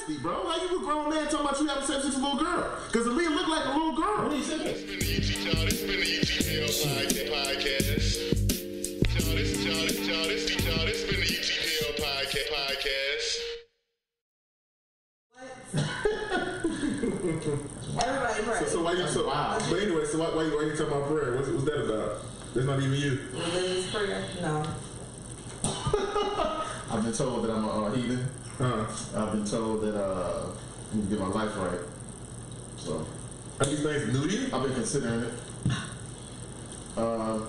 nasty, bro. How you a grown man talking about you having sex with a little girl? Because Aaliyah looked like a little girl. What are you saying? It's been the UTPL. This has been the UTPL podcast. This has been the UTPL podcast. Everybody pray. So why you so wow? But anyway, so why you talking about prayer? What's that about? That's not even you. Religious prayer? No. I've been told that I'm a heathen. I've been told that I need to get my life right. So are these things new to you? I've been considering it. A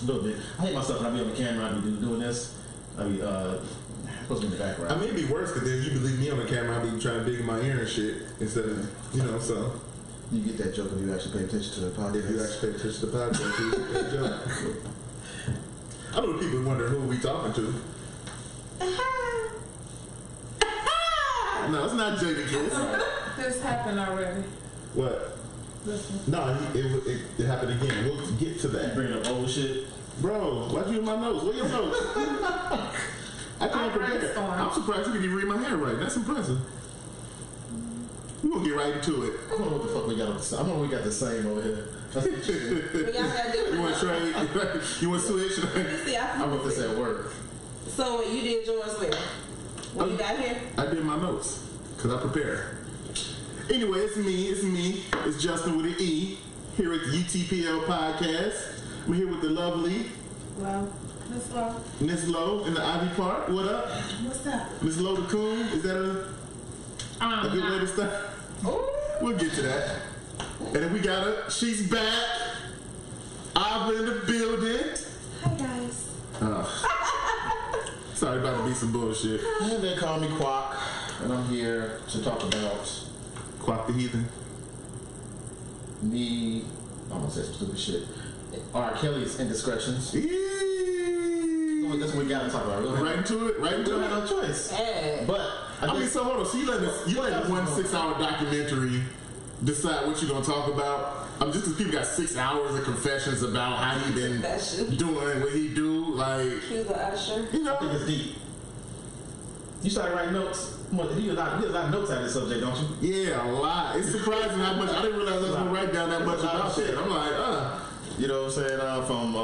little bit. I hate myself when I be on the camera. I be doing this. I be supposed to be in the background. I mean, it'd be worse because then you believe me on the camera. I be trying to dig in my ear and shit instead of so. You get that joke if you actually pay attention to the podcast. If you actually pay attention to the podcast, you get that joke. I know people wonder who we talking to. No, it's not Jada Kiss. This happened already. What? Listen. No, it happened again. We'll get to that. Bringing up old shit. Bro, why'd you in my notes? Where your notes? I can't prepare. I'm surprised you can even read my hand that's impressive. We're gonna get right into it. I don't know what the fuck we got on the I don't know we got the same over here. You want to trade? You want to switch? I wrote this at work. So you did yours where? When you got here? I did my notes because I prepared. Anyway, it's me. It's Justin with an E here at the UTPL podcast. I'm here with the lovely Miss Lowe in the Ivy Park. What up? What's up? Miss Lowe the Coon. Is that a good way to start? We'll get to that. And then we got her. She's back. Ava in the building. Hi guys. Sorry about to be some bullshit. And they call me Quack, and I'm here to talk about Quack the Heathen. Me, I'm gonna say some stupid shit. Rkelly's indiscretions. That's what we gotta talk about. Right into it. We don't have no choice. Hey. But I mean, so hold on. So you let a 1 6-hour documentary decide what you're gonna talk about? Just because people got 6 hours of confessions about how he been doing what he do, like he was an usher. I think it's deep. You started writing notes. You get a lot of notes out of this subject, don't you? Yeah, a lot. It's surprising how much I didn't realize I was gonna write down that much about shit. I'm like, You know what I'm saying? From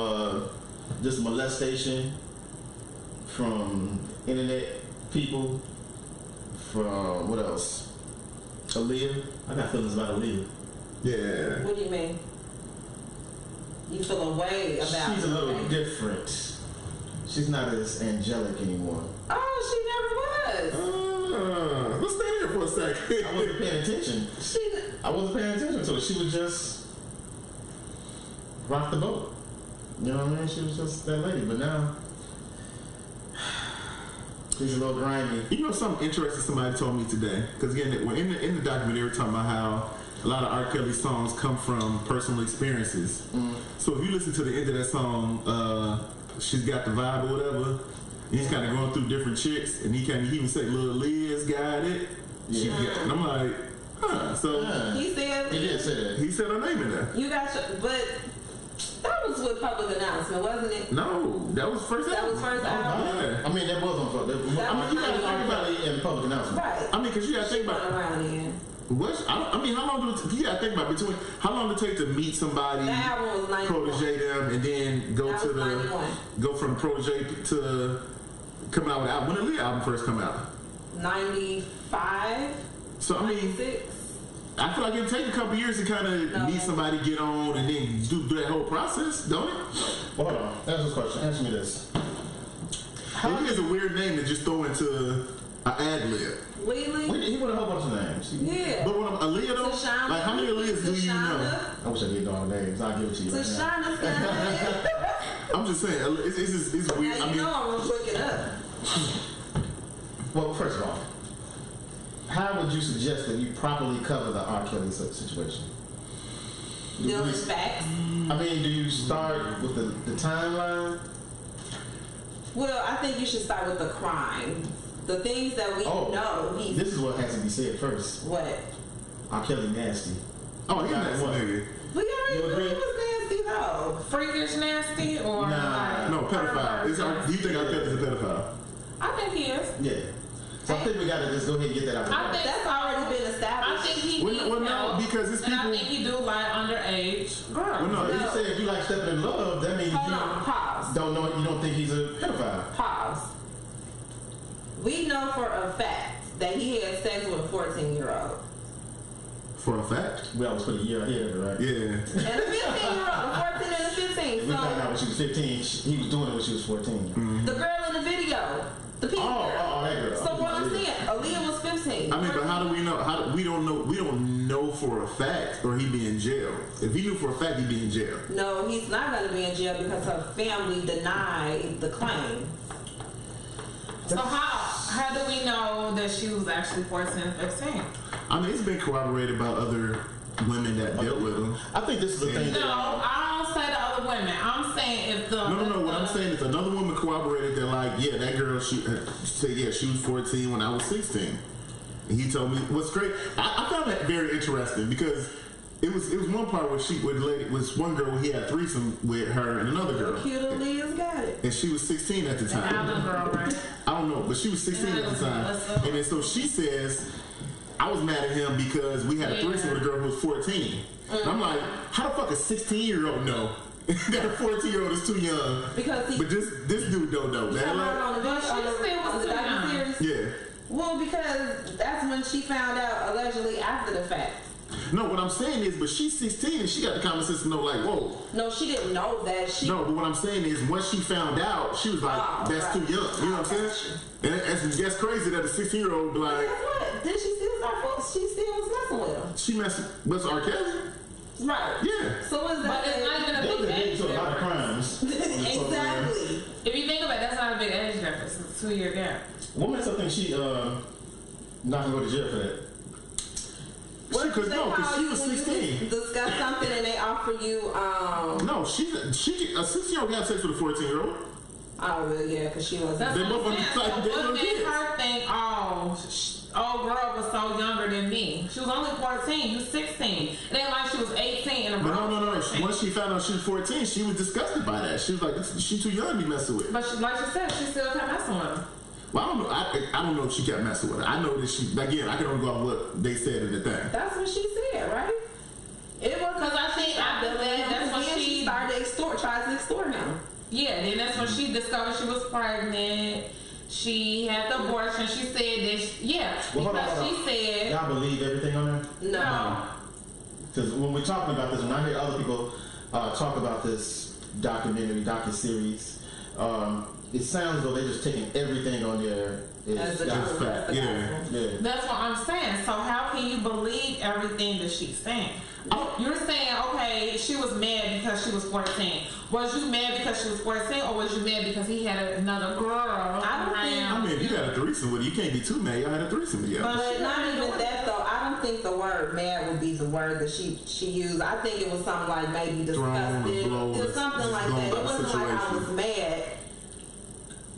just molestation, from internet people, from what else? Aaliyah. I got feelings about Aaliyah. Yeah. What do you mean? You feel a way about She's a little different. She's not as angelic anymore. Oh, she never was. Let's stay there for a second. I wasn't paying attention. I wasn't paying attention to it. She would just rock the boat. You know what I mean? She was just that lady. But now, she's a little grimy. You know something interesting somebody told me today? Because again, in the documentary, they were talking about how a lot of R. Kelly songs come from personal experiences. So if you listen to the end of that song, She's Got the Vibe or whatever, he's kind of going through different chicks, and he even said Lil Liz got it. And I'm like, so he said he did say that. He said her name in there. You got but that was with public announcement, wasn't it? No, that was first album. That was first album. Yeah. I mean, that was on public. You got to talk about it in public announcement. Right. I mean, because you got to think about around here. How long do you gotta think about how long did it take to meet somebody, that album was 91. protege them, and then go from protege to come out with an album? When did the album first come out? 95. So I mean, 96. I feel like it'd take a couple years to kind of meet somebody, get on, and then do that whole process, don't it? Well, hold on. Answer this question. Answer me this. Maybe it's a weird name to just throw into an ad lib. Lily? He wrote a whole bunch of names. Yeah. But when Aaliyah though, Tashana, like how many Aaliyahs do you know? I wish I did know the names. I'll give it to you. Tashana's got it. I'm just saying, it's weird. Now you know I'm gonna look it up. Well, first of all, how would you suggest that you properly cover the R. Kelly situation? Deal with facts. I mean, do you start with the timeline? Well, I think you should start with the crime. The things that we know. This is what has to be said first. What? R. Kelly nasty. Oh, he's nasty nigga. We already knew he was nasty though. Freakish nasty or nah. No, pedophile. Do you think R. Kelly's a pedophile? I think he is. Yeah. So I think we gotta just go ahead and get that out. I think That's already been I established. think he needs Well, no, help, because it's and I people- think he do like underage girls. Well, no, If you say if you like stepping in love, that means Hold you on, pause. don't know. You don't think he's a pedophile. Pause. We know for a fact that he had sex with a 14-year-old. For a fact. We always put a year ahead of it, right? Yeah. And a 15-year-old, a 14 and a 15. We found out So when she was 15. He was doing it when she was 14. the girl in the video, the pink girl. that girl. So what I'm saying, Aaliyah was 15. I mean, but how do we know? We don't know. We don't know for a fact, or he'd be in jail. If he knew for a fact, he'd be in jail. No, he's not going to be in jail because her family denied the claim. So how do we know that she was actually 14 and 15? I mean, it's been corroborated by other women that dealt with him. I think this is the thing. No, I don't say the other women. I'm saying if the No. What I'm saying is another woman corroborated that, like, yeah, that girl, she said, yeah, she was 14 when I was 16. And he told me what's great. I found that very interesting because it was one part where was one girl where he had a threesome with her and another girl, Cute Aaliyah's got it. and she was 16 at the the Allen time. girl, right? I don't know, but she was 16 at the time. And then so she says, I was mad at him because we had a threesome with a girl who was 14. And I'm like, how the fuck a 16-year-old know that a 14-year-old is too young? Because he. But this dude don't know. Come Man, on, like, on the But she still was too docuseries. yeah. Well, because that's when she found out allegedly after the fact. No, what I'm saying is, but she's 16 and she got the common sense to know, like, whoa. No, she didn't know that. She No, but what I'm saying is, once she found out, she was like, Oh, that's right. too young. You know what I'm saying? And that's crazy that a 16-year-old be Guess like, what? Did she still start fucking? She still was messing with him. she messed with R. Kelly? Right. Yeah. So is But that? it's not even a They big get age into a lot of difference. crimes. Exactly. If you think about it, that's not a big age difference. It's a 2-year gap. What makes her think she not gonna go to jail for that? What if Because they no, because call she you was when you 16. discuss something and they offer you No, she a 16-year-old can have sex with a 14-year-old. Oh, well, yeah, because she was. That's They what both I'm on the saying. side, So they what little made kids. her think, old girl was so younger than me? She was only 14. You 16. It ain't like she was 18 and a But girl no. was 14. Once she found out she was 14, she was disgusted by that. She was like, she's too young to be messing with. But she, like she said, she still kept messing with him. Well, I don't know. I don't know if she kept messing with her. I know that she, again, I can only go off what they said in the thing. That's what she said, right? It was Because I think after that, that's when then she started tried to extort him. Yeah, then that's when she discovered she was pregnant. She had the abortion. She said that, Well, hold on, because hold she on. said, Y'all believe everything on there? no. Because when we're talking about this, when I hear other people talk about this docu-series, it sounds as though they're just taking everything on there. As the That's truth, fact. that's the Yeah. gospel. Yeah. That's what I'm saying. So how can you believe everything that she's saying? You're saying, okay, she was mad because she was 14. Was you mad because she was 14, or was you mad because he had another girl I mean, if you had a threesome with her, you can't be too mad. Y'all had a threesome together. But not even that though. I don't think the word "mad" would be the word that she used. I think it was something like maybe Thrown, disgusted, blown, or something like blown that. by It the wasn't like I was situation. mad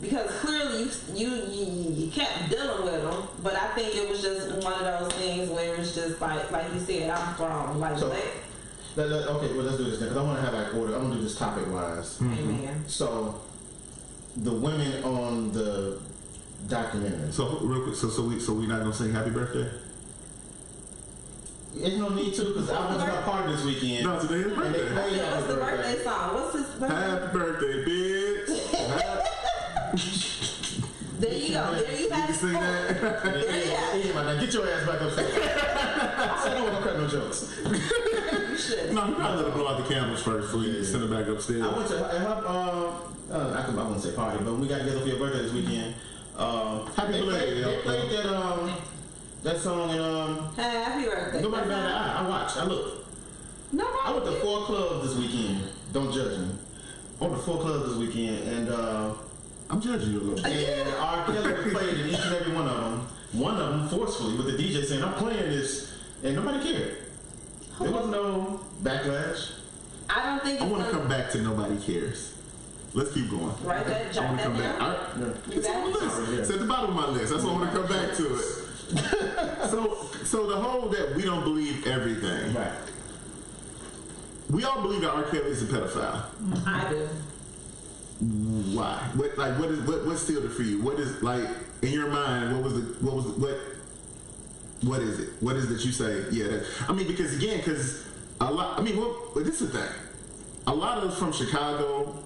because clearly you kept dealing with him. But I think it was just one of those things where it's just like you said, I'm thrown. Like So- what? Okay, well, let's do this then, because I want to have like order. I'm going to do this topic-wise. Amen. So, the women on the documentary. So real quick, so we not gonna sing Happy Birthday? There's no need to, because I went to my party this weekend. No, today is And they birthday. played What's Happy the birthday song? What's his birthday? Happy birthday, bitch. There you go. There you You have can it. sing that. Now get your ass back upstairs. I said I don't want to crack no jokes. You should. No, you gotta let her blow out the candles first before you send her back upstairs. I went to I wouldn't say party, but we got together for your birthday this weekend. Happy They birthday, played that song and Happy birthday. nobody batted an eye. I watched. I looked. No, I went to 4 clubs this weekend. Don't judge me. I went to 4 clubs this weekend, and I'm judging you a little bit. and R. Kelly played in each and every one of them. One of them forcefully with the DJ saying, "I'm playing this," and nobody cared. There was no backlash. I don't think I it's want to gonna- come back to Nobody Cares. Let's keep going. Right, that I jot want to that come back. down. All right. You It's on the got it? list. It's at the bottom of my list. That's why I want to come back to it. So the whole that we don't believe everything. Right. We all believe that R. Kelly is a pedophile. I do. Why? What's still there for you? What is like in your mind? What is it? What is it that you say? Yeah, because a lot. This is the thing. A lot of us from Chicago,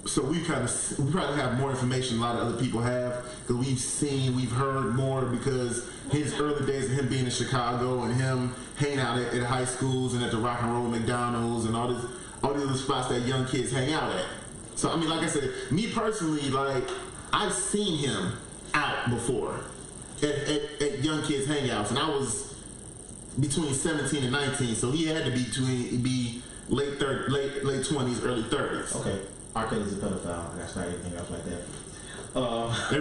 so we probably have more information a lot of other people have because we've heard more because his early days of him being in Chicago and him hanging out at high schools and at the Rock and Roll McDonald's and all these other spots that young kids hang out at. So like I said, me personally, like I've seen him out before at young kids hangouts, and I was between 17 and 19, so he had to be late 20s, early 30s. Okay, Rkelly's a pedophile. That's not anything else like that. Okay,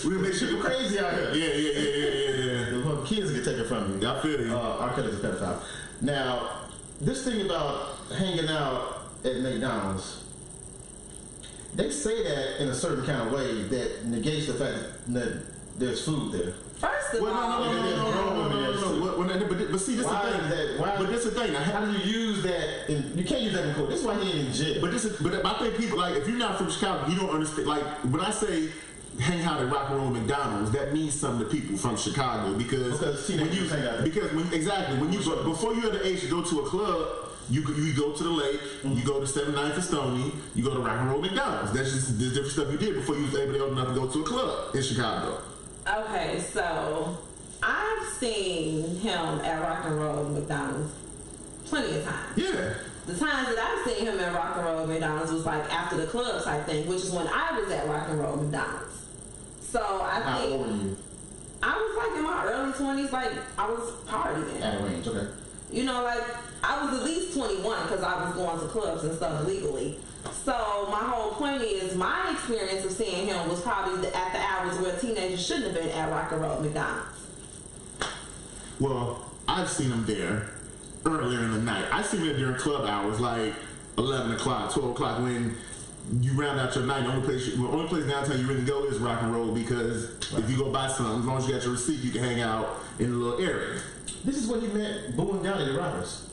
we'll make sure you're crazy out here. Yeah. The kids get taken from you. I feel you. Rkelly's a pedophile. Now, this thing about hanging out at McDonald's, they say that in a certain kind of way that negates the fact that there's food there. First of all, but see, this is the thing. But this is the thing. How do you use that? You can't use that in court. This is why he ain't in jail. But I think people, like, if you're not from Chicago, you don't understand. Like, when I say hang out at Rock and Roll McDonald's, that means something to people from Chicago because when you before you're the age to go to a club, you go to the lake, you go to 79th and Stony, you go to Rock and Roll McDonald's. That's just the different stuff you did before you was able to open up and go to a club in Chicago. Okay, so I've seen him at Rock and Roll McDonald's plenty of times. Yeah. The times that I've seen him at Rock and Roll McDonald's was like after the club type thing, which is when I was at Rock and Roll McDonald's. So How old were you? I was like in my early 20s, like I was partying. At a range, okay. You know, like I was at least 21 because I was going to clubs and stuff legally. So my whole point is my experience of seeing him was probably at the hours where teenagers shouldn't have been at Rock and Roll McDonald's. Well, I've seen him there earlier in the night. I've seen him during club hours, like 11 o'clock, 12 o'clock, when you round out your night. The only place downtown you really go is Rock and Roll because if you go buy something, as long as you got your receipt, you can hang out in a little area. This is what he meant, booing down at the rappers.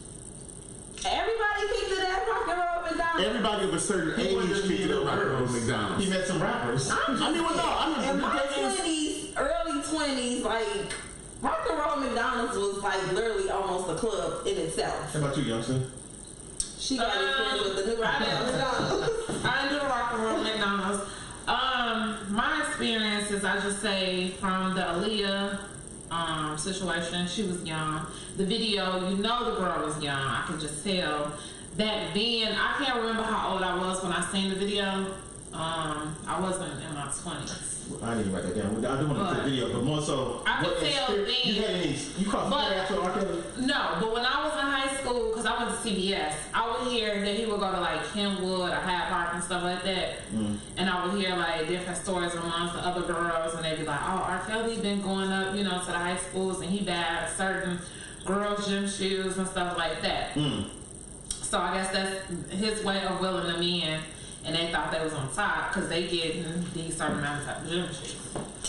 Everybody picked it at Rock and Roll McDonald's. Everybody of a certain age picked it at Rock and Roll McDonald's. He met some rappers. In my 20s, early 20s, like Rock and Roll McDonald's was like literally almost a club in itself. How about you, youngster? She got experience with the new Rock and Roll McDonald's. I do Rock and Roll McDonald's. My experiences, I just say from the aaliyah situation, she was young. The video, the girl was young. I could just tell. Back then, I can't remember how old I was when I seen the video. I wasn't in my 20s. I didn't write that down. I do want to see the video, but more so, I could tell then. You caught the after Rkelly? No, but when I was in high school, because I went to CBS, I would hear that he would go to like Kenwood or Hyde Park and stuff like that, and I would hear like different stories amongst the other girls, and they'd be like, "Oh, Rkelly been going up, to the high schools, and he bought certain girls' gym shoes and stuff like that." So I guess that's his way of willing them in. And they thought they was on top because they get these certain amounts of gym shoes.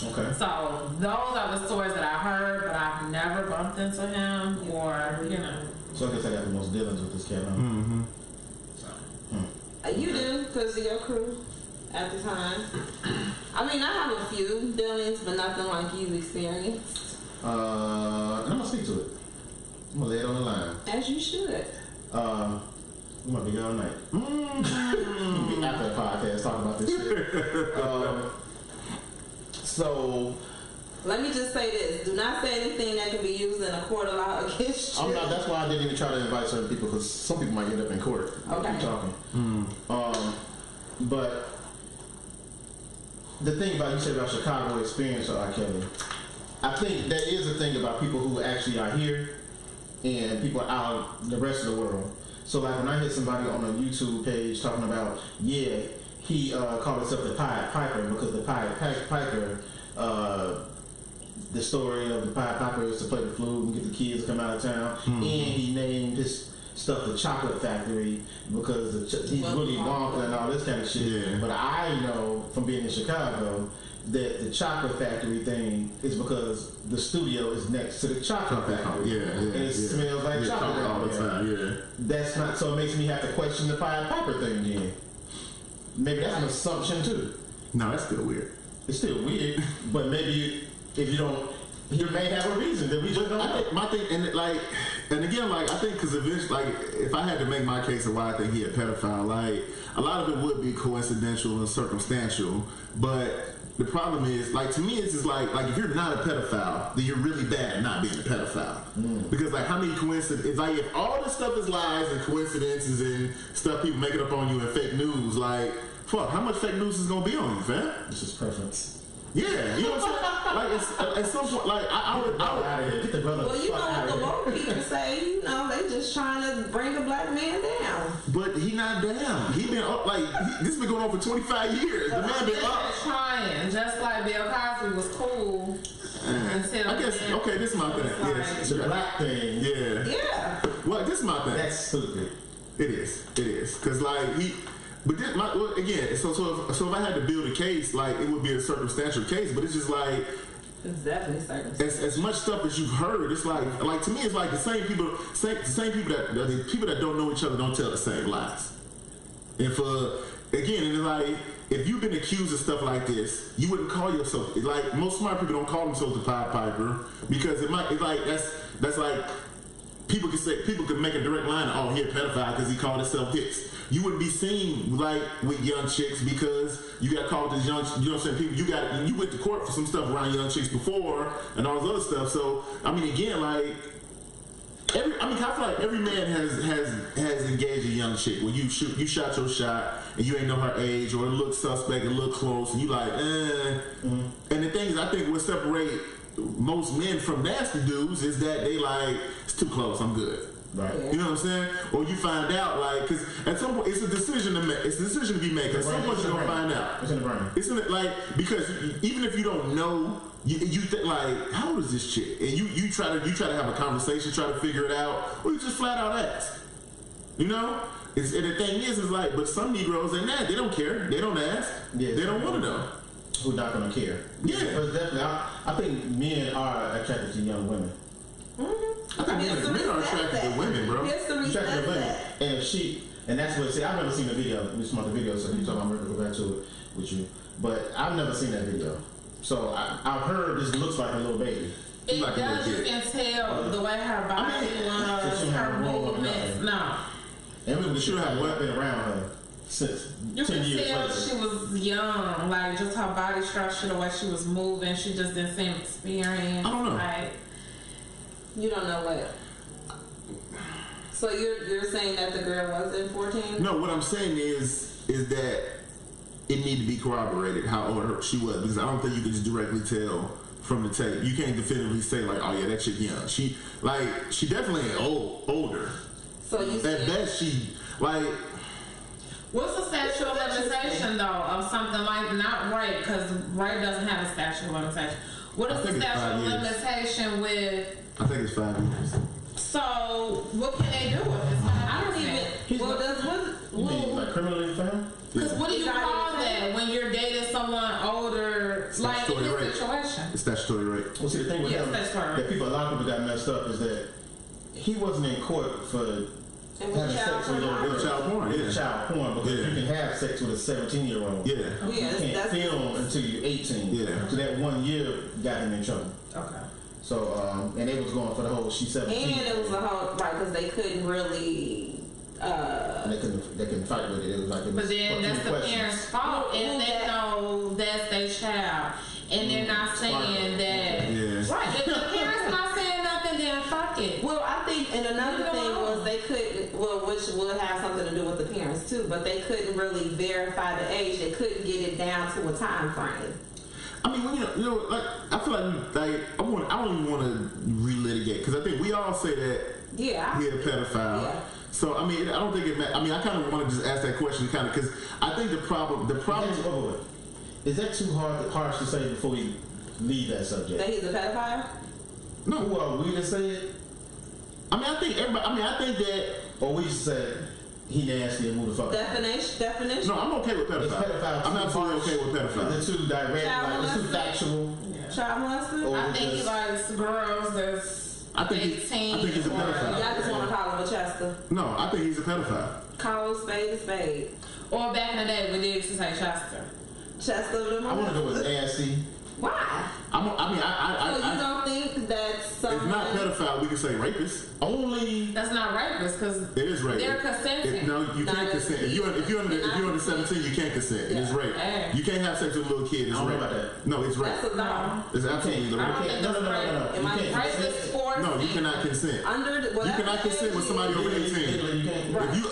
Okay. So those are the stories that I heard, but I've never bumped into him or, So I guess I got the most dealings with this cat, huh? Mm-hmm. So. You do, because of your crew at the time. I mean, I have a few dealings, but nothing like you've experienced. And I'm going to speak to it. I'm going to lay it on the line. As you should. We might be here all night. After the podcast, talking about this shit. So, let me just say this: do not say anything that can be used in a court of law against you. That's why I didn't even try to invite certain people because some people might end up in court. Okay. Keep talking. But the thing about you said about Chicago experience or Rkelly, I think there is a thing about people who actually are here and people out in the rest of the world. So like when I hear somebody on a YouTube page talking about, he called himself the Pied Piper because the Pied Piper, the story of the Pied Piper is to play the flute and get the kids to come out of town, and he named his stuff the Chocolate Factory because he's really Wonka and all this kind of shit. Yeah. But I know from being in Chicago that the Chocolate Factory thing is because the studio is next to the Chocolate Factory. And it smells like chocolate all the time. That's not, so it makes me have to question the Pied Piper thing again. maybe that's an assumption too. No, that's still weird. It's still weird, but maybe if you don't, you may have a reason that we just don't know. My thing, and again, like I think because eventually, like if I had to make my case of why I think he a pedophile, like a lot of it would be coincidental and circumstantial, but the problem is, like to me, it's just like if you're not a pedophile, then you're really bad at not being a pedophile. Because like how many coincidences, like if all this stuff is lies and coincidences and stuff people making up on you and fake news, like fuck, how much fake news is gonna be on you, fam? It's just preference. Yeah, you know what I'm saying? Like at some point, like I would get the brother. Well, you know what the woke people say. You know, they just trying to bring a black man down. But he not down. He been up this been going on for 25 years. The man been up. Trying, just like Bill Cosby was cool until. I guess okay. This is my thing. Yes, the black thing. Yeah. Yeah. Well, this is my thing. That's stupid. It is because like he. But this, again, so if I had to build a case, like it would be a circumstantial case. But it's just like it's definitely circumstantial. As much stuff as you've heard, it's like to me, it's like the same people that don't know each other don't tell the same lies. And again, and it's like if you've been accused of stuff like this, you wouldn't call yourself like most smart people don't call themselves a Pied Piper because it's like that's like people can make a direct line. Oh, he a pedophile because he called himself this. You wouldn't be seen like with young chicks because you got caught with this young, you know what I'm saying? People, you went to court for some stuff around young chicks before and all this other stuff. So I mean, again, like I feel like every man has engaged a young chick where you shot your shot and you ain't know her age or it looked suspect, it looked close, and you like, And the thing is, I think what separate most men from nasty dudes is that they like it's too close, I'm good. Right. You know what I'm saying? Or you find out, like, because at some point, it's a decision to make. It's a decision to be made. Because at some point, you're going to find out. It's in the brain. Isn't it, like, because even if you don't know, you think, like, how old is this chick? And you try to have a conversation, try to figure it out, or you just flat out ask. You know? And the thing is like, but some Negroes ain't that. They don't care. They don't ask. Yeah, they don't want to know. Who's not going to care. Yeah. But definitely, I think men are attracted to young women. Mm-hmm. I think men are attracted to women, bro. Attracted to women. And that's what, see, I've never seen the video. We saw the video, so you talking about, I'm going to go back to it with you. But I've never seen that video. So I've heard this looks like a little baby. It like does, you can tell the way her body was, her movements. No. And we should have been around her since you 10 years tell later. She was young, like just her body structure, the way she was moving, she just didn't seem experienced. I don't know. Like, you don't know what. So you're saying that the girl wasn't 14? No, what I'm saying is that it need to be corroborated how old she was, because I don't think you can just directly tell from the tape. You can't definitively say like, oh yeah, that chick young. She definitely ain't older. So you at best she like. What's the statute of limitation though of something like not rape? Because rape doesn't have a statute of limitation. What is the statute of limitation with? I think it's 5 years. So what can they do with this? I don't even. Well, does what? Like criminally found? Because what do you call that when you're dating someone older, like in this situation? It's statutory rape. Well, see, the thing with him that a lot of people got messed up is that he wasn't in court for having sex with child porn. Yeah, child porn, because you can have sex with a 17-year-old. Yeah, you can't film until you're 18. Yeah, so that 1 year got him in trouble. Okay. So, and they was going for the whole she's 17. And it was a whole right because they couldn't really. They couldn't fight with it. It was like it was. But then that's the parents' fault if they know that's their child, and they're not saying that. Yeah. Right. If the parents not saying nothing, then fuck it. Well, I think, and another thing was they couldn't. Well, which would have something to do with the parents too, but they couldn't really verify the age. They couldn't get it down to a time frame. I mean, you know, like I feel like I don't even want to relitigate because I think we all say that. Yeah. He a pedophile. Yeah. So I mean, I don't think it. I mean, I kind of want to just ask that question, kind of, because I think the problem. Is that too harsh to say before we leave that subject? That he's a pedophile? No. Who are we to say it? I mean, I think everybody. I mean, I think that. Or we just said he nasty and move the fuck. Definition. No, I'm okay with pedophile. I'm absolutely okay with pedophile. They're too direct. Like, it's too factual. Yeah. Child molester. I think he likes girls that's. I think he's a pedophile. Y'all just want to call him a Chester. No, I think he's a pedophile. Call a spade a spade. Or back in the day, we did used to say Chester. Chester. I want to go with nasty. Why? So you don't think that someone... It's not pedophile. We can say rapist. Only... That's not rapist because it is rape. They're consenting. No, you can't consent. If you're under 17, you can't consent. It is rape. Hey. You can't have sex with a little kid. It's rape. About that. No, it's rape. That's a no. It's absolutely the I don't rape. think that's rape. Am I Rapist forced? No, you cannot consent. You cannot consent with somebody over 18.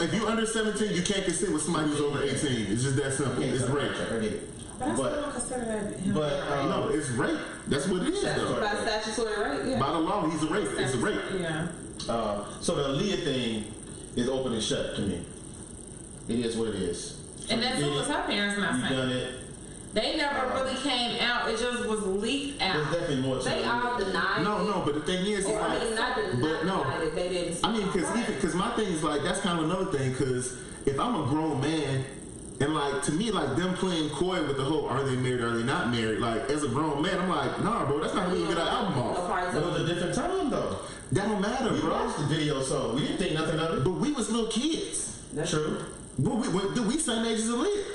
If you under 17, you can't consent with somebody who's over 18. It's just that simple. It's rape. But I still don't consider that. No, it's rape. That's what it is, though. By statutory rape, yeah. By the law, he's a rapist. It's a rape. Yeah. So the aaliyah thing is open and shut to me. It is what it is. And that's what her parents not saying. You done it. They never really came out. It just was leaked out. There's definitely more to They it. all denied it. No, but the thing is, Or, I mean, not denied it. They didn't. I mean, because my thing is like that's kind of another thing. Because if I'm a grown man, and like to me, like them playing coy with the whole are they married, are they not married? Like as a grown man, I'm like, nah, bro, that's not how we get our album off. It was a different time though. That don't matter, We bro. watched the video, so we didn't think nothing of it. But we was little kids. That's true. We same age as Aaliyah.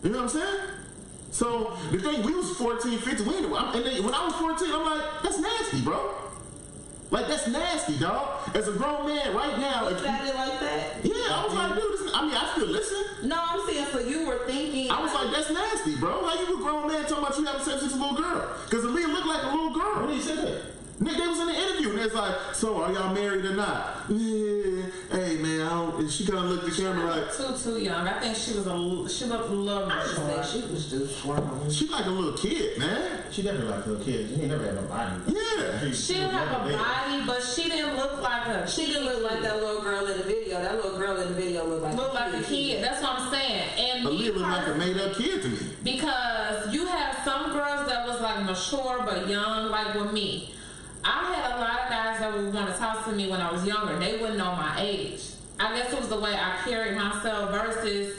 You know what I'm saying? So the thing, we was 14, 15. And then when I was 14, I'm like, that's nasty, bro. Like that's nasty, dog. As a grown man, right now, You said it like that? yeah, I was like, dude, I still listen. No, I'm saying, so you were thinking. I was like, that's nasty, bro. Like you a grown man talking about you having sex with a little girl. Because Aaliyah looked like a little girl. When he said that? They was in the interview and it's like, so are y'all married or not? Yeah. Hey man, and she kind of looked at the camera like Too young. I think she looked a little I just mature. think she was just grown. she like a little kid, man. She definitely like little kids. She ain't never had no body. Yeah. She didn't have a body, but she didn't look like her. She didn't look like that little girl in the video. That little girl in the video looked like a kid. That's what I'm saying. And Aaliyah looked like a made up kid to me. because you have some girls that was like mature but young, like with me. I had a lot of guys that would want to talk to me when I was younger. They wouldn't know my age. I guess it was the way I carried myself versus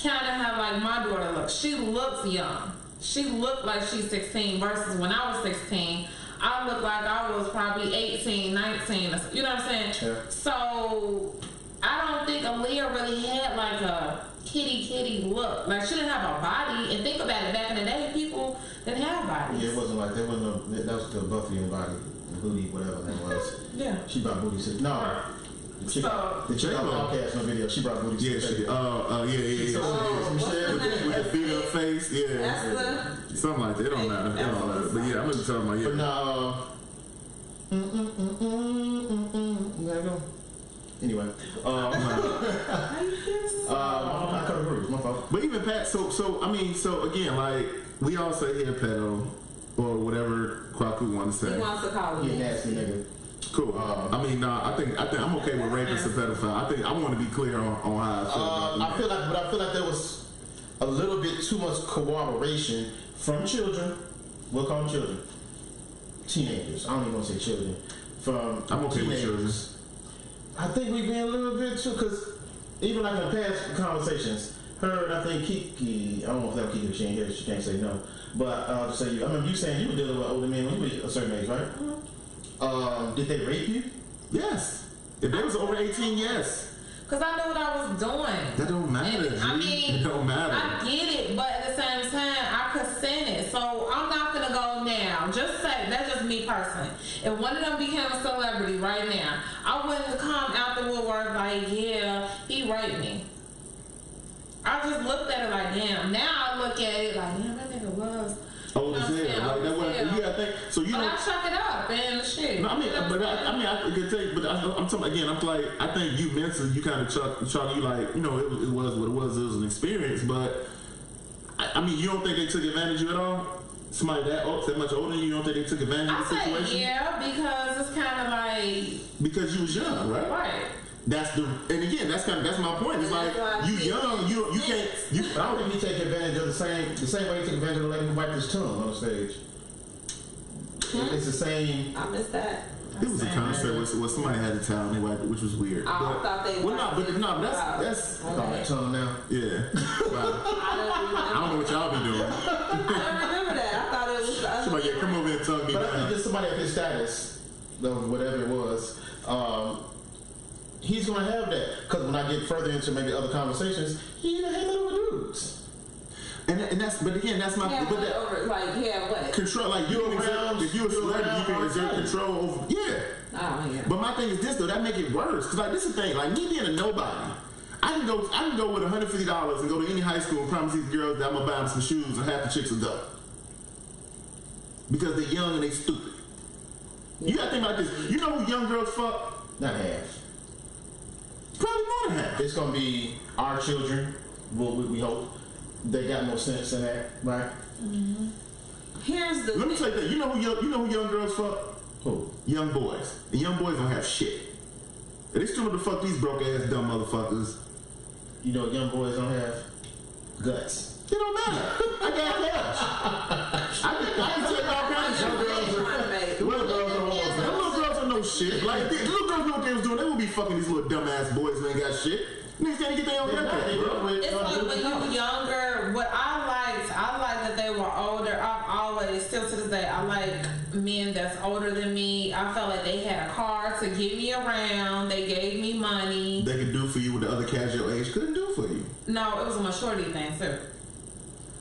kind of how like my daughter looks. She looks young. She looked like she's 16 versus when I was 16, I looked like I was probably 18, 19. You know what I'm saying? Yeah. So I don't think Aaliyah really had like a kitty look. Like she didn't have a body. And think about it, back in the day, people didn't have bodies. Yeah, it wasn't like that. That was the Buffy and body, the booty, whatever that was. Yeah. She brought booty to no. The chick on podcast no video. She brought booty to Yeah, she did. Yeah. With the beat up face, yeah. That's the. Something like that. It don't matter. But yeah, I'm gonna be talking about But yeah. There you go. Anyway, I could agree. My fault. But even Pat, so again, like we all say here pedo or whatever Kwaku wants to say. He wants to call You me. nasty nigga. Cool. I think I'm okay with rapist and pedophile. I want to be clear on how I feel. I feel like there was a little bit too much cooperation from children. We'll call them children. Teenagers. I don't even want to say children. From I'm okay with teenagers. children. I think we've been a little bit too, because even like in past conversations, I think Kiki, I don't know if that was Kiki, she ain't here, she can't say no. But I'll just say I remember you saying you were dealing with older men when you were a certain age, right? Mm-hmm. Did they rape you? Yes. If they was over 18, yes. Because I knew what I was doing. That don't matter. And, I mean, it don't matter. I get it, but at the same time, I consented. So I'm not going to go now. Just say, that's just me personally. If one of them became a celebrity right now, I wouldn't come out the woodwork like, yeah, he raped me. I just looked at it like, damn. Now I look at it like, damn, that nigga was. Oh, it's there. Like that wasn't. You gotta think. So you But know. I chuck it up and shit. No, I could take, but I'm talking again. I'm like, I think you mentally, you kind of chuck you like, you know, it was what it was. It was an experience, but I mean, you don't think they took advantage of it at all? Somebody that much older than you don't think they took advantage of the situation? Yeah, because it's kind of like Because you was young, right? right. And again, that's my point. It's like you young, you can't. But I don't think he take advantage of the same way he took advantage of the lady who wiped his tongue on stage. It's the same. I missed that. It was a concert where somebody had a towel and they wiped it, which was weird. I thought they. But that's Call my tongue now. yeah. Wow. I don't know what y'all be doing. I don't remember that. I thought it was. Somebody, yeah, come over here and tongue me But I think down. just somebody of his status, whatever it was, he's gonna have that. Because when I get further into maybe other conversations, he ain't had that over dudes. And that's, but again, that's my, Yeah, but that, over, like, yeah, what? control, like you exert, if you're a celebrity, you can exert control over, yeah. Oh, yeah. But my thing is this though, that make it worse. Cause like this is the thing, like me being a nobody, I can go with $150 and go to any high school and promise these girls that I'm gonna buy them some shoes and half the chicks will go. Because they're young and they stupid. Yeah. You gotta think about this. You know who young girls fuck? Not half. Probably more than half. It's gonna be our children. We hope they got more sense in that, right? Mm-hmm. Here's the. Let me tell you that. You know who young girls fuck? Who? Young boys. And young boys don't have shit. And they still want to fuck these broke ass dumb motherfuckers. You know, young boys don't have guts. It don't matter. I got cash. I can tell you all kinds of girls. Little girls don't know shit. Like, the little girls know what they was doing. They would be fucking these little dumbass boys who ain't got shit. Niggas can't get their own haircut, bro. It's like when you were younger, what I liked that they were older. I've always, still to this day, I like men that's older than me. I felt like they had a car to get me around. They gave me money. They could do for you what the other casual age couldn't do for you. No, it was a maturity thing, too.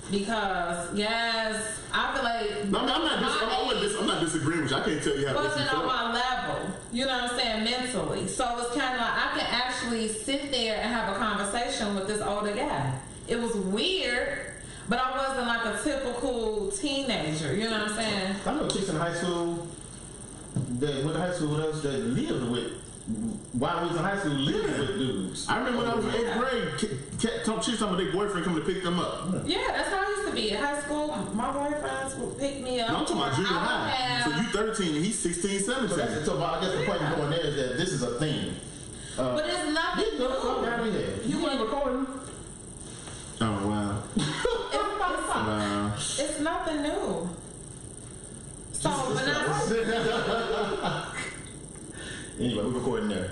Because, yes, I feel like... No, I'm not disagreeing with you. I can't tell you how this wasn't on my level. You know what I'm saying? Mentally. So it's kind of like I can actually sit there and have a conversation with this older guy. It was weird, but I wasn't like a typical teenager. You know what I'm saying? I know chicks in high school that went to high school with us that lived with. While we was in high school, living with dudes. I remember when I was in 8th grade, chicks talking about their boyfriend coming to pick them up. Yeah, that's how I used to be. In high school, my boyfriends would pick me up. No, I'm talking about junior high. So you 13 and he's 16, 17. So I guess the point you're going there is that this is a thing. But it's nothing new. You weren't recording. Oh, wow. Wow. It's nothing new. So when I... Anyway, we're recording there.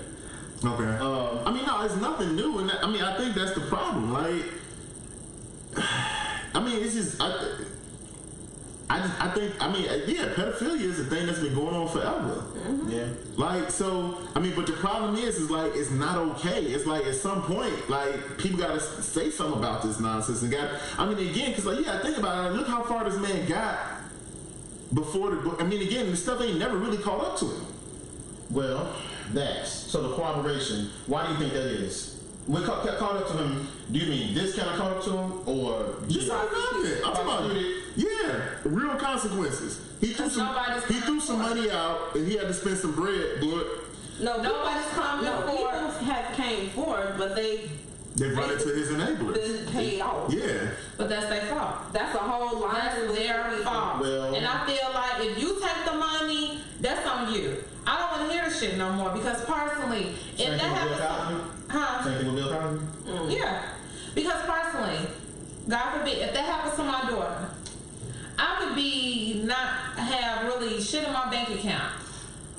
Okay. I mean, no, it's nothing new, and I mean, I think that's the problem. Like, I mean, it's just, I think, I mean, yeah, pedophilia is a thing that's been going on forever. Mm-hmm. Yeah. Like, so, I mean, but the problem is like, it's not okay. It's like, at some point, like, people gotta say something about this nonsense. And I mean, again, because, like, you gotta think about it. Look how far this man got before the book. I mean, again, the stuff ain't never really caught up to him. Well, so the corroboration. Why do you think that is? When caught up to him, do you mean this kind of caught up to him, or just like nothing? I'm talking about, yeah, real consequences. He threw some money out, and he had to spend some bread. But nobody's coming forward. People have came forward, but they run into his enablers. Been paid off. Yeah, but that's their fault. That's a whole line. That's their fault. Well, and I feel like if you take the money, that's on you. I don't want to hear the shit no more because personally, if that happens, same thing with Bill Cosby. Yeah, because personally, God forbid, if that happens to my daughter, I could not have really shit in my bank account.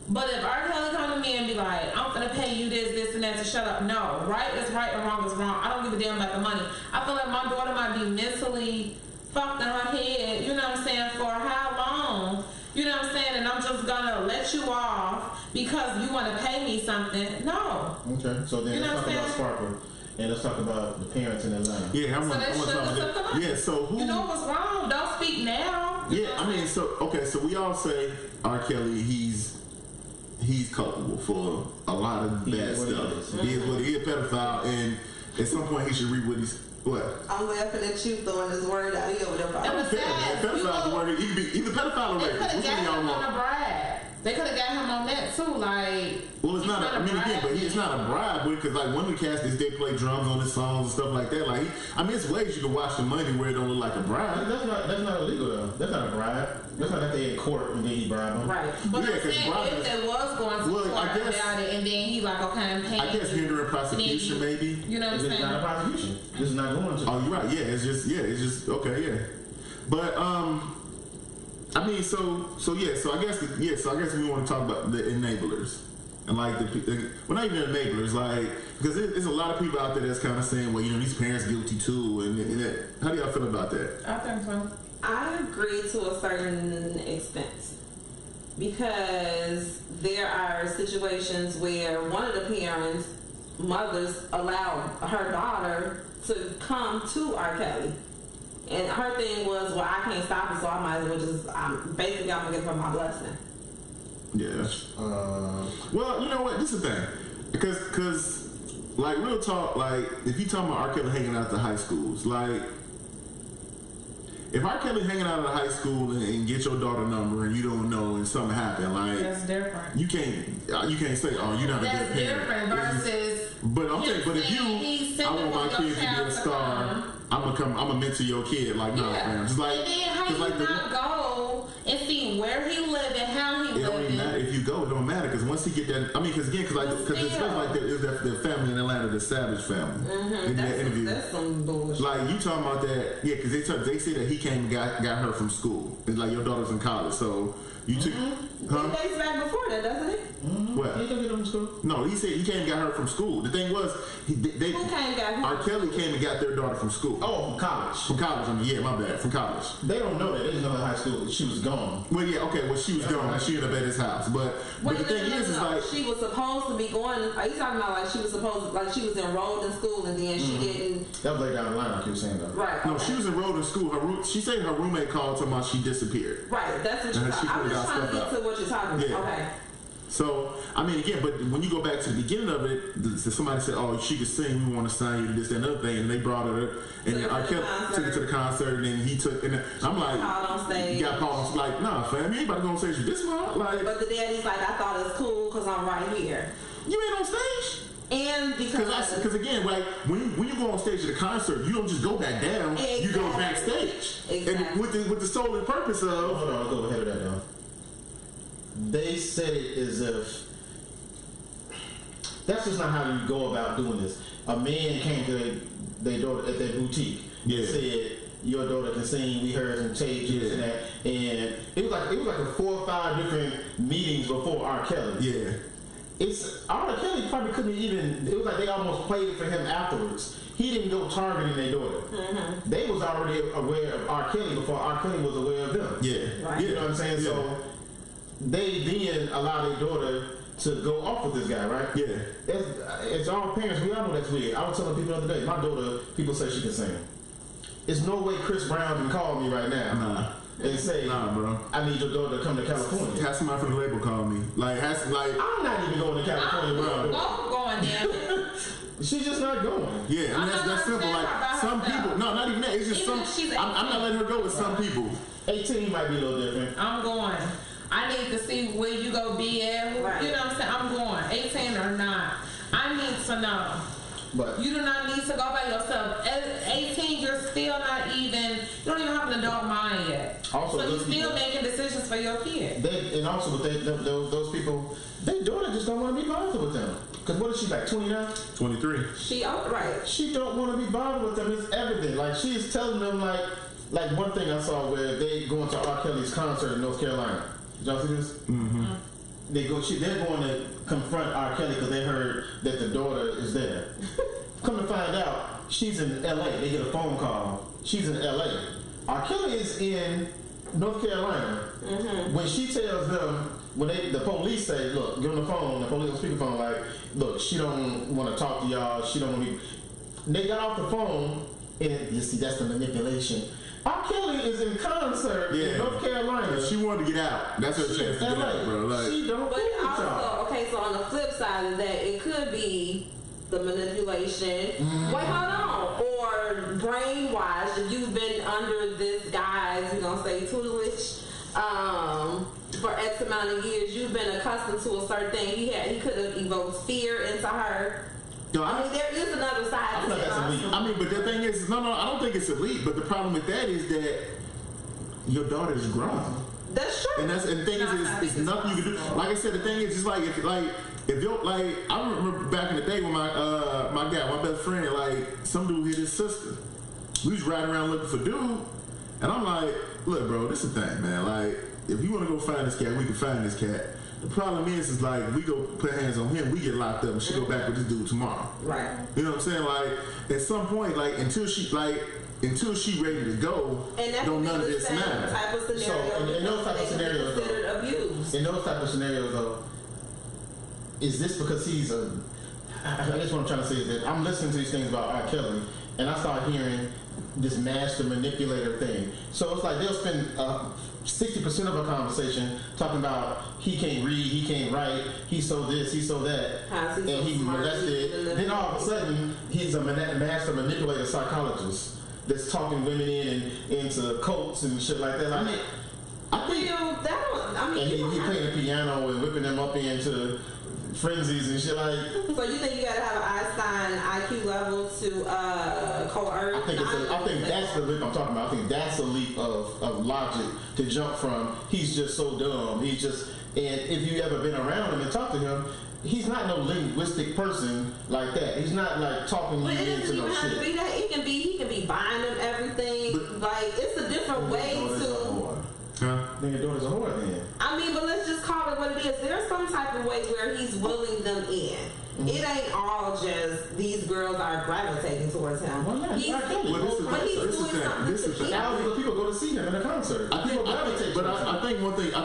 But if Rkelly come to me and be like, I'm gonna pay you this, and that to shut up, no, right is right and wrong is wrong. I don't give a damn about the money. I feel like my daughter might be mentally fucked in her head. You know what I'm saying? For how long? You know what I'm saying? And I'm just gonna let you off because you want to pay me something. No. Okay. So then let's talk about Sparkle. And let's talk about the parents in Atlanta. Yeah, I want to talk about that. Yeah, so who... You know what's wrong? Don't speak now. Yeah, I mean, so we all say Rkelly, he's culpable for a lot of bad stuff. He is what he is, a pedophile, and at some point he should read what he's... What? I'm laughing at you throwing this word out here with I don't care, man. Pedophile is the word. He could be either pedophile or rapist. They could have got him on a bribe. They could have got him on that too. Like, well, it's not. I mean, again, but it's not a bribe because, like, one of the cast is they play drums on his songs and stuff like that. Like, I mean, it's ways you can watch the money where it don't look like a bribe. That's not illegal though. That's not a bribe. That's not like they in court and then he bribed them. Right. But yeah, I'm saying if there was going to court about it, and then he like, okay, I'm paying. I guess hindering prosecution, maybe. You know what I'm saying? It's not a prosecution. This is not going to. Oh, you're right. Yeah, it's just okay. Yeah, but I mean, so I guess we want to talk about the enablers and like well, not even enablers, like because there's a lot of people out there that's kind of saying, well, you know, these parents guilty too, and that, how do y'all feel about that? I think so. I agree to a certain extent because there are situations where one of the parents mothers allowed her daughter to come to R. Kelly. And her thing was, well, I can't stop it, so I might as well just, basically, I'm going to give her my blessing. Yeah. Well, you know what? This is the thing. Because, like, real talk, like, if you talking about R. Kelly hanging out at the high schools, like, if R. Kelly hanging out at the high school and get your daughter number and you don't know and something happened, like, that's different. You can't say, oh, you're not a good parent. That's different versus. But I'm saying, but if I want my kid to be a star, I'm gonna mentor your kid. Like, nah, man. Just like, and then how you like not go and see where he lived and how he lived. It don't even matter if you go. It don't matter because once he get that, I mean, because it's like their family in Atlanta, the Savage family. In that interview, that's some bullshit. Like you talking about that, yeah? Because they say that he came and got her from school. It's like your daughter's in college, so you took. It dates back before that, doesn't it? What? He didn't get her from school. No, he said he came and got her from school. The thing was, Who came and got her? R. Kelly came and got their daughter from school. Oh, from college. From college, I mean, yeah, my bad. From college. They don't know that. They just know in high school she was gone. Well, yeah, okay. Well, she was gone and she ended up at his house. But the thing is like she was supposed to be going. Are you talking about like she was supposed, like she was enrolled in school and then she didn't? That was like down the line, like you were saying though. Right. No, she was enrolled in school. She said her roommate called talking about she disappeared. Right. That's what you're talking. I'm just trying to get to what you're talking about. Yeah. Okay. So, I mean, again, but when you go back to the beginning of it, somebody said, oh, she could sing, we want to sign you to this, that, and other thing, and they brought her, and then R. Kelly took her to the concert, and then he took, and I'm like, called on stage. You got called on stage, like, nah, fam, you ain't about to go on stage with this one, like. But the daddy's like, I thought it was cool because I'm right here. You ain't on stage. And because again, like when you go on stage at a concert, you don't just go back down. Exactly. You go backstage, Exactly. and with the sole and purpose of. Hold on, I'll go ahead of that though. They said it as if that's just not how you go about doing this. A man came to their daughter at their boutique and said, "Your daughter can sing. We heard some tapes and that." And it was like a 4 or 5 different meetings before R. Kelly. Yeah. It's R. Kelly probably couldn't even. It was like they almost played it for him afterwards. He didn't go targeting their daughter. Mm-hmm. They was already aware of R. Kelly before R. Kelly was aware of them. Yeah. Right. You know what I'm saying? Yeah. So they then allow their daughter to go off with this guy, right? Yeah. It's all parents. We all know that's weird. I was telling people the other day, my daughter, people say she can sing. There's no way Chris Brown can call me right now. Nah. And say, nah, bro. I need your daughter to come to California. Have somebody from the label call me. Like, I'm not even going to California with her. I'm going down. She's just not going. Yeah, I mean, that's simple. Like, some people, no, not even that. It's just Even some. if she's I'm not letting her go with some people. 18 might be a little different. I'm going. I need to see where you go be at. Right. You know what I'm saying? I'm going. 18 or not. I need to know. But You do not need to go by yourself. At 18, you're still not even, you don't even have an adult mind yet. Also, so you're those still people- making decisions for your kid. and also with those people, their daughter just don't want to be bothered with them. Because what is she, like 29? 23. right. She don't want to be bothered with them. It's evident. Like she is telling them like one thing I saw where they going to R. Kelly's concert in North Carolina. Did y'all see this? Mm-hmm. They're going to confront R. Kelly because they heard that the daughter is there. Come to find out, she's in L.A. They get a phone call. She's in L.A. R. Kelly is in North Carolina. Mm-hmm. When she tells them, when the police say, look, get on the phone, the police on speakerphone, like, look, she don't want to talk to y'all. She don't want to. They got off the phone, and you see, that's the manipulation. R. Kelly is in concert in North Carolina. She wanted to get out. That's her chance to get out, bro. Like, She don't But care with also, y'all. okay, so on the flip side of that, it could be the manipulation. Wait, hold on. Or brainwashed. If you've been under this guy's, we're going to say, tutelage for X amount of years, you've been accustomed to a certain thing. He could have evoked fear into her. no, I mean, there is another side to think it. that's elite. Also. I mean, but the thing is, no, I don't think it's elite. But the problem with that is that your daughter is grown, That's true. and the thing is, it's nothing you can do. Like I said, the thing is, just like if you're like, I remember back in the day when my best friend, like some dude hit his sister. We was riding around looking for dude, and I'm like, look, bro, this is the thing, man. Like, if you want to go find this cat, we can find this cat. The problem is like we go put hands on him, we get locked up, and she go back with this dude tomorrow. Right. You know what I'm saying? Like at some point, like until she ready to go, And that don't could be none of the this same matter. type of scenario. So, in those type of because they scenarios, could be considered abuse. In those type of scenarios, though, is this because he's a I guess what I'm trying to say is that I'm listening to these things about R. Kelly, and I start hearing this master manipulator thing. So it's like they'll spend 60% of a conversation talking about he can't read, he can't write, he so this, he so that, and he molested. Then all of a sudden, he's a master manipulator psychologist that's talking women into cults and shit like that. And he playing the piano and whipping them up into frenzies and shit like. So you think you gotta have an Einstein IQ level to coerce? I think that's the leap I'm talking about. I think that's a leap of logic to jump from. He's just so dumb. And if you ever been around him and talked to him, he's not no linguistic person like that. He's not like talking you into no shit. To be that. He can be buying them everything. Like it's a different way to. Then your daughter's a whore then. I mean, but let's just call it what it is. There's some type of way where he's willing them in. Mm-hmm. It ain't all just these girls are gravitating towards him. Well, yeah, this is thousands of people go to see him in a concert. I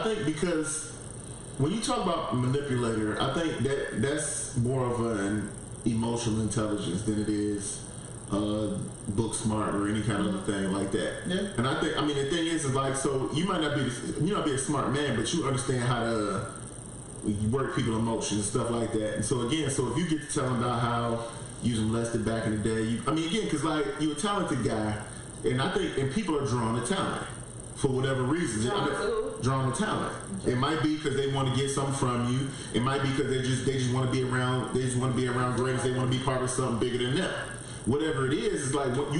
think because when you talk about manipulator, I think that's more of an emotional intelligence than it is book smart or any kind of thing like that. Yeah. And I think, the thing is like, so you might not be a smart man, but you understand how to work people's emotions and stuff like that. And so again, if you get to telling about how you was molested back in the day, because like you're a talented guy, and people are drawn to talent for whatever reasons. Drawn to talent. It might be because they want to get something from you. It might be because they just want to be around. They just want to be around greatness. They want to be part of something bigger than them. Whatever it is like what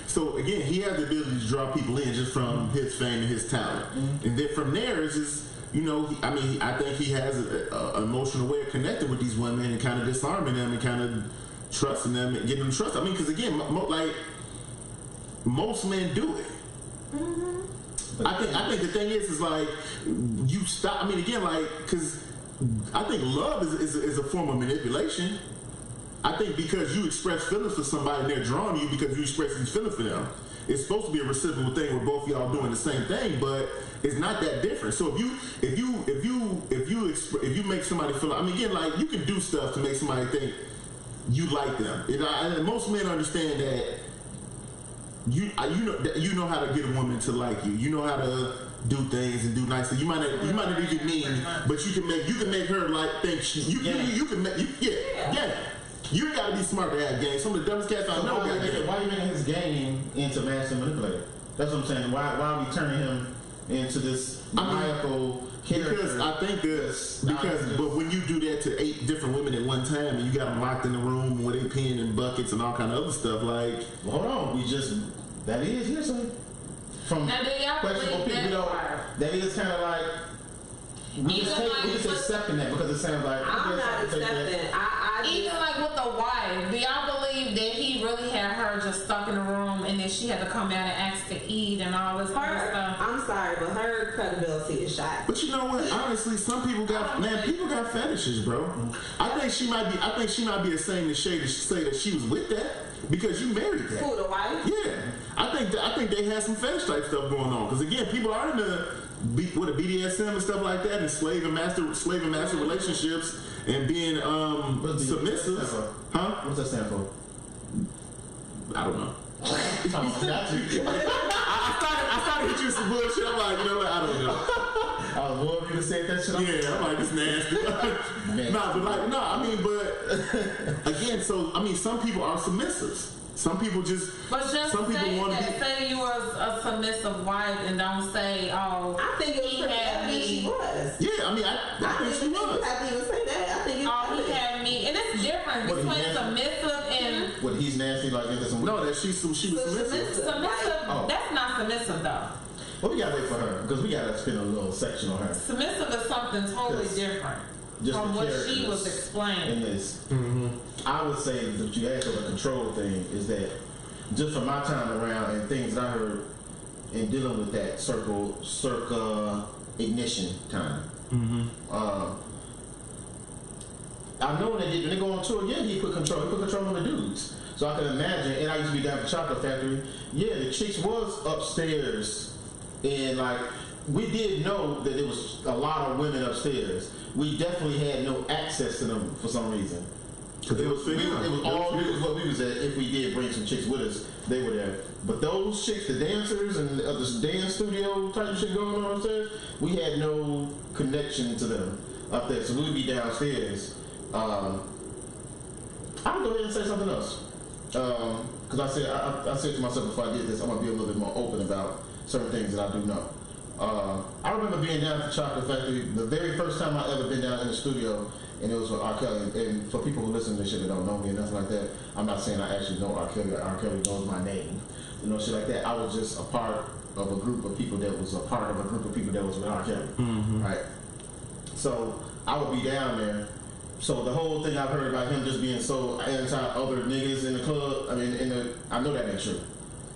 so again, he has the ability to draw people in just from his fame and his talent. Mm-hmm. And then from there, it's just, I think he has an emotional way of connecting with these women and kind of disarming them and kind of trusting them and getting them trust. Because again, like most men do it. Mm-hmm. I think the thing is like you stop. Because I think love is a form of manipulation. I think because you express feelings for somebody and they're drawn to you because you express these feelings for them. It's supposed to be a reciprocal thing where both of y'all doing the same thing, but it's not that different. So if you make somebody feel like, you can do stuff to make somebody think you like them. And most men understand that you know how to get a woman to like you. You know how to do things and do nice things. You might not even mean, but you can make her like think you can make. You ain't gotta be smart to have game. Some of the dumbest cats I know got game. Why are you making his game into master manipulator? That's what I'm saying. Why are we turning him into this maniacal character? Because I think but when you do that to 8 different women at one time and you got them locked in the room with they peeing in buckets and all kind of other stuff, like. Well, hold on, that is hearsay from questionable people. That is kind of like. We just accepting that because it sounds like I'm not accepting. Even like with the wife, do y'all believe that he really had her just stuck in a room and then she had to come out and ask to eat and all this kind of stuff? I'm sorry, but her credibility is shot. But you know what? Honestly, some people people got fetishes, bro. I think she might be ashamed to say that she was with that because you married that. Who, the wife? Yeah, I think they had some fetish type stuff going on because again, people are into with a BDSM and stuff like that, and slave and master relationships, and being submissive. Huh? What's that stand for? I don't know. I started hitting you some bullshit. I'm like, you know what? I don't know. I was more of you to say that shit. Yeah, I'm like, it's nasty. But again, some people are submissives. Some people some people want to say you were a submissive wife and don't say, oh, I think it was pretty evident she was. Yeah, I think she was. You have to even say that. I think he had me, and it's different between submissive and. What, he's nasty like this? No, that she was submissive. Submissive, that's not submissive though. Well, we gotta wait for her because we gotta spend a little section on her. Submissive is something totally different. Just from what she was explaining. In this, I would say that you asked for the control thing is that just from my time around and things that I heard in dealing with that circa ignition time. I know that when they go on tour, he put control on the dudes. So I can imagine, and I used to be down at the chocolate factory. Yeah, the chicks was upstairs, and like we did know that there was a lot of women upstairs. We definitely had no access to them for some reason. Because it was all what we was at. If we did bring some chicks with us, they were there. But those chicks, the dancers and the dance studio type shit going on upstairs, we had no connection to them up there. So we would be downstairs. I would go ahead and say something else. Because I said to myself before I did this, I'm going to be a little bit more open about certain things that I do know. I remember being down at the Chocolate Factory the very first time I ever been down in the studio, and it was with Rkelly. And for people who listen to this shit that don't know me and nothing like that, I'm not saying I actually know Rkelly or Rkelly knows my name. You know, shit like that. I was just a part of a group of people that was a part of a group of people that was with Rkelly. Mm-hmm. Right? So I would be down there. So the whole thing I've heard about him just being so anti other niggas in the club, I mean, I know that ain't true.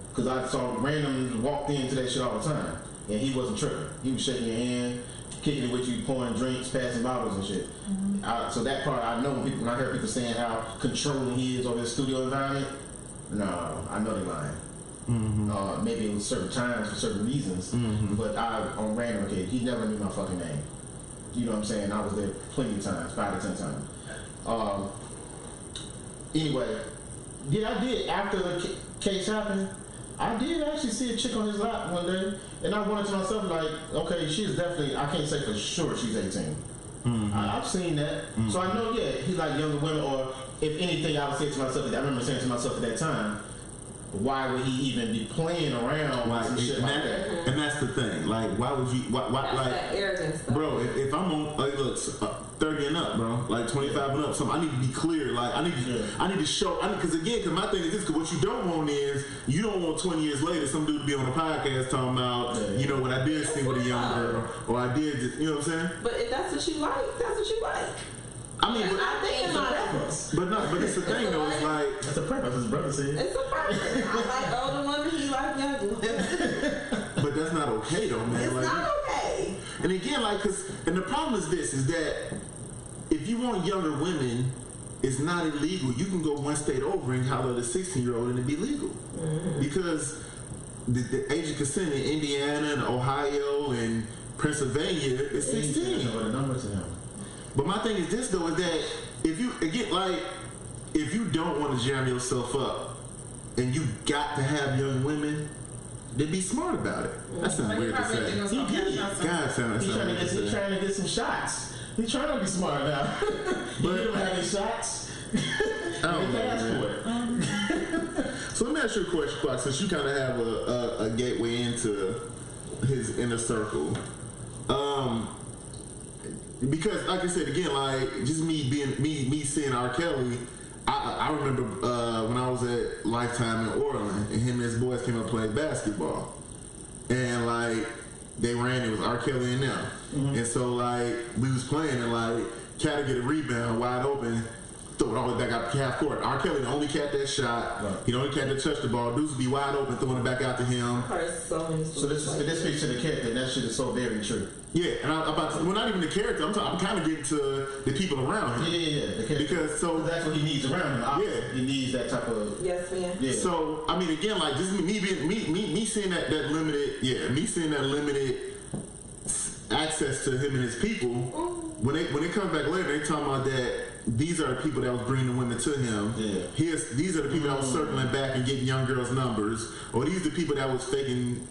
Because I saw randoms walked into that shit all the time. And he wasn't tripping. He was shaking your hand, kicking it with you, pouring drinks, passing bottles and shit. Mm-hmm. So that part, I know when I hear people saying how controlling he is over his studio environment, no, I know they're lying. Mm-hmm. Maybe it was certain times for certain reasons, but on random occasions, he never knew my fucking name. You know what I'm saying? I was there plenty of times, 5 to 10 times. Anyway, yeah, I did. After the case happened, I did actually see a chick on his lap one day, and I wondered to myself, like, okay, she's definitely, I can't say for sure she's 18. I've seen that. So I know, yeah, he like younger women, or if anything, I would say to myself, I remember saying to myself at that time, why would he even be playing around with some shit like that? And that's the thing. Like, why would you? Why that's like, that arrogance stuff. Bro, if I'm on, like, look, 30 and up, bro, like 25 and up, so I need to be clear. Like, I need to show. Because my thing is this. Because what you don't want is you don't want 20 years later some dude to be on a podcast talking about, you know, what I did see with a young girl, or I did, you know what I'm saying? But if that's what you like, that's what you like. I mean, but I think it's a preference. But it's the thing though. It's like it's a preference. His brother said it's a preference. I like older women. He like younger women. But that's not okay though, man. It's like, not okay. And again, like, and the problem is this: is that if you want younger women, it's not illegal. You can go one state over and holler at a 16-year-old and it be legal because the age of consent in Indiana and Ohio and Pennsylvania is 16. But my thing is this though, is that if you don't want to jam yourself up and you got to have young women, then be smart about it. That sounds weird to say. God, he's trying to get some shots. He's trying to be smart now. But you don't have any shots. I don't know, man. So let me ask you a question, Clark, since you kind of have a gateway into his inner circle. Because, like I said again, like just me seeing Rkelly, I remember when I was at Lifetime in Orland, and him and his boys came up playing basketball, and like they ran, it was Rkelly and them, and so like we was playing, and like cat would get a rebound wide open, throw it all the way back out to half court. Rkelly the only cat that shot, he the only cat that touched the ball. Dudes would be wide open, throwing it back out to him. So this speaks to the character, and that shit is so very true. Yeah, and well, not even the character. I'm kind of getting to the people around him. Yeah. Because that's what he needs around him. Yeah, he needs that type of. Yes, man. Yeah. So I mean, again, like just me seeing that limited, me seeing that limited access to him and his people. When they come back later, they talking about that. These are the people that was bringing the women to him. Yeah. These are the people that was circling back and getting young girls' numbers, or these are the people that was faking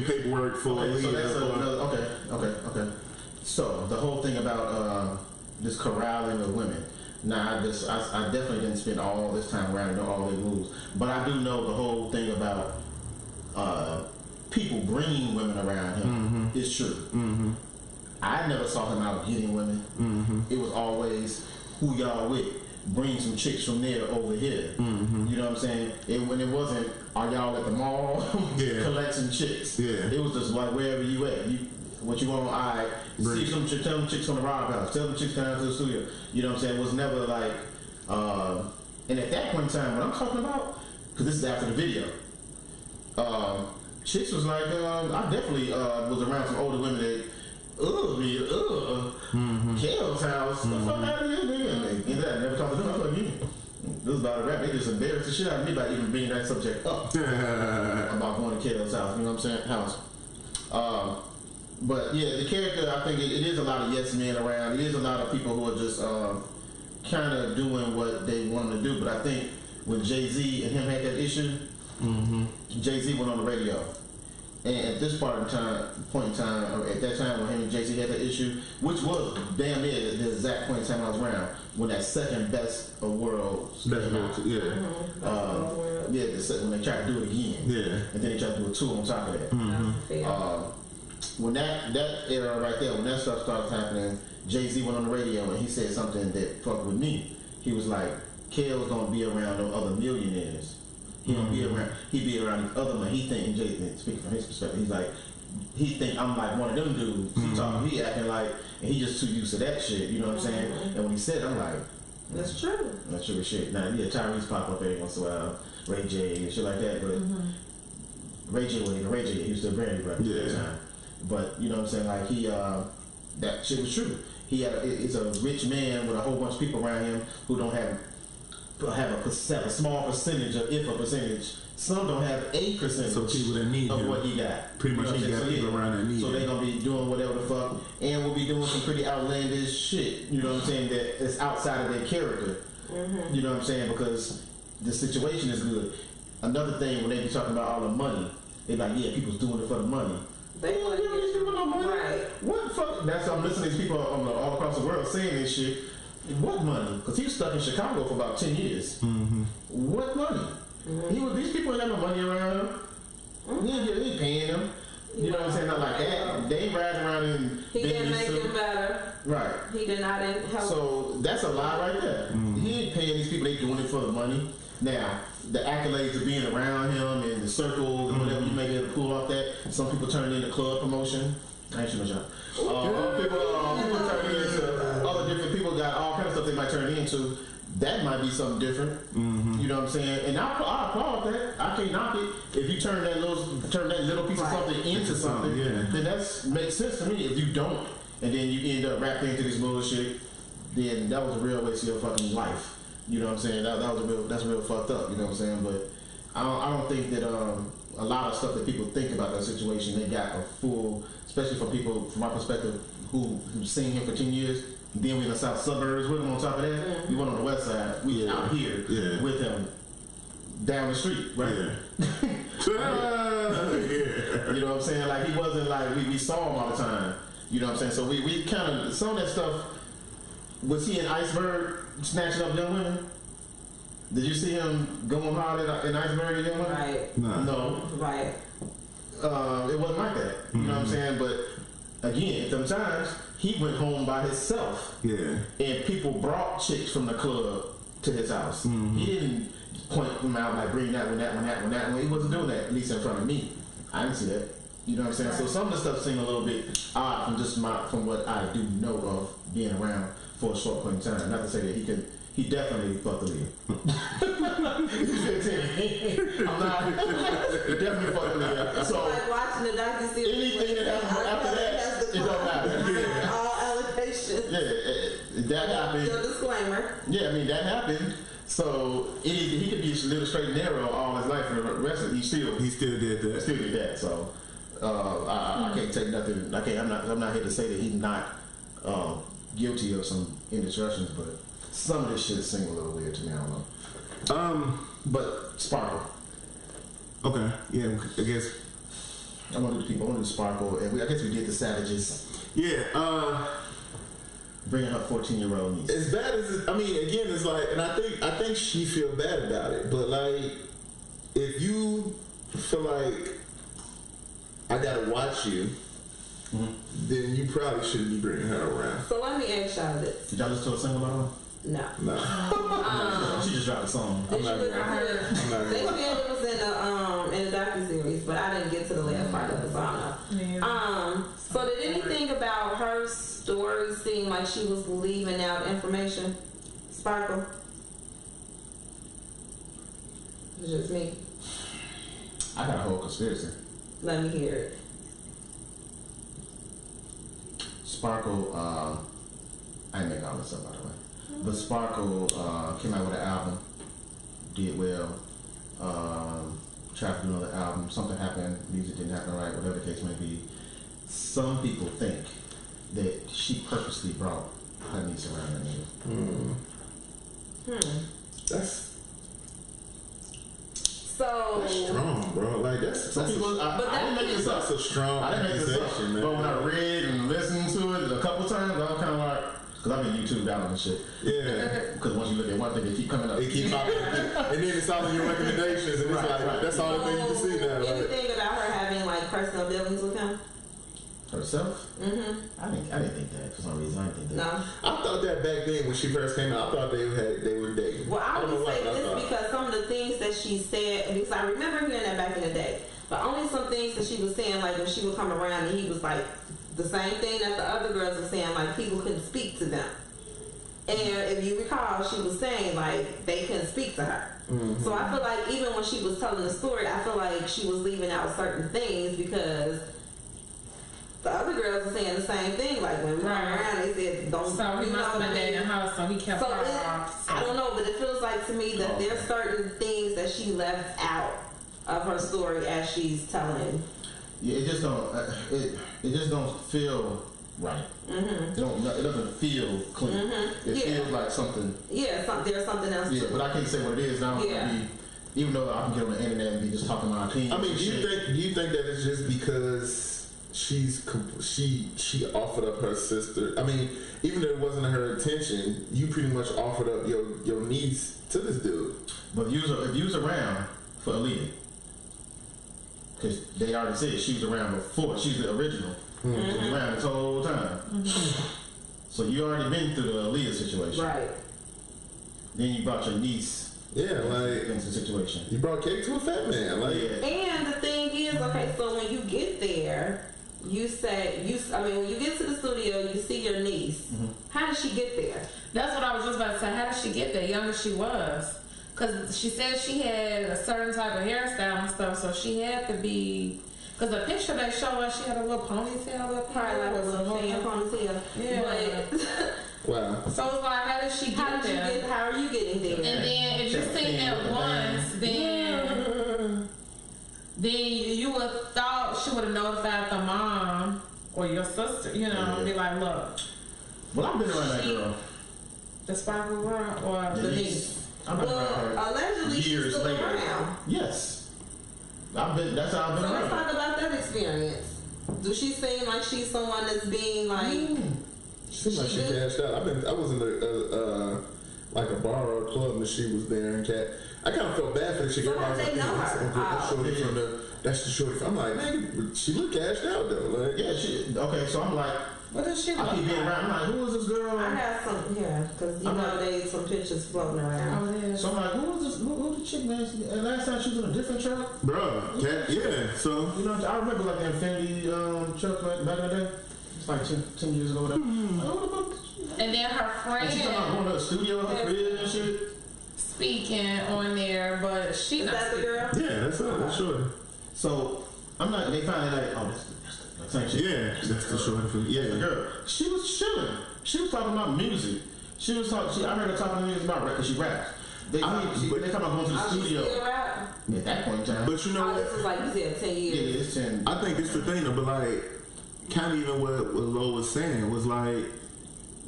paperwork for aaliyah. Okay. So the whole thing about this corralling of women. Now, I definitely didn't spend all this time around and know all their moves, but I do know the whole thing about people bringing women around him is true. I never saw him out getting women. It was always, who y'all with? Bring some chicks from there over here. You know what I'm saying? When it wasn't, are y'all at the mall collecting chicks? Yeah. It was just like, wherever you at. What you want, alright, see some chicks, tell them chicks on the Rob House, tell them chicks down to the studio. You know what I'm saying? It was never like, and at that point in time, what I'm talking about, because this is after the video, chicks was like, I definitely was around some older women that, Kale's house. The fuck out of here, nigga. And I never talked to them. I was like, this is about a rap. They just embarrassed the shit out of me by even bringing that subject up. About going to Kale's house. You know what I'm saying? House. But yeah, the character, I think it is a lot of yes men around. It is a lot of people who are just kind of doing what they wanted to do. But I think when Jay-Z and him had that issue, Jay-Z went on the radio. And at this point in time, at that time when him and Jay-Z had that issue, which was damn near the exact point in time I was around, when that second best of world, When they tried to do it again, and then they tried to do a two on top of that. When that era right there, when that stuff started happening, Jay-Z went on the radio and he said something that fucked with me. He was like, "Kel's don't be around no other millionaires. He don't be around. He be around these other men." He think, and Jay, speaking from his perspective, he's like, he think I'm like one of them dudes. He acting like, and he just too used to that shit. You know what I'm saying? And when he said, I'm like, that's true. That's true as shit. Now, yeah, Tyrese pop up every once in a while, Ray J and shit like that, but Ray J wasn't even Ray J. He was still Granny brother at the time. But you know what I'm saying? Like he, that shit was true. He is a rich man with a whole bunch of people around him who don't have a small percentage of, if a percentage. Some don't have a percentage. So people that need of him, what he got. Pretty much, he got people around that need. So they gonna be doing whatever the fuck, and will be doing some pretty outlandish shit. You know what I'm saying? That is outside of their character. You know what I'm saying? Because the situation is good. Another thing, when they be talking about all the money, they like, yeah, people's doing it for the money. They want these people no money. Right. What the fuck? That's why I'm listening to these people all across the world saying this shit. What money? Because he was stuck in Chicago for about 10 years. What money? These people ain't got no money around him. He ain't paying them. You know what I'm saying? Not like that. They ain't riding around and he didn't make them better. Right. He did not help. So that's a lie right there. He ain't paying these people. They doing it for the money. Now, the accolades of being around him and the circles and whatever you may be able to pull off that. Some people turn it into club promotion. I ain't sure much. People turn it into other different people got all kinds of stuff they might turn it into. That might be something different. You know what I'm saying? And I applaud that. I can't knock it. If you turn that little piece of something into something, then that makes sense to me. If you don't, and then you end up wrapped into this bullshit, then that was a real waste of your fucking life. You know what I'm saying? That's real fucked up. You know what I'm saying? But I don't think that a lot of stuff that people think about that situation, they got a full, especially for people from my perspective who've seen him for 10 years. Then we in the south suburbs with him on top of that. We went on the west side. We out here with him down the street, right? You know what I'm saying? Like he wasn't like we saw him all the time. You know what I'm saying? So we kind of, some of that stuff, was he an iceberg snatching up young women? Did you see him going hard in Iceberg at young women? Right. No. Right. It wasn't like that. You know what I'm saying? But again, sometimes he went home by himself. And people brought chicks from the club to his house. He didn't point them out like bring that one, that one, that one, that one. He wasn't doing that, at least in front of me. I didn't see that. You know what I'm saying? So some of the stuff seemed a little bit odd from what I do know of being around for a short point in time. Not to say that he definitely fucked Aaliyah. I'm not. He definitely fucked Aaliyah. So like watching the docuseries. Anything that happens after that, it don't matter. All allegations. That happened. The disclaimer. I mean that happened. So he could be a little straight and narrow all his life, and the rest of it, he still did that. Still did that. So I can't take nothing. I'm not here to say that he's not guilty of some indiscretions, but some of this shit seems a little weird to me. I don't know. But Sparkle. Okay. Yeah. I guess. I want to do people. I want to do Sparkle, and I guess we did the Savages. Bringing her 14-year-old niece. As bad as I mean, again, it's like, and I think she feel bad about it. But like, if you feel like I gotta watch you, then you probably shouldn't be bringing her around. So let me ask y'all this. Did y'all listen to a single about her? No. She just dropped a song. Did you listen to her? They said it was in the docuseries, but I didn't get to the last part of it, so I don't know. So did anything about her story seem like she was leaving out information? Sparkle? It's just me. I got a whole conspiracy. Let me hear it. Sparkle, I didn't make all this up by the way, but Sparkle came out with an album, did well, tried to do another album, something happened, music didn't happen right, whatever the case may be. Some people think that she purposely brought her niece around that nigga. That's So strong, bro. Like that's people. I didn't make this up. That's a strong I didn't make this up. accusation, man. But when I read and listened to it a couple times, I'm kind of like, because I've been YouTube down and shit. Yeah. Because once you look at one thing, they keep coming up. They keep popping, and then it's all in your recommendations, and it's like that's all the thing you can see now. Like, anything about her having like personal dealings with him? Herself? Mm-hmm. I didn't think that for some reason. I didn't think that. No. I thought that back then when she first came out, I thought they were dating. Well, I don't know would say why, but I this thought- because some of the things that she said, because I remember hearing that back in the day, but only some things that she was saying, like when she would come around and he was like the same thing that the other girls were saying, like people couldn't speak to them. And if you recall, she was saying like they couldn't speak to her. Mm-hmm. So I feel like even when she was telling the story, I feel like she was leaving out certain things because the other girls were saying the same thing. Like when we went around, they said, "Don't." So he must have been dating her, so he kept her off. So. I don't know, but it feels like to me that there's certain things that she left out of her story as she's telling. Yeah, it just don't. It just don't feel right. Mm-hmm. It doesn't feel clean. Mm-hmm. It feels like something. Yeah, there's something else. Yeah, but I can't say what it is now. Yeah. Even though I can get on the internet and be just talking my opinion. I mean, do you think that it's just because she offered up her sister? I mean, even though it wasn't her intention, you pretty much offered up your niece to this dude. But if you was around for Aaliyah, because they already said she was around before. She's the original. She was around this whole time. So you already been through the Aaliyah situation. Right. Then you brought your niece. Yeah, like into the situation. You brought cake to a fat man. Like, and the thing is, okay, so when you get there, when you get to the studio, you see your niece. Mm-hmm. How did she get there? That's what I was just about to say. How did she get there? Young as she was. Because she said she had a certain type of hairstyle and stuff, so she had to be. Because the picture they show us, she had a little ponytail, probably like a little fan ponytail. Yeah. But, wow. So it's like, how did she get there? How are you getting there? And then if you seen that once, then you would have thought she would have notified the mom or your sister, and be like, look. Well, I've been around that girl. The sparkle girl or the niece? Allegedly she's still around. Yes. That's how I've been around. Let's talk about that experience. Do she seem like she's someone that's being like? She seemed like she cashed out. I was in like a bar or a club and she was there and I kind of felt bad for the chick. So how they know her? That's the shorty. I'm like, man, she looked cashed out though. Like, yeah, okay. So I'm like, what does she look I keep being around. I'm like, who is this girl? I have some, because there's some pictures floating around. Oh, yeah. So I'm like, who is this? Who's the chick, man? And last time she was in a different truck. Bruh, yeah. So I remember like the Infinity truck back in the day. It's like 10 years ago. And then her friend. And she talking about going to the studio, her crib and shit. Speaking on there, but she. Is that the girl? Yeah, that's her. That's shorty. So I'm not. They finally like, that's the same shit. Yeah, that's the shorty. Yeah, the girl. She was chilling. She was talking about music. She was talking. I heard her talking to me about rap because she raps. They come about going to the studio. At that point in time. But you know, this is like you said, 10 years. Yeah, it's 10. I think it's the thing, though, but like, kind of even what Lo was saying was like,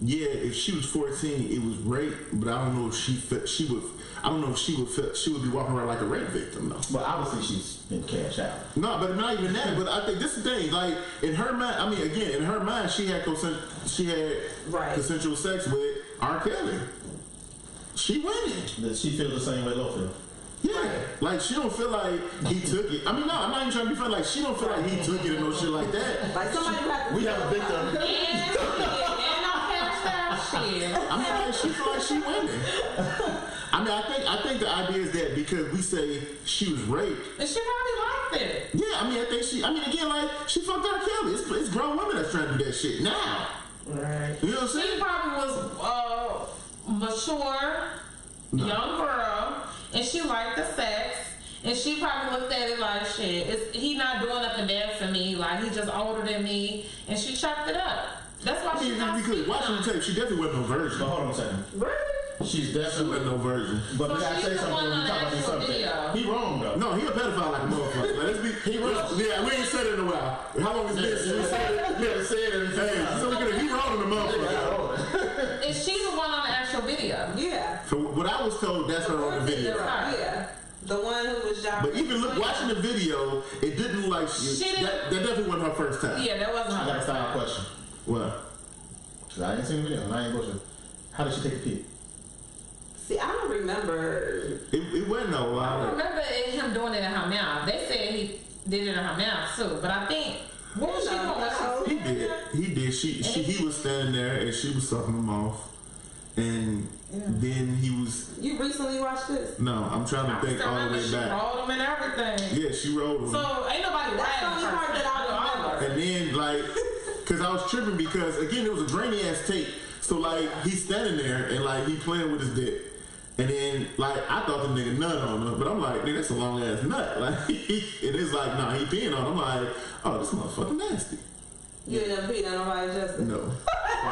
yeah, if she was 14, it was rape, but I don't know if she would be walking around like a rape victim, though. But obviously she's been cashed out. No, but not even that. But I think this is the thing. Like in her mind, in her mind, she had consensual sex with Rkelly. She winning. Does she feel the same way Lo feel? Yeah, like she don't feel like he took it. I'm not even trying to be funny. Like she don't feel like he took it and no shit like that. Like somebody we have a victim. She feel like she winning. I think the idea is that because we say she was raped, and she probably liked it. Yeah, I think again, like she fucked Rkelly. It's grown women that's trying to do that shit now. Right. You know what I'm saying? She probably was mature, young girl, and she liked the sex. And she probably looked at it like, shit, he not doing nothing bad for me. Like, he just older than me. And she chucked it up. That's why she's not speaking. Watching the tape, she definitely wasn't no virgin. But hold on a second. Really? She's definitely no virgin. But we gotta say something when we talk about this subject. He wrong, though. No, he a pedophile like a motherfucker. He wrong. Yeah, we ain't said it in a while. How long has it been since we said it? We haven't said it. He wrong in the motherfucker. Is she the one on the actual video? video. Yeah. So what I was told, that's her on the video. Yeah. The one who was jogging. But even watching the video, it didn't look like that definitely wasn't her first time. Yeah, that wasn't her. I got a first style time. question. What? Cause I ain't seen the video, and I ain't bullshit. How did she take a peek? See, I don't remember. It wasn't no I while. don't remember him doing it in her mouth. They said he did it in her mouth too, but I think what was she doing? He did. He was standing there and she was sucking him off, and then he was. You recently watched this? No, I'm trying to think all the way she back. rolled him and everything. Yeah, she rolled him. So ain't nobody That's the only part that I remember. And then like, cause I was tripping because again it was a grainy ass tape. So like he's standing there and like he playing with his dick. And then, like, I thought the nigga nut on her, but I'm like, nigga, that's a long ass nut. Like, it is like, nah, he peeing on her. I'm like, oh, this motherfucker nasty. You ended up peeing on nobody, Justin? No. And I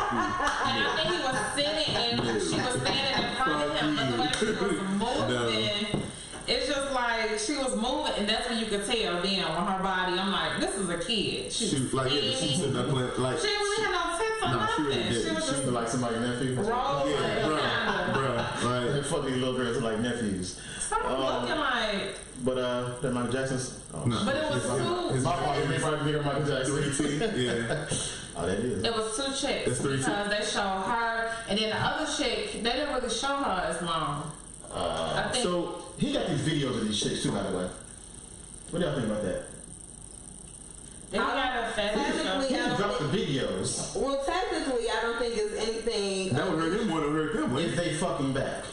think he was sitting and she was standing in front of him, but the way she was moving, it's just like she was moving, and that's when you could tell then on her body. I'm like, this is a kid. She was like, yeah, she's sitting up playing, like. She didn't really have no tits or nothing. She really didn't. She was She just was like somebody's nephew. rolling. Yeah, bruh. Like, Fuck these little girls are like nephews. Stop looking like. But that Michael Jackson's. Oh, No. But it was two. My fault. Everybody get Michael Jackson. yeah. Oh, that is. It was two chicks That's three because they showed her, and then the other chick they didn't really show her as long. I think. So he got these videos of these chicks too, by the way. What do y'all think about that? They got a fetish. Technically, He I don't dropped the think, videos. well, technically, I don't think it's anything. That would hurt him more than hurt them. Is they fucking back?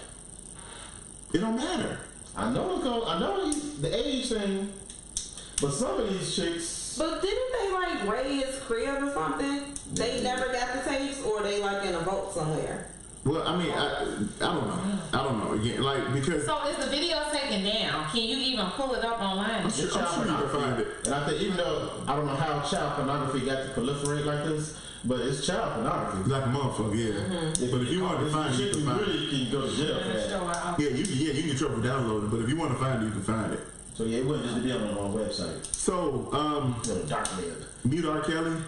It don't matter. I know the age thing, but some of these chicks. But didn't they like raid his crib or something? They never got the tapes, or they like in a vault somewhere. Well, I mean, I don't know. Again, like, because. So is the video taken down? Can you even pull it up online? I'm sure you can find it. And I think even though I don't know how child pornography got to proliferate like this, but it's child pornography. Like a motherfucker, yeah. But if you want to find it, you can find it. really can go to jail for that. Yeah, you can get trouble downloading, but if you want to find it, you can find it. So yeah, it wouldn't just be on the wrong website. So, Dark web. mute Rkelly.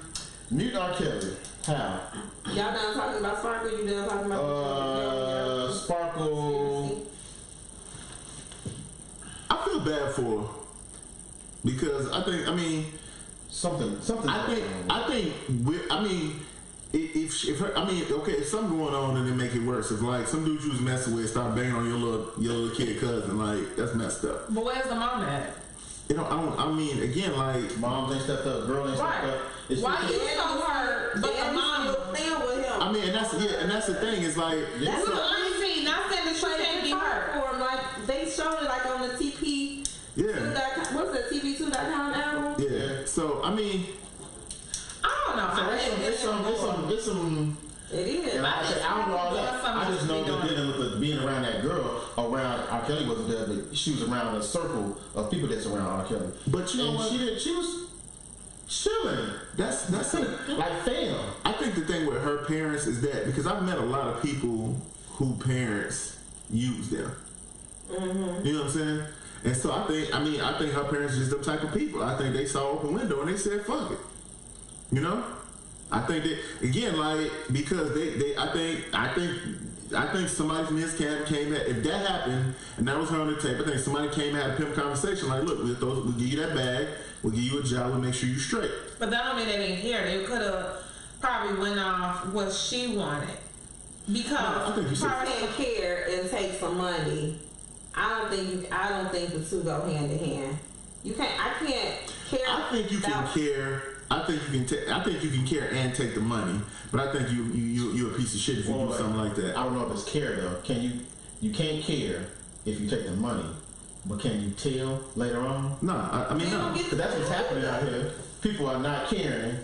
Mute Rkelly. How? Y'all done talking about Sparkle? You done talking about Sparkle. I feel bad for her because Something. if her, okay, if something going on and it make it worse, if like some dude you was messing with start banging on your little kid cousin, like that's messed up. But where's the mom at? Again, like Mom ain't stepped up, girl ain't stepped up. It's Why you so hurt? But the mom. still with him. and that's the thing is like That's So what let me see. Not saying that she can't be hurt. for him. Like they showed it like on the TP. yeah, What's the TP2.com album? yeah. So I mean, I don't know. It's some. It is. And I don't know all that. Something I just know to be that doing. dealing with being around that girl, around R. Kelly wasn't there, but she was around a circle of people that's around R. Kelly. but you know And what? she was chilling. That's it. Like fam. I think the thing with her parents is that because I've met a lot of people who parents use them. Mm-hmm. You know what I'm saying? And so I think her parents are just the type of people. I think they saw open window and they said, "Fuck it." You know? I think that again, like because I think somebody from his camp came at if that happened and that was her on the tape. I think somebody came and had a pimp conversation like, "Look, we'll give you that bag, we'll give you a job, we'll make sure you straight." But that don't mean they didn't care. They could have probably went off what she wanted. Because I think you said- Can't care and take some money. I don't think the two go hand in hand. You can't. I can't care. I think you can care. I think you can care and take the money, but I think you're a piece of shit if you do something like that. I don't know if it's care though. You can't care if you take the money, but can you tell later on? No. Because that's what's happening out here. People are not caring.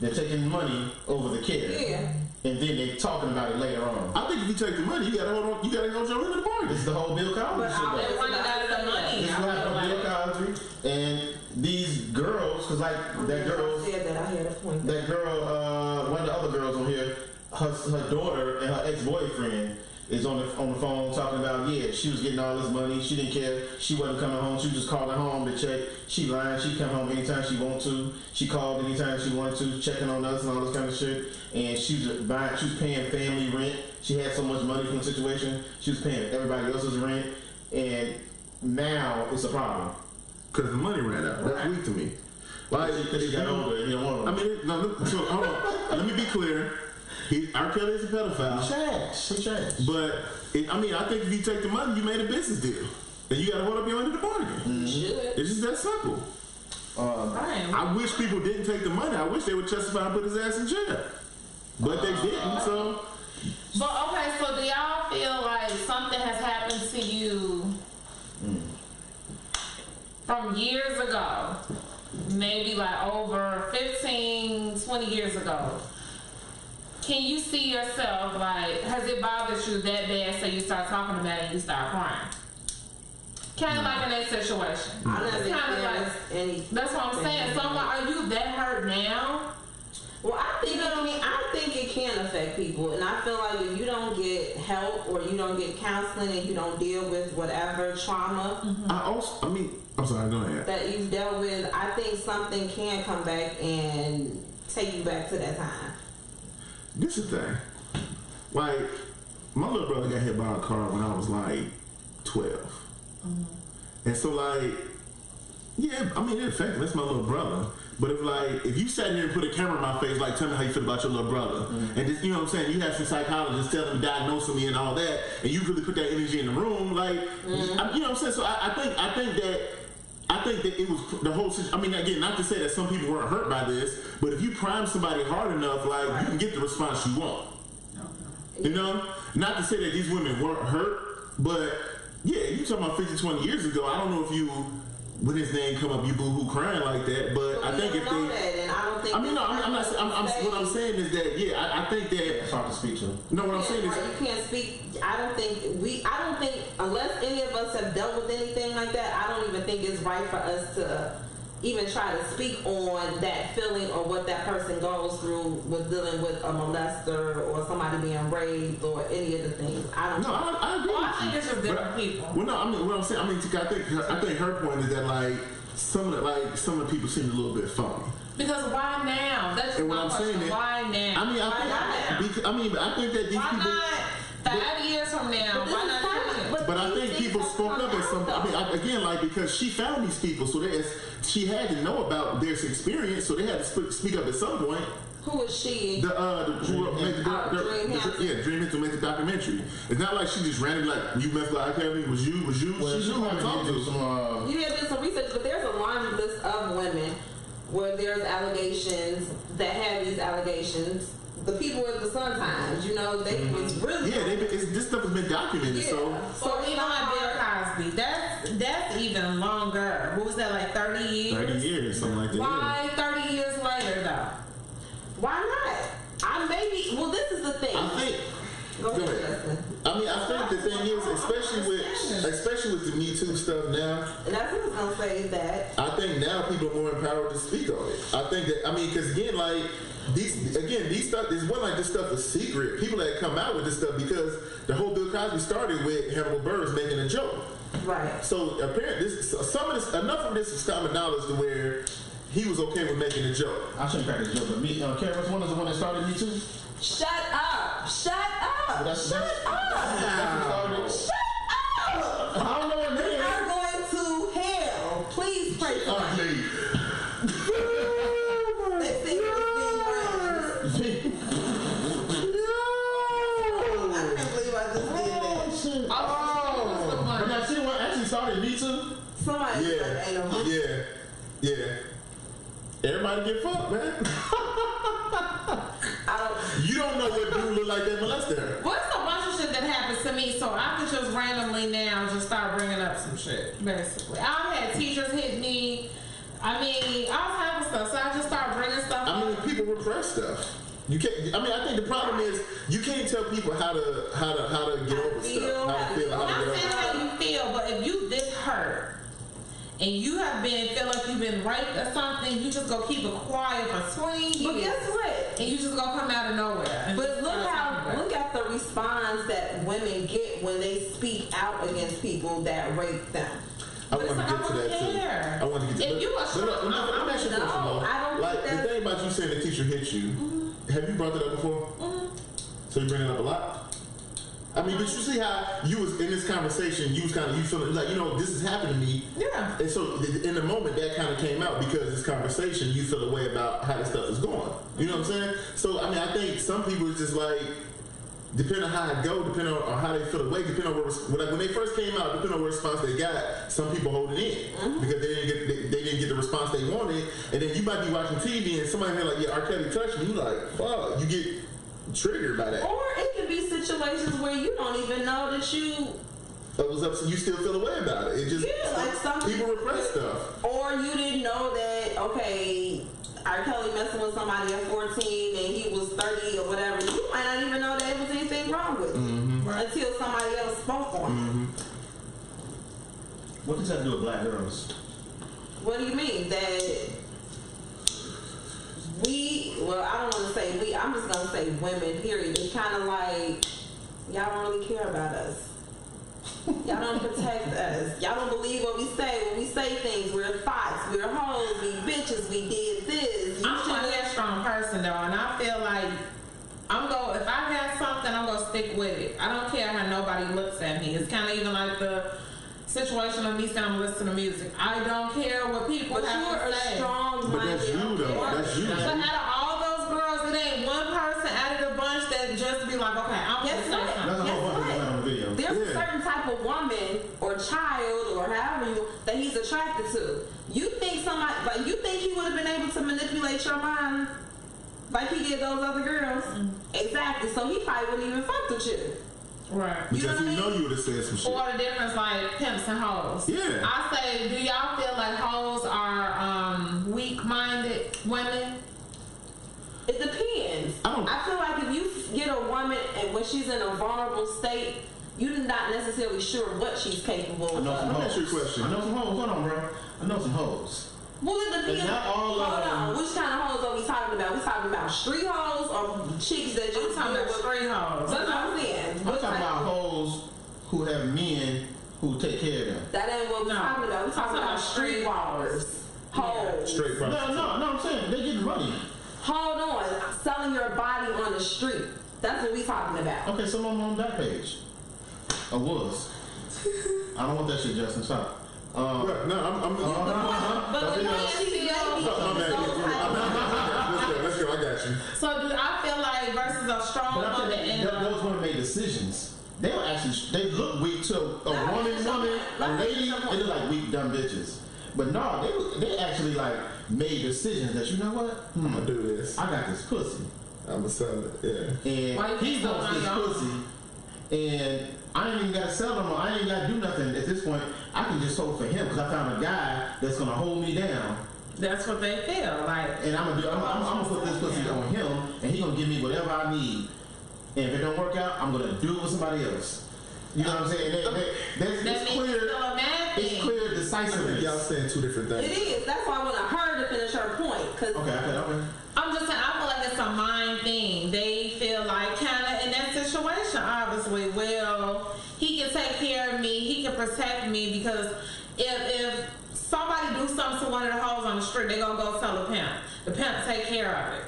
They're taking money over the care. Yeah. And then they're talking about it later on. I think if you take the money, you gotta hold on. You gotta hold your end of the bargain. This is the whole Bill Cosby But shit. I though. they wanted out of the money. This is what happened to Bill Cosby and these girls, because like that girl, said that I had a point. one of the other girls on here, her daughter and her ex-boyfriend, is on the phone talking about, yeah, she was getting all this money. She didn't care. She wasn't coming home. She was just calling home to check. She lying. She come home anytime she want to. She called anytime she wanted to, checking on us and all this kind of shit. And she was paying family rent. She had so much money from the situation. She was paying everybody else's rent. And now it's a problem. Because the money ran out. That's weak to me. Why? Because she got older. You don't want to. I mean, no, so hold on. Let me be clear. Rkelly is a pedophile. She trash. But I think if you take the money, you made a business deal, and you got to hold up your end of the bargain. Mm-hmm. It's just that simple. I wish people didn't take the money. I wish they would justify and put his ass in jail, but they didn't. So. But okay, so do y'all feel like something has happened to you from years ago, maybe like over 15, 20 years ago? Can you see yourself, like, has it bothered you that bad so you start talking about it and you start crying? Kind of like in that situation. It's kind of like, that's what I'm saying. So I'm like, are you that hurt now? Well, I think it can affect people, and I feel like if you don't get help or you don't get counseling and you don't deal with whatever trauma, I'm sorry, go ahead. That you've dealt with, I think something can come back and take you back to that time. This is the thing. Like, my little brother got hit by a car when I was like 12. Mm-hmm. And so, like, yeah, I mean, it affected me. That's my little brother. But if you sat here and put a camera in my face, like, tell me how you feel about your little brother. Mm-hmm. And just, you know what I'm saying? You have some psychologists telling me, diagnosing me and all that. And you really put that energy in the room. Like, you know what I'm saying? So I think that it was the whole situation. I mean, again, not to say that some people weren't hurt by this, but if you prime somebody hard enough, like, you can get the response you want. You know? Not to say that these women weren't hurt, but yeah, you talking about 50, 20 years ago, I don't know if you, when his name come up, you boo-hoo crying like that, but I think if they... what I'm saying is that, yeah, I think that... It's hard to speak to. No, what I'm saying is... You can't speak... I don't think, unless any of us have dealt with anything like that, I don't even think it's right for us to even try to speak on that feeling or what that person goes through with dealing with a molester or somebody being raped or any of the things. I agree. Well, I think it's just different people. Well, no, I mean, what I'm saying, I think her point is that, like, some of the people seem a little bit phony. Because why now? That's just my question. Why now? I think that these people... Not 5 years from now? Why not? But I think people spoke up at some... again, like, because she found these people, so she had to know about their experience, so they had to speak up at some point. Who is she? Dream Hinton made the documentary. It's not like she just randomly like, you met with Rkelly, was you? Well, she knew who to talk to. You had did some research, but there's a laundry list of women where there's allegations that have these allegations. The people at the Sun Times, you know, they was really this stuff has been documented. Yeah. So even like Bill Cosby, that's even longer. What was that, like 30 years? 30 years, something like that. Why 30 years later though? Why not? This is the thing. I think. Go ahead. I think the thing is, especially with the Me Too stuff now. And that's what I was gonna say is that I think now people are more empowered to speak on it. I think that because again, like these stuff, this wasn't like this stuff was secret. People had come out with this stuff because the whole Bill Cosby started with Hannibal Buress making a joke. Right. So apparently, enough of this is common knowledge to where he was okay with making a joke. I shouldn't crack a joke, but Karen was the one that started Me Too. Shut up! Shut up! Shut up! Shut up! I don't know what name. We are going to hell. Please pray for me. They think it's being I can't believe I just did that. But now see what actually started Me Too? Somebody Yeah. Everybody get fucked, man. You don't know what dude look like that molested her. Well, it's a bunch of shit that happens to me, so I could just randomly now just start bringing up some shit, basically. I had teachers hit me. I mean, all type of stuff, so I just start bringing stuff up. People repress stuff. You can't. I think the problem is you can't tell people how to get over stuff. How to feel. I'm not saying how you feel, but if you this hurt and you feel like you've been raped or something, you just go keep it quiet for 20 years. But guess what? And you just go come out of nowhere. But look at the response that women get when they speak out against people that rape them. I want to get to that too. I want to get to that. If you are strong, let me ask you a question, though. I don't like think the thing about you saying the teacher hit you. Have you brought that up before? So you bring it up a lot. I mean, but you see how you was in this conversation, you feeling like, this has happened to me. Yeah. And so in the moment that kind of came out because this conversation, you feel a way about how this stuff is going. You know what I'm saying? So, I mean, I think some people is just like, depending on how it go, depending on how they feel away, depending on when they first came out, depending on what response they got, some people hold it in because they didn't get the response they wanted. And then you might be watching TV and somebody like, yeah, Rkelly touched me. You like, fuck, you get triggered by that. Or it could be situations where you don't even know that you was up, so you still feel away about it. It just like some people repress stuff. Or you didn't know that Rkelly messing with somebody at 14 and he was 30 or whatever. You might not even know there was anything wrong with him until somebody else spoke on him. What does that do with black girls? What do you mean? That I don't want to say we, I'm just going to say women, period. It's kind of like, y'all don't really care about us. Y'all don't protect us. Y'all don't believe what we say. When we say things, we're thoughts, we're hoes, we bitches, we did this. I'm a headstrong person though, and I feel like if I have something, I'm going to stick with it. I don't care how nobody looks at me. It's kind of even like the situation of me saying I'm listening to music. I don't care what people have to say. But that's you though. That's you. But out of all those girls, it ain't one person out of the bunch that just be like, okay, I'm going to say something. There's a certain type of woman or child or however that he's attracted to. You think he would have been able to manipulate your mind like he did those other girls? Exactly. So he probably wouldn't even fuck with you. Right. Because you know you would have said some shit. Or the difference like pimps and hoes. Yeah. I say, do y'all feel like hoes are weak-minded women? It depends. I feel like if you get a woman and when she's in a vulnerable state, you're not necessarily sure what she's capable of. Let me ask you a question. I know some hoes. Hold on, bro. I know some hoes. Well, it depends. Not all of them. Which kind of hoes are we talking about? We talking about street hoes or chicks that just talking about street hoes? That's what I'm saying. I'm talking about hoes who have men who take care of them. That ain't what we're talking about. We're talking about streetwalkers. Hoes. Straight prostitutes. No, I'm saying they get money. Hold on. Selling your body on the street. That's what we talking about. Okay, so I'm on that page. I was. I don't want that shit, Justin. Stop. No, I'm. But the point is, Let's go. I got you. So do I feel like versus a strong woman and those women make decisions. They look weak to a woman, a lady. They look like weak, dumb bitches. But no, they actually like made decisions that you know what? I'm gonna do this. I got this pussy. I'm gonna sell it. Yeah. And he wants this pussy. And I ain't even got to sell them or I ain't got to do nothing at this point. I can just hold for him because I found a guy that's going to hold me down. That's what they feel like. And I'm gonna put this pussy on him and he's going to give me whatever I need. And if it don't work out, I'm going to do it with somebody else. You know what I'm saying? It's clear decisiveness. Y'all saying two different things. It is. That's why I want her to finish her point. Okay. I'm just saying, I feel like it's a mind thing. They feel like kind of in that situation, obviously, well, he can take care of me, he can protect me, because if somebody do something to one of the hoes on the street, they're going to go tell the pimp. The pimp take care of it.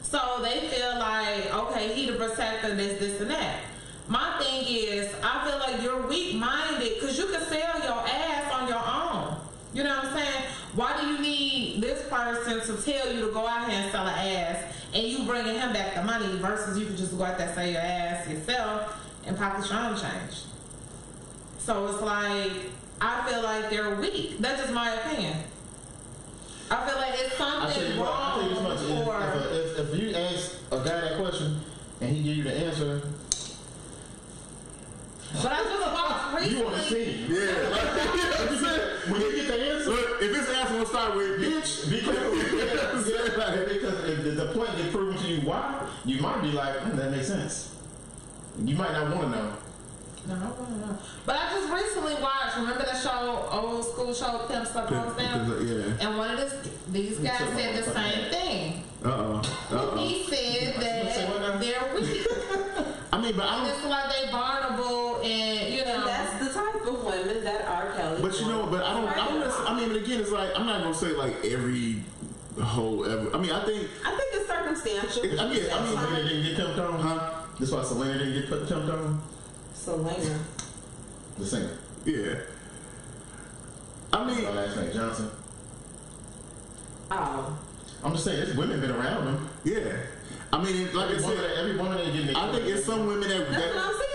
So they feel like, okay, he the protector, this and that. My thing is, I feel like you're weak-minded because you can sell your ass on your own. You know what I'm saying? Why do you need this person to tell you to go out here and sell an ass and you bringing him back the money versus you can just go out there and sell your ass yourself and pocket your own change? So it's like, I feel like they're weak. That's just my opinion. I feel like it's something wrong. I'll tell you this much. If you ask a guy that question and he give you the answer, but I just watched recently. You want to see? Yeah. When you get the answer, look, if this answer will start with bitch, because if the point gets proven to you why, you might be like, that makes sense. You might not want to know. No, I want to know. But I just recently watched. Remember the show, old school show, Pimp Supposed Down? Yeah. And one of these guys said the same thing. He said that they're weak. I mean, but I don't. It's like they vulnerable, and you know. And that's the type of women that R. Kelly. But you know, but I don't. I mean, but again, it's like I'm not gonna say like every hoe ever. I mean, I think it's circumstantial. Selena didn't get jumped on, huh? That's why Selena didn't get jumped on. Selena, the singer. Yeah. I mean, her last name Johnson. oh, I'm just saying, there's women been around him. yeah. I mean, like I said, every woman ain't getting. I think it's some women that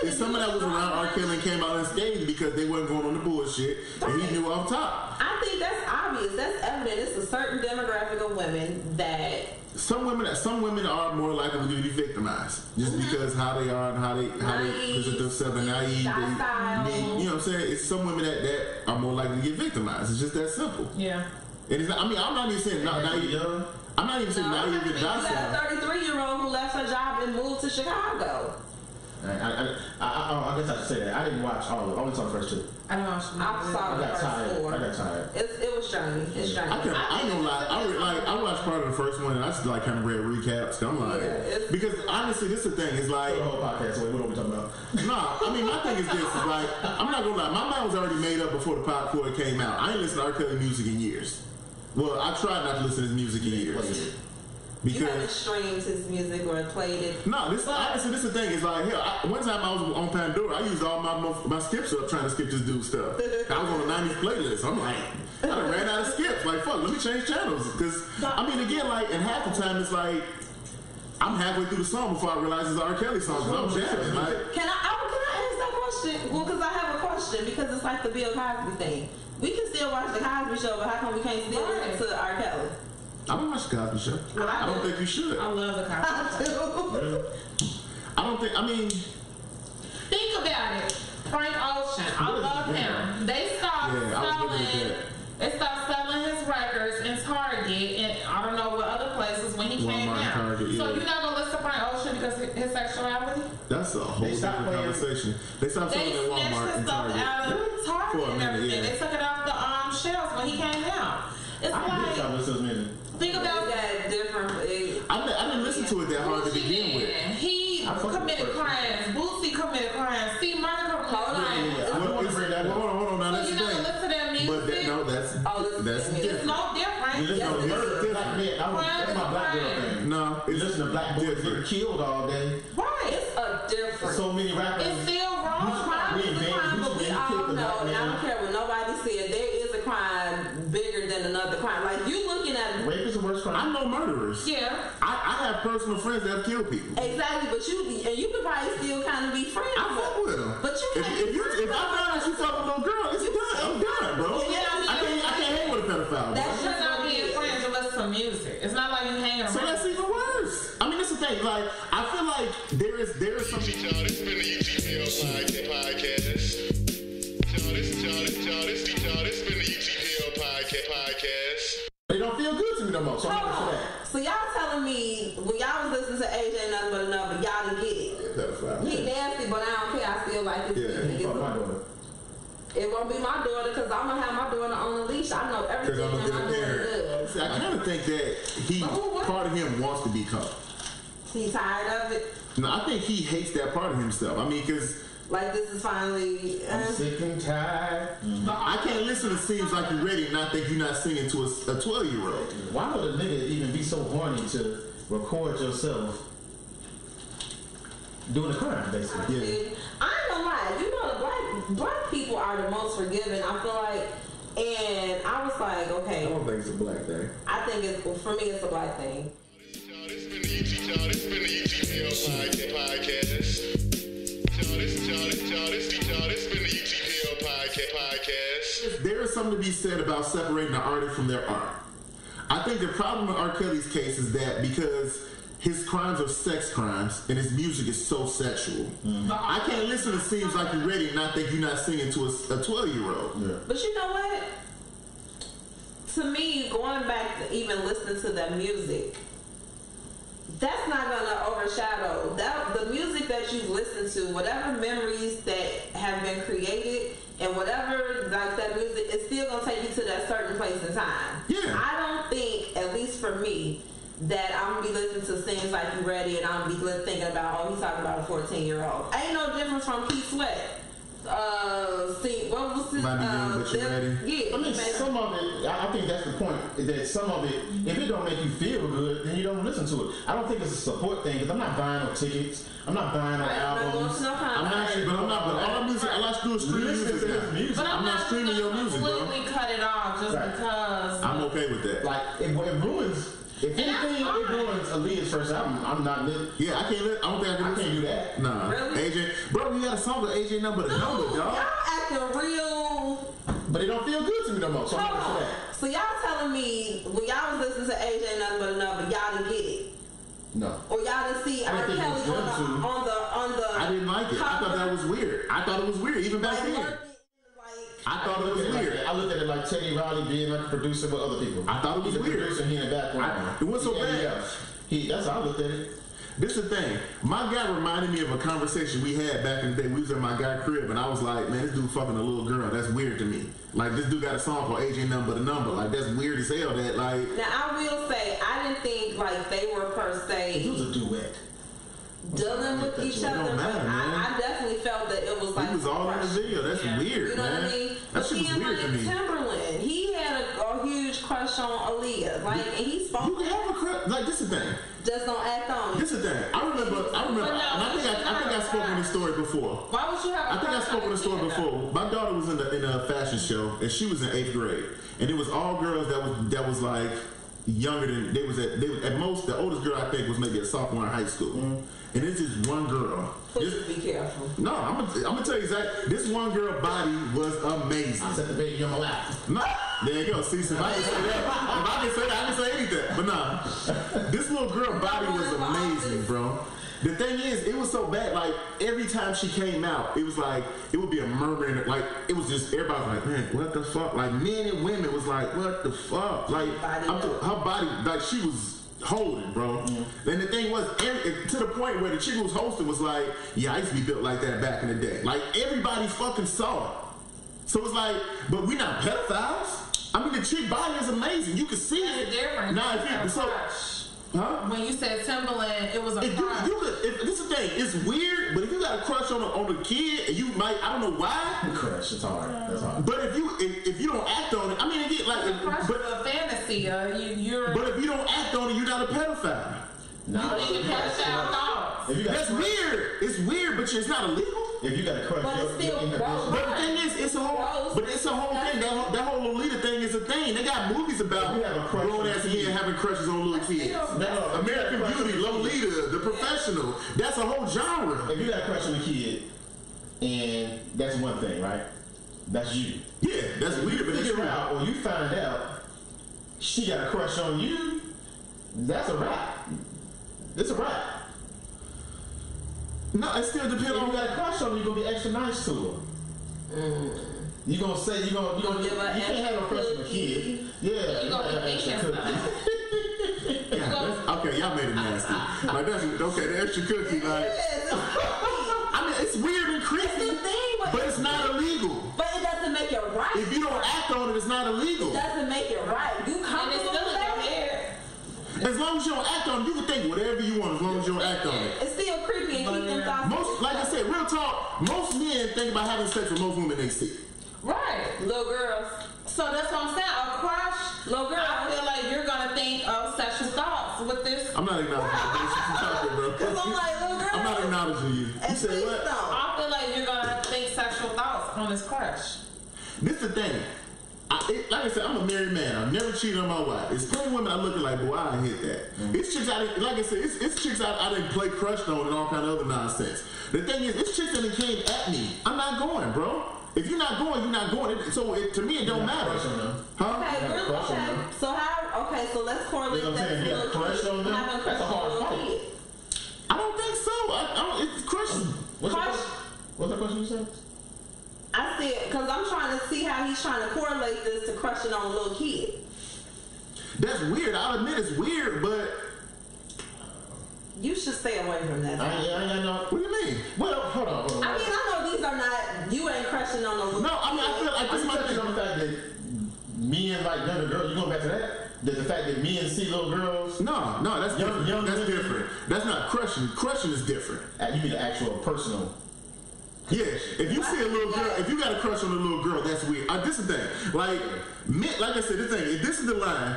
it's someone that was around R. Kelly and came out on stage because they wasn't going on the bullshit and he knew off top. I think that's obvious. That's evident. It's a certain demographic of women that some women are more likely to be victimized just because how they are and how they present themselves and naive. You know what I'm saying? It's some women that are more likely to get victimized. It's just that simple. Yeah. And it's not, I mean, I'm not even saying naive. I'm not even saying naive and docile. You got a 33-year-old who left her job and moved to Chicago. I guess I should say that. I didn't watch all of it. I only saw the first two. I don't watch them. I saw the first 4. I got tired. It was strange. It's strange. I ain't gonna lie. I watched part of the first one and I just like kind of read recaps. I'm like, because honestly, this is the thing. It's like the whole podcast. So what are we talking about? Nah, I mean my thing is this. Is like I'm not gonna lie. My mind was already made up before it came out. I ain't listened to R. Kelly music in years. Well, I tried not to listen to his music in years. You haven't streamed his music or played it? No, honestly, this is the thing. It's like, hell, one time I was on Pandora, I used all my skips up trying to skip this dude's stuff. I was on a 90s playlist. I'm like, I done ran out of skips. Like, fuck, let me change channels. Because, I mean, again, like, and half the time it's like, I'm halfway through the song before I realize it's an R. Kelly song. Because I'm jamming. Like, can I ask that question? Well, because I have a question. Because it's like the Bill Cosby thing. We can still watch the Cosby Show, but how come we can't still listen to R. Kelly? I don't watch the Cosby Show. Well, I don't think you should. I love the Cosby Show. I don't think, I mean... Think about it. Frank Ocean. I love him. They stopped selling his records in Target and I don't know what other places when he came out. Target, yeah. So you're not going to listen to Frank Ocean because of his sexuality? That's a whole different conversation. They stopped selling at Walmart and Target. They snatched the stuff out of Target and everything. They took it off the shelves when he came out. It's think about that different. I didn't listen to it that hard to begin with. He committed crimes. Boosie committed crimes. Steve Martin committed crimes. Hold on. Now that's the thing. Listen to that music. But that's different. It's no different. You listen to that's my black girl thing. No, you listen to black boys getting killed all day. Right. It's a different. So many rappers. It's still wrong. Crime is a crime, but we all know, and I don't care what nobody said, there is a crime bigger than another crime. Like, you looking at... Rape is the worst crime. I know murderers. Yeah. I have personal friends that have killed people. Exactly, but you could probably still kind of be friends I fuck with them. But you can't... If I find out you fuck with a little girl, it's done. I'm done, bro. I can't hang with a pedophile. That's just not being friends and listen to music. It's not like you hanging around. So that's even worse. I mean, that's the thing. Like, I feel like there is something... Y'all, this been the UTPL podcast. Y'all, this been the UTPL podcast. They don't feel good to me no more. So Hold on. So y'all telling me when y'all was listening to AJ Nothing But Enough, but y'all didn't get it. Pedophile. He nasty, but I don't care. I still like his music. fuck my daughter. It won't be my daughter because I'm gonna have my daughter on the leash. I know everything Because I'm a that my good daughter parent. does. See, I kind of think that part of him wants to be caught. He's tired of it. No, I think he hates that part of himself. I mean, because... Like, this is finally... I'm sick and tired. I can't listen to Seems Like You're Ready and not think you're not singing to a 12-year-old. Why would a nigga even be so horny to record yourself doing a crime, basically? Yeah. I ain't gonna lie. You know, the black people are the most forgiving, I feel like. And I was like, okay. I don't think it's a black thing. I think for me, it's a black thing. This been the UTPL podcast. This been the UTPL podcast. There is something to be said about separating the artist from their art. I think the problem with R. Kelly's case is that because his crimes are sex crimes and his music is so sexual, I can't listen to Seems Like You're Ready and not think you're not singing to a 12-year-old. Yeah. But you know what? To me, going back to even listening to that music, that's not gonna overshadow the music that you've listened to. Whatever memories that have been created and whatever like that music, it's still gonna take you to that certain place in time. Yeah. I don't think, at least for me, that I'm gonna be listening to Sings Like You Ready, and I'm gonna be thinking about, oh, he's talking about a 14-year-old. Ain't no difference from Keith Sweat. What was his? Might be young, but you ready. Yeah, I mean, some of it, I think that's the point, that some of it, if it don't make you feel good, then you don't listen to it. I don't think it's a support thing, because I'm not buying no tickets, I'm not buying no albums. But all music, all I do is stream music. But I'm not streaming your music, bro. completely cut it off just because. I'm okay with that. Like, it ruins, if anything, it ruins Aaliyah's first album. I'm not, Yeah, I don't think I can do that. Nah. Really? AJ, bro, we got a song with AJ number the number, dog. Y'all acting real. But it don't feel good to me no more, so I'm Hold not for on. that. So y'all telling me when y'all was listening to AJ Nothing But a Number, y'all didn't get it? No. Or y'all didn't see I R. didn't think Kelly it was good on the I didn't like it. I thought that was weird. I thought it was weird, even back then. I thought it was weird. I looked at it like Teddy Riley being like a producer with other people. I thought it was He's a weird. producer, he in the background. It was so bad. That's how I looked at it. This is the thing. My guy reminded me of a conversation we had back in the day. We was at my guy's crib, and I was like, man, this dude fucking a little girl. That's weird to me. Like, this dude got a song called AJ Nothing But a Number. Like, that's weird as hell. That, like... Now, I will say, I didn't think, like, they were per se... It was a duet. Dealing with each other, don't matter, but man. I definitely felt that it was like... He was all in the video. That's weird, You know man. what I mean? That But shit was then, weird like, to me. Timberland, he had a huge crush on Aaliyah. Like, and he spoke... You can have a crush. Like, this is the thing. Just don't act on it. This is the thing. I remember, and I think I spoke on this story before. Why would you have? I think I spoke on the story before. My daughter was in a fashion show, and she was in 8th grade, and it was all girls that was like younger than they was at most. The oldest girl I think was maybe a sophomore in high school, and it's just one girl. Please be careful. No, I'm gonna tell you exactly. This one girl body was amazing. I set the baby on my lap. No, there you go. See, so if I can say that, I can say anything. But nah, this little girl body was amazing, bro. The thing is, it was so bad. Like every time she came out, it was like it would be a murmur. Like it was just everybody was like, man, what the fuck? Like men and women was like, what the fuck? Like her body, like she was holding, bro. And the thing was, to the point where the chick who was hosting was like, yeah, I used to be built like that back in the day. Like everybody fucking saw it. So it's like, but we not pedophiles. I mean, the chick body is amazing. You can see it. Different. Now, if you so. Huh? When you said Timberland, it was a crush. This is the thing. It's weird, but if you got a crush on a kid, and you might, I don't know why. Crush, it's hard. That's hard. But if you don't act on it, I mean, again, like, Crush is a fantasy. You're. But if you don't act on it, you're not a pedophile. No, you need to crush out thoughts. That's weird. It's weird, but it's not illegal. If you got a crush, But it's still gross. But the thing is, it's a whole thing. That whole Lolita thing is a thing. They got movies about grown ass men having crushes on little kids. No, American Beauty, Lolita, The Professional. That's a whole genre. If you got a crush on a kid, and that's one thing, right? That's you. Yeah, that's weird, but it's figure true. out, or you find out she got a crush on you, that's a wrap. It's a wrap. No, it still depends If on. you got a crush on her, you're gonna be extra nice to her. You gonna say you gonna you can't have a crush on a kid. Yeah, You gonna be extra thinking cookie. Okay, y'all made it nasty. Like that's okay. The extra cookie, like I mean, it's weird and creepy, but it's not illegal. But it doesn't make it right. If you don't act on it, it's not illegal. It doesn't make it right. You And it's comfortable still with in your that? hair. As long as you don't act on it, you can think whatever you want. As long as you don't act on it. It's still creepy and keep them thoughts. Most, like I said, real talk. Most men think about having sex with most women they see. Right. Little girls. So that's what I'm saying. A crush. Little girls. I feel like you're gonna think of sexual thoughts with this. I'm not acknowledging you, bro. Because I'm like, little girls. I'm not acknowledging you. You said what? I feel like you're gonna think sexual thoughts on this crush. This the thing. Like I said, I'm a married man. I've never cheated on my wife. It's plenty of women I look at like, boy, I hit that. It's chicks like I said, it's chicks I didn't play crushed on and all kind of other nonsense. The thing is, it's chicks that came at me. I'm not going, bro. If you're not going, you're not going. So to me, it don't matter. Huh? Okay, really? Okay. So how? Okay, so let's correlate You know what I'm that saying? to You got a crush on them? having a That's a crush hard on a fight. kid. I don't think so. I don't. It's crush. What's the question you said? I said, because I'm trying to see how he's trying to correlate this to crushing on a little kid. That's weird. I'll admit it's weird, but You should stay away from that. I know. what do you mean? Well, hold on. I mean, I know these are not, you ain't crushing on no little No, I mean, I feel like I this just might touching on the fact that me and like younger girls, you going back to that? the fact that men see little girls. No, that's different. That's different. That's not crushing. Crushing is different. You mean the actual personal? Yeah, if you see a little girl, if you got a crush on a little girl, that's weird. This is the thing. Like I said, if this is the line,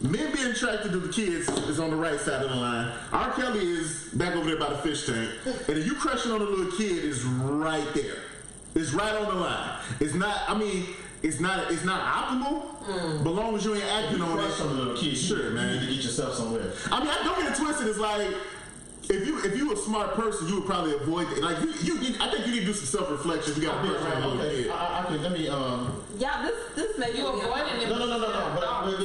men being attracted to the kids is on the right side of the line. R. Kelly is back over there by the fish tank. And if you crushing on a little kid, is right there. It's right on the line. It's not, it's not optimal, but long as you ain't acting on it. Crush on a little kid, sure, man. You need to get yourself somewhere. I don't get it twisted. It's like, if you a smart person, you would probably avoid it. Like I think you need to do some self-reflection. You got to be around a little kid. Let me. Yeah, this may be avoiding it. No. But I feel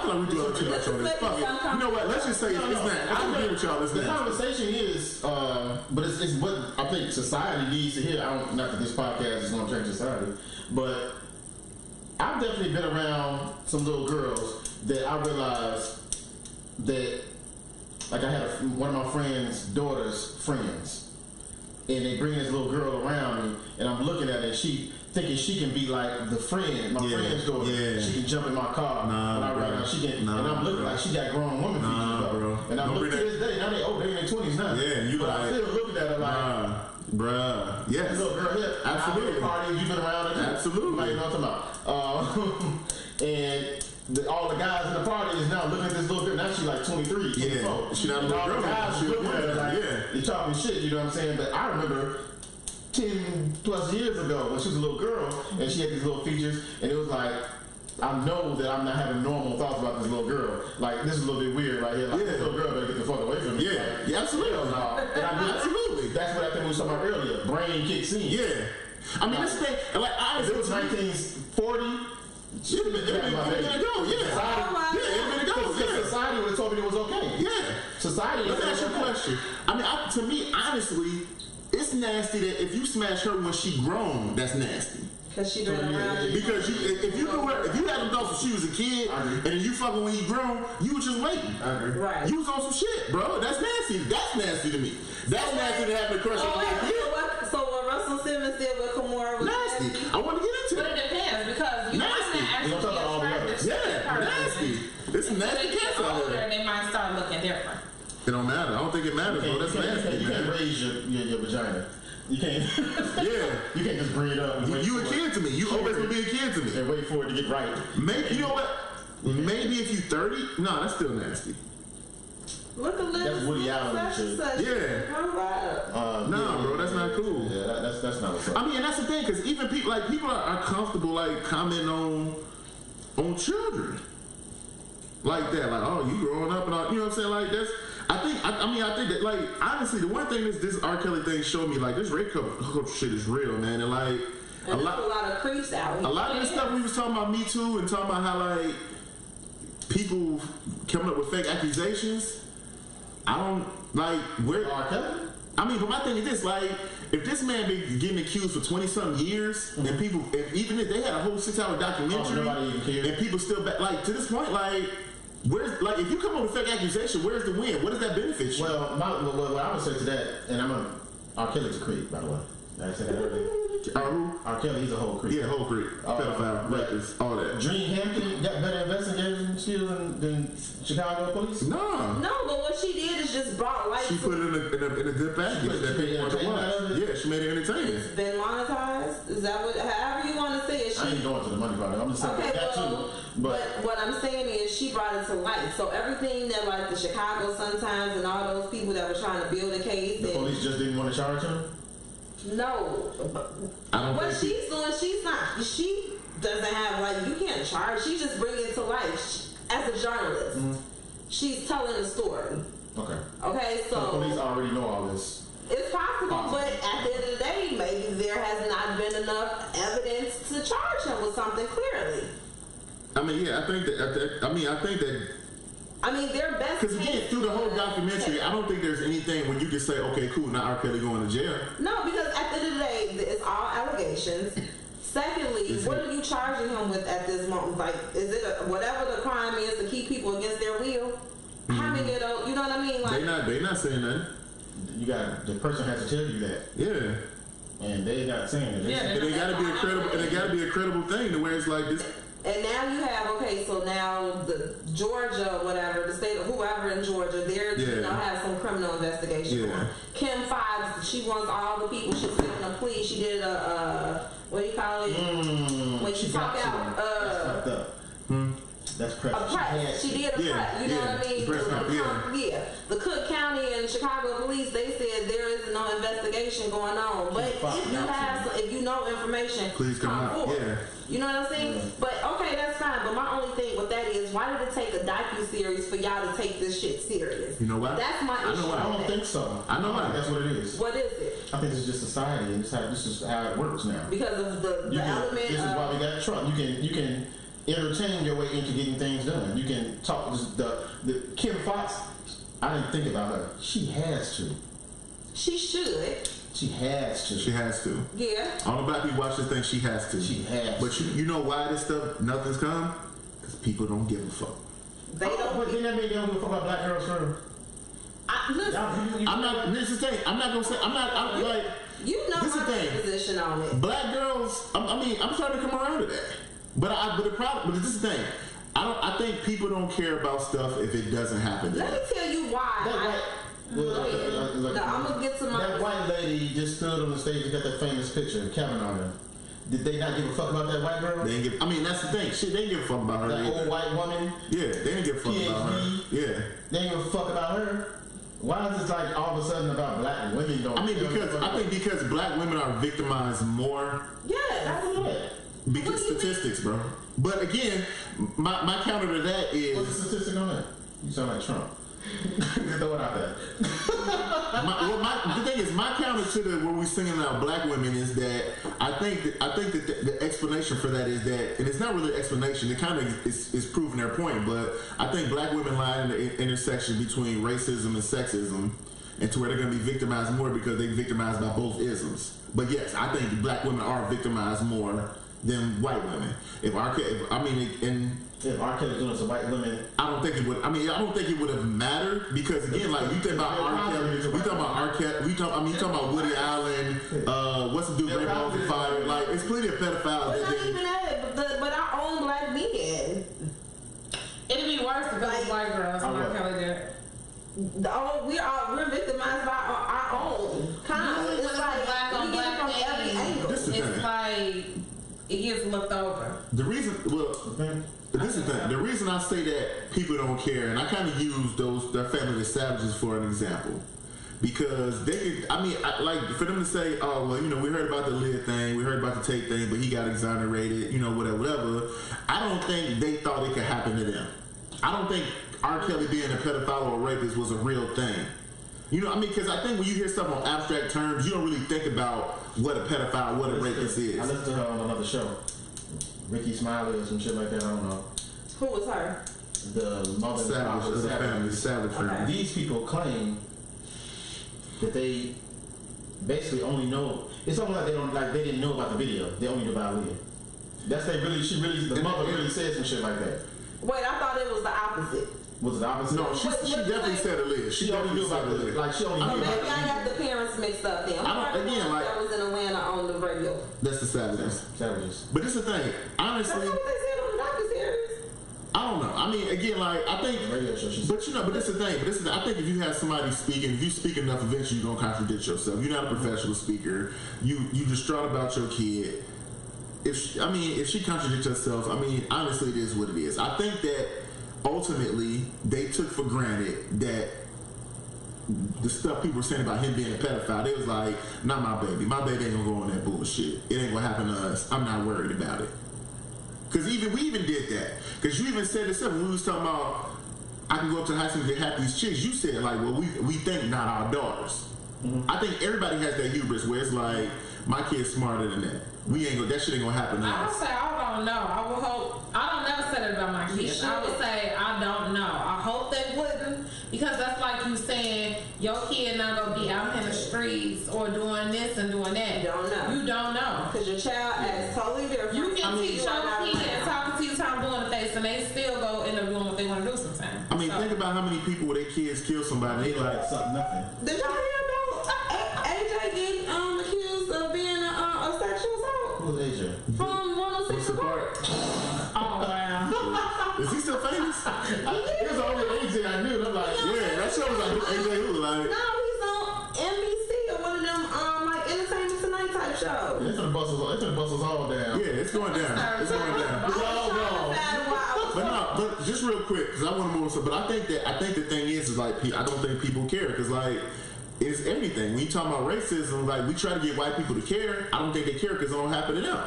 like we do it too much on this. Fuck it. You know what? Let's just say it's not. I agree with y'all. The conversation is, but it's what I think society needs to hear. Not that this podcast is going to change society, but I've definitely been around some little girls that I realized that. Like I had one of my friend's daughter's friends, and they bring this little girl around me, and I'm looking at her, and she thinking she can be like the friend, my friend's daughter. Yeah. She can jump in my car when I ride around. She can, and I'm looking like she got grown woman features, bro. And I'm looking to this day. Now they in their 20s now. Yeah, but I still looking at her like, bruh. Yes. This little girl here. Absolutely. Party you've been around her. Absolutely. Like, you know what I'm talking about. And. All the guys in the party is now looking at this little girl. Now she's like 23, 24. Yeah, she not a little girl. Guys looking at her like, you're talking shit, you know what I'm saying? But I remember 10 plus years ago when she was a little girl and she had these little features, and it was like, I know that I'm not having normal thoughts about this little girl. Like, this is a little bit weird right here. Like, this little girl better get the fuck away from me. Yeah, like, yeah, absolutely. And Absolutely. That's what I think we were talking about earlier. Brain kicks in. Yeah. This thing, like, honestly, it was 1940. It would Society would have told me it was okay. Yeah. Society. Let me ask you a question. To me, honestly, it's nasty that if you smash her when she grown, that's nasty. Because she been around you. Because if you had them thoughts when she was a kid, and then you fucking when you grown, you was just waiting. Right. You was on some shit, bro. That's nasty. That's nasty to me. That's nasty to have a crush on a kid. So what Russell Simmons did with Kimura was nasty. I want to get into it. But it depends because you might not actually be attracted. Yeah, nasty. It's some nasty cats out there. They might start looking different. It don't matter. I don't think it matters, bro. That's nasty. You can't raise your vagina. You can't. Yeah. You can't just bring it up. You a kid to me. You always gonna be a kid to me. And wait for it to get right. Maybe you know what? Maybe if you 30, no, that's still nasty. Look at this. That's Woody Allen shit. Yeah. Nah, bro, that's not cool. Yeah, that's not what's up. And that's the thing, because even people are comfortable like commenting on children like that, like, oh, you growing up and all, you know what I'm saying? Like that's. I think that, like, honestly, the one thing this R. Kelly thing showed me, like, this rape culture shit is real, man, and like a lot of creeps out here. A lot of the stuff we was talking about Me Too and talking about how like people coming up with fake accusations. I don't like where R. Kelly. But my thing is this: like, if this man been getting accused for 20-something years, and people, even if they had a whole 6-hour documentary, nobody even cares, and people still back, like to this point, like. Where's, like, if you come up with a fake accusation, where's the win? What does that benefit you? Well, what I would say to that, and R. Kelly's a creep, by the way. I said that earlier. R. Kelly, he's a whole creep. Yeah, whole creep. Pedophile, rapist, all that. Dream Hampton got better investigating skills than Chicago police? No, but what she did is just brought light. She put it in a good package that people want to watch. Yeah, she made it entertaining. It's been monetized. Is that however you want to say it? I ain't going to the money part. I'm just saying that too. But what I'm saying is she brought it to light. So everything that like the Chicago Sun-Times and all those people that were trying to build a case. The police just didn't want to charge him? No. What she's doing, she doesn't have, like, you can't charge. She's just bringing it to life as a journalist. Mm-hmm. She's telling a story. Okay, so the police already know all this. It's possible, but at the end of the day, maybe there has not been enough evidence to charge him with something clearly. I think that. Their best. Because again, through the whole documentary, I don't think there's anything when you can say, okay, cool, now R. Kelly going to jail. No, because at the end of the day, it's all allegations. Secondly, what are you charging him with at this moment? Like, is it whatever the crime is to keep people against their will? Mm-hmm. How many of those? You know what I mean? Like, they not saying that. The person has to tell you that. Yeah. And they not saying it. Yeah, and it got to be a credible. And it got to be a credible thing to where it's like this. And now you have, okay, so now the Georgia, whatever, the state of whoever in Georgia, they're, you know, have some criminal investigation. Yeah. Kim Foxx, she wants all the people she's getting a plea. She did what do you call it? When she talked out, that's fucked up. That's press. A press. She did a press. You know what I mean? The Cook County and Chicago police, they said there is no investigation going on. But if you know information, please come forward. Yeah. You know what I'm saying? But okay, that's fine. But my only thing with that is, why did it take a docu-series for y'all to take this shit serious? You know what? That's my issue. I don't think so. I know why. That's what it is. What is it? I think it's just society, and this is how it works now. Because of the element. This is why we got Trump. You can entertain your way into getting things done. You can talk. The Kim Foxx. I didn't think about her. She has to. She should. She has to. She has to. Yeah. All the black people watch this thing. She has to. She has. But you know why this stuff nothing's come? Because people don't give a fuck. They don't. But then that mean they don't give a fuck about black girls for? Listen. I'm not. This is the thing. I'm not gonna say. I'm not. I'm like. You know this my is the thing. position on it. Black girls. I mean, I'm starting to come around to that. But the problem. But this is the thing. I think people don't care about stuff if it doesn't happen. Let me tell you why. I'm gonna get some. That white lady just stood on the stage and got that famous picture of Kevin on her. Did they not give a fuck about that white girl? They didn't give. I mean, that's the thing. Shit, they didn't give a fuck about her. That old white woman. Yeah, they didn't give a fuck about her. Yeah, they didn't give a fuck about her. Why is this like all of a sudden about black women? Don't. I mean, because black women are victimized more. Yeah, that's it. Because statistics, bro. But again, my counter to that is. What's the statistic on that? You sound like Trump. Throw it out there. The thing is, my counter to when we singing about black women is that I think that the explanation for that is that, and it's not really an explanation. It kind of is proving their point, but I think black women lie in the intersection between racism and sexism, and to where they're going to be victimized more because they're victimized by both isms. But yes, I think black women are victimized more than white women. If R. Kelly doing some white women, I don't think it would. I mean, I don't think it would have mattered because again, like you think about R. Kelly, we talking about R. Kelly, you talking about Woody Allen. What's the dude? Rainbows and Fire. Like it's plenty of pedophiles. But not even that. But our own black men. It'd be worse if it was white girls than R. Kelly did. We're victimized by our own kind. It's like black on we get it from every angle. It's like it gets looked over. The reason, this is the thing. The reason I say that people don't care, and I kind of use their family of savages for an example, because they could. I mean, like for them to say, "Oh, well, you know, we heard about the Aaliyah thing, we heard about the Tate thing, but he got exonerated," you know, whatever. I don't think they thought it could happen to them. I don't think R. Kelly being a pedophile or a rapist was a real thing. You know, I mean, because I think when you hear stuff on abstract terms, you don't really think about what a pedophile, what a rapist is. I listened to her on another show, Ricky Smiley or some shit like that. I don't know. Who was her? The mother of the family, Savage family. Okay. These people claim that they basically only know. It's almost like they didn't know about the video. They only knew about Aaliyah. That's the mother really said some shit like that. Wait, I thought it was the opposite. Was it the opposite? No, she definitely said Aaliyah. She only knew about Aaliyah. Like she only knew about maybe I got the parents mixed up then. That was in Atlanta on the radio. That's the Savages. Savages. But this is the thing. Honestly, that's not what they said on the docuseries. I don't know. I mean, again, like I think, but this is the thing. I think if you have somebody speaking, if you speak enough, eventually you're gonna contradict yourself. You're not a professional speaker. You distraught about your kid. If she contradicts herself, I mean, honestly, it is what it is. I think that ultimately they took for granted that the stuff people were saying about him being a pedophile, they was like, not my baby. My baby ain't gonna go on that bullshit. It ain't gonna happen to us. I'm not worried about it. Because we even did that. Because you even said this stuff when we was talking about, I can go up to the high school and get half these chicks. You said, like, well, we think not our daughters. Mm-hmm. I think everybody has that hubris where it's like, my kid's smarter than that. That shit ain't gonna happen to us. I would say I don't know. I would hope. I don't never say that about my kids. I would say I don't know. I hope they wouldn't, because that's like you saying your kid not gonna be out in the streets or doing this and doing that. You don't know. You don't know. Because your child acts totally different. You can teach your kid talking to you, time doing the face, and they still go end up doing what they want to do sometimes. I mean, think about how many people with their kids kill somebody. They like nothing. Did y'all hear about AJ getting accused of being a sexual assault? Who's AJ? From 106 Park. Oh It was only AJ I knew. I'm like, Yeah, that show was like AJ who like. No, he's on NBC or one of them like Entertainment Tonight type shows. it's gonna bust us all down. Yeah, it's going down. It's going down. It's all wrong. But just real quick, because I want to move on. But I think the thing is like I don't think people care because like it's everything. When you talk about racism, like we try to get white people to care. I don't think they care because it don't happen to them.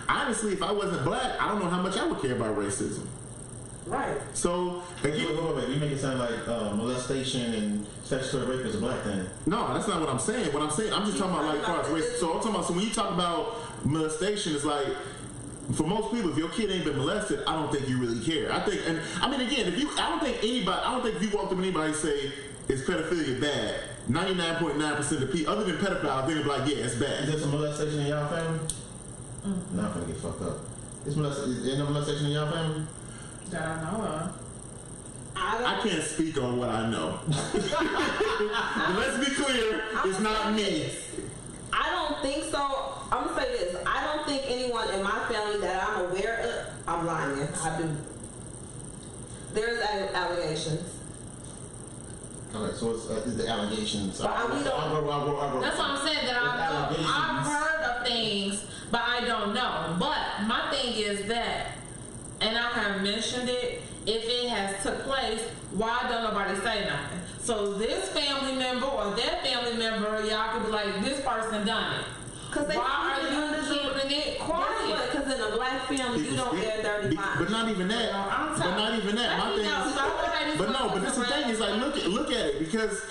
Honestly, if I wasn't black, I don't know how much I would care about racism. Right. So again, wait, you make it sound like molestation and statutory rape is a black thing. no, that's not what I'm saying. What I'm saying, I'm just talking about like far as race. So I'm talking about. So when you talk about molestation, it's like. For most people, if your kid ain't been molested, I don't think you really care. I think, and I mean, again, I don't think if you walk up to anybody and say, is pedophilia bad? 99.9% of people, other than pedophiles, they're like, yeah, it's Is bad. there some molestation in y'all family? No, I'm gonna get fucked up. Is there no molestation in y'all family? That I know of. I can't speak on what I know. But let's be clear, it's not me. I don't think so. I'm gonna say this. I don't think anyone in my family that I'm aware of. I'm lying. I do. There's allegations. Okay, so it's the allegations. But we don't. That's what I'm saying. That I've heard of things, but I don't know. But my thing is that, and I have mentioned it. If it has took place, why don't nobody say nothing? So this family member or that family member, y'all could be like, this person done it. Why are you keeping it quiet? Because in a black family, you don't air dirty minds. But not even that. But not even that. My thing is, but that's the thing is like look at it because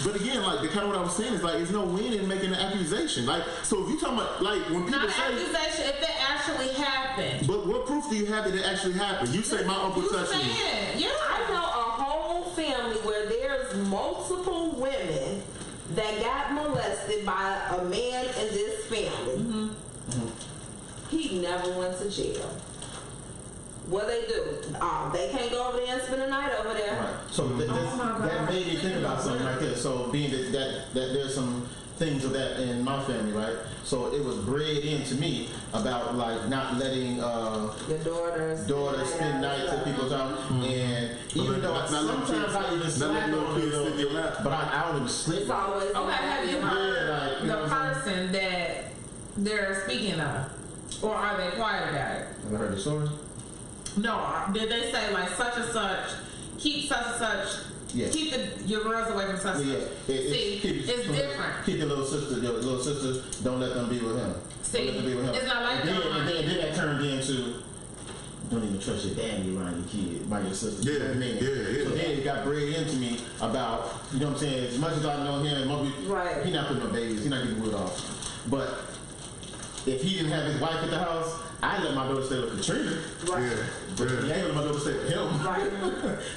but again like the kind of what I was saying is like there's no win in making an accusation. Like so if you talking about like when people not say accusation if it actually happened. But what proof do you have that it actually happened? You say my uncle touched me. Yeah, I know a whole family where there's multiple women that got molested by a man in this family. Mm-hmm. Mm-hmm. He never went to jail. What they do? They can't go over there and spend the night over there. Right. So that made me think about something right there. So being that there's some things of that in my family, right? So it was bred into me about like not letting your daughters spend nights at people's house, and even though sometimes I even slap on it, but I don't even sleep. It's always okay. Have you heard the person that they're speaking of, or are they quiet about it? Have I heard the story? No. Did they say like such and such, keep such and such? Yeah. Keep your girls away from such. Yeah. It's different. Keep your little sister. Don't let them be with him. See, don't let them be with him. It's not like that. And then that turned into don't even trust your daddy around your kid, by your sister. Yeah, you know what I mean? Yeah. So then it got bred into me about, you know what I'm saying, as much as I know him, right. He not putting no babies, he not getting wood off. But if he didn't have his wife at the house, I let my daughter stay with Katrina. Right. Yeah. But he ain't let my daughter stay with him. Right.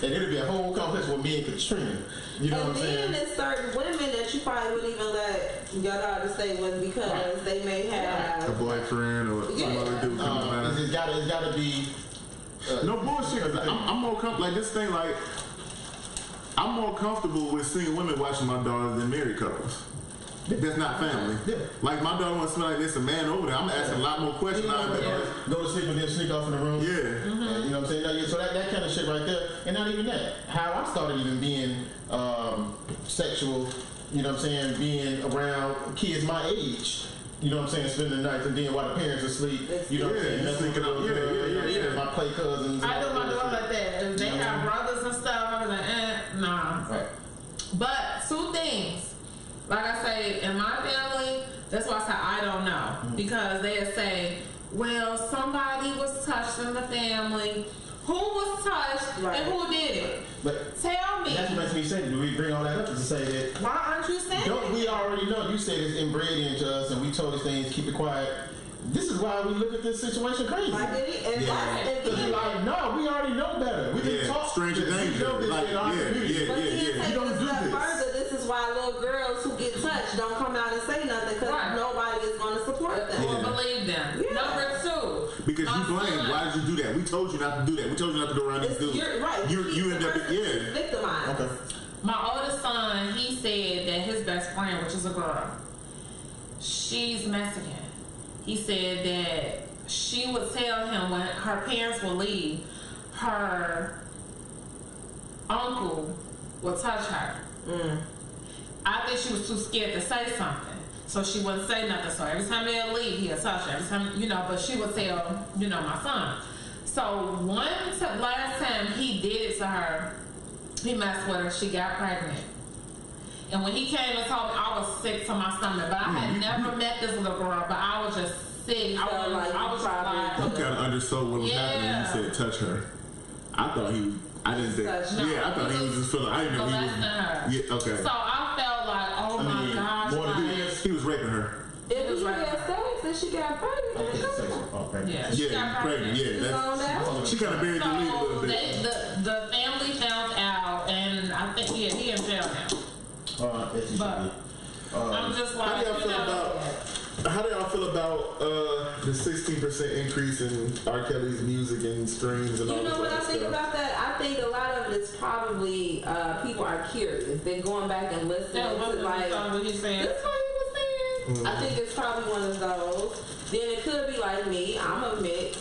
And it'll be a whole complex with me and Katrina. You know what I'm saying? And then there's certain women that you probably wouldn't even let your daughter stay with because they may have a boyfriend or some other dude coming around. It's gotta be no bullshit. I'm more comfortable. Like this thing, like I'm more comfortable with seeing women watching my daughters than married couples. That's not family. Yeah. Like my daughter wants to smell like there's a man over there. I'm asking a lot more questions. Go to sleep and then sneak off in the room. Yeah. Mm-hmm. And, you know what I'm saying? So that kind of shit right there. And not even that. How I started even being sexual, you know what I'm saying, being around kids my age. You know what I'm saying? Spending the night and then while the parents are asleep. You know what I'm saying? That's thinking of my play cousins. I do my daughter like that. If they have brothers and stuff, I was like, nah. Right. But two things. Like I say, in my family, that's why I say I don't know. Mm-hmm. Because they'll say, well, somebody was touched in the family. Who was touched and who did it? But tell me. That's what makes me say, do we bring all that up to say that? Why aren't you saying Don't we already know? You said it's inbred into us and we told us things, keep it quiet. This is why we look at this situation crazy. Because like, no, we already know better. We can talk. Stranger danger. Like, You don't do this. Further, this is why little girls who get touched don't come out and say nothing because nobody is going to support them or believe them. Yeah. Number two, because you blame. Why did you do that? We told you not to do that. We told you not to go around these dudes. You're right. You end up victimized. Okay. My oldest son, he said that his best friend, which is a girl, she's Mexican. He said that she would tell him when her parents would leave, her uncle would touch her. I think she was too scared to say something, so she wouldn't say nothing. So every time they'd leave, he'd touch her. Every time, but she would tell, my son. So last time he did it to her, he messed with her. She got pregnant. And when he came and told me, I was sick to my stomach. But I had never met this little girl, but I was just sick. I was like, you kind of understood what was happening when you said touch her. I thought he. I didn't say. I thought he was just feeling. I didn't know he was. Yeah, okay. So I felt like, oh my gosh, he was raping her. If he had sex and she got pregnant, yeah, she got pregnant. She kind of buried the lead a little bit. The family found out, and I think he in jail now. But I'm just like, how do y'all feel about the 16% increase in R. Kelly's music and streams and all that? You know what I think about that? I think a lot of it is probably people are curious. They're going back and listening to like what he's saying. This is what he was saying. I think it's probably one of those. Then it could be like me. I'm a mix.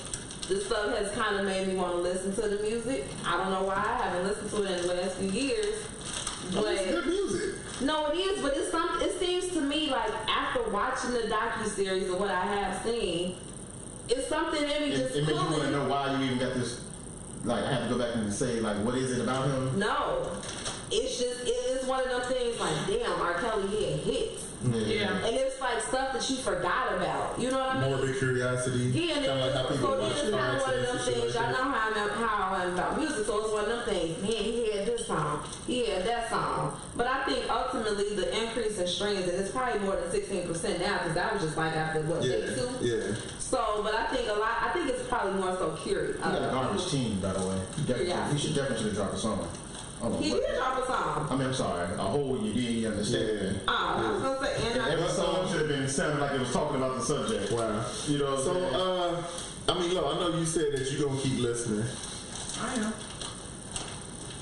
This stuff has kind of made me want to listen to the music. I don't know why. I haven't listened to it in the last few years. But it's good music. No, it is, but it's something. It seems to me like after watching the docuseries of what I have seen, it's something in me just. It makes you want to know why you even got this. Like, I have to go back and say, like, what is it about him? No, it's just it is one of them things. Like, damn, R. Kelly had hits. Yeah. And it's like stuff that you forgot about. You know what I mean? Morbid curiosity. Yeah, and kind of like how people watch it's kind of one of them things. I know how I'm about music, so it's one of them things. Man, he had this song, he had that song. But I think ultimately the increase in streams, and it's probably more than 16% now, because that was just like after what, day 2? Yeah. So, but I think it's probably more so curious. He got a garbage team, by the way. He should definitely drop a song. He did drop a song. I mean, I'm sorry. A whole you didn't understand. I was gonna say, and every song should have been sounding like it was talking about the subject. Wow. You know. So, I mean, look, I know you said that you're gonna keep listening. I am.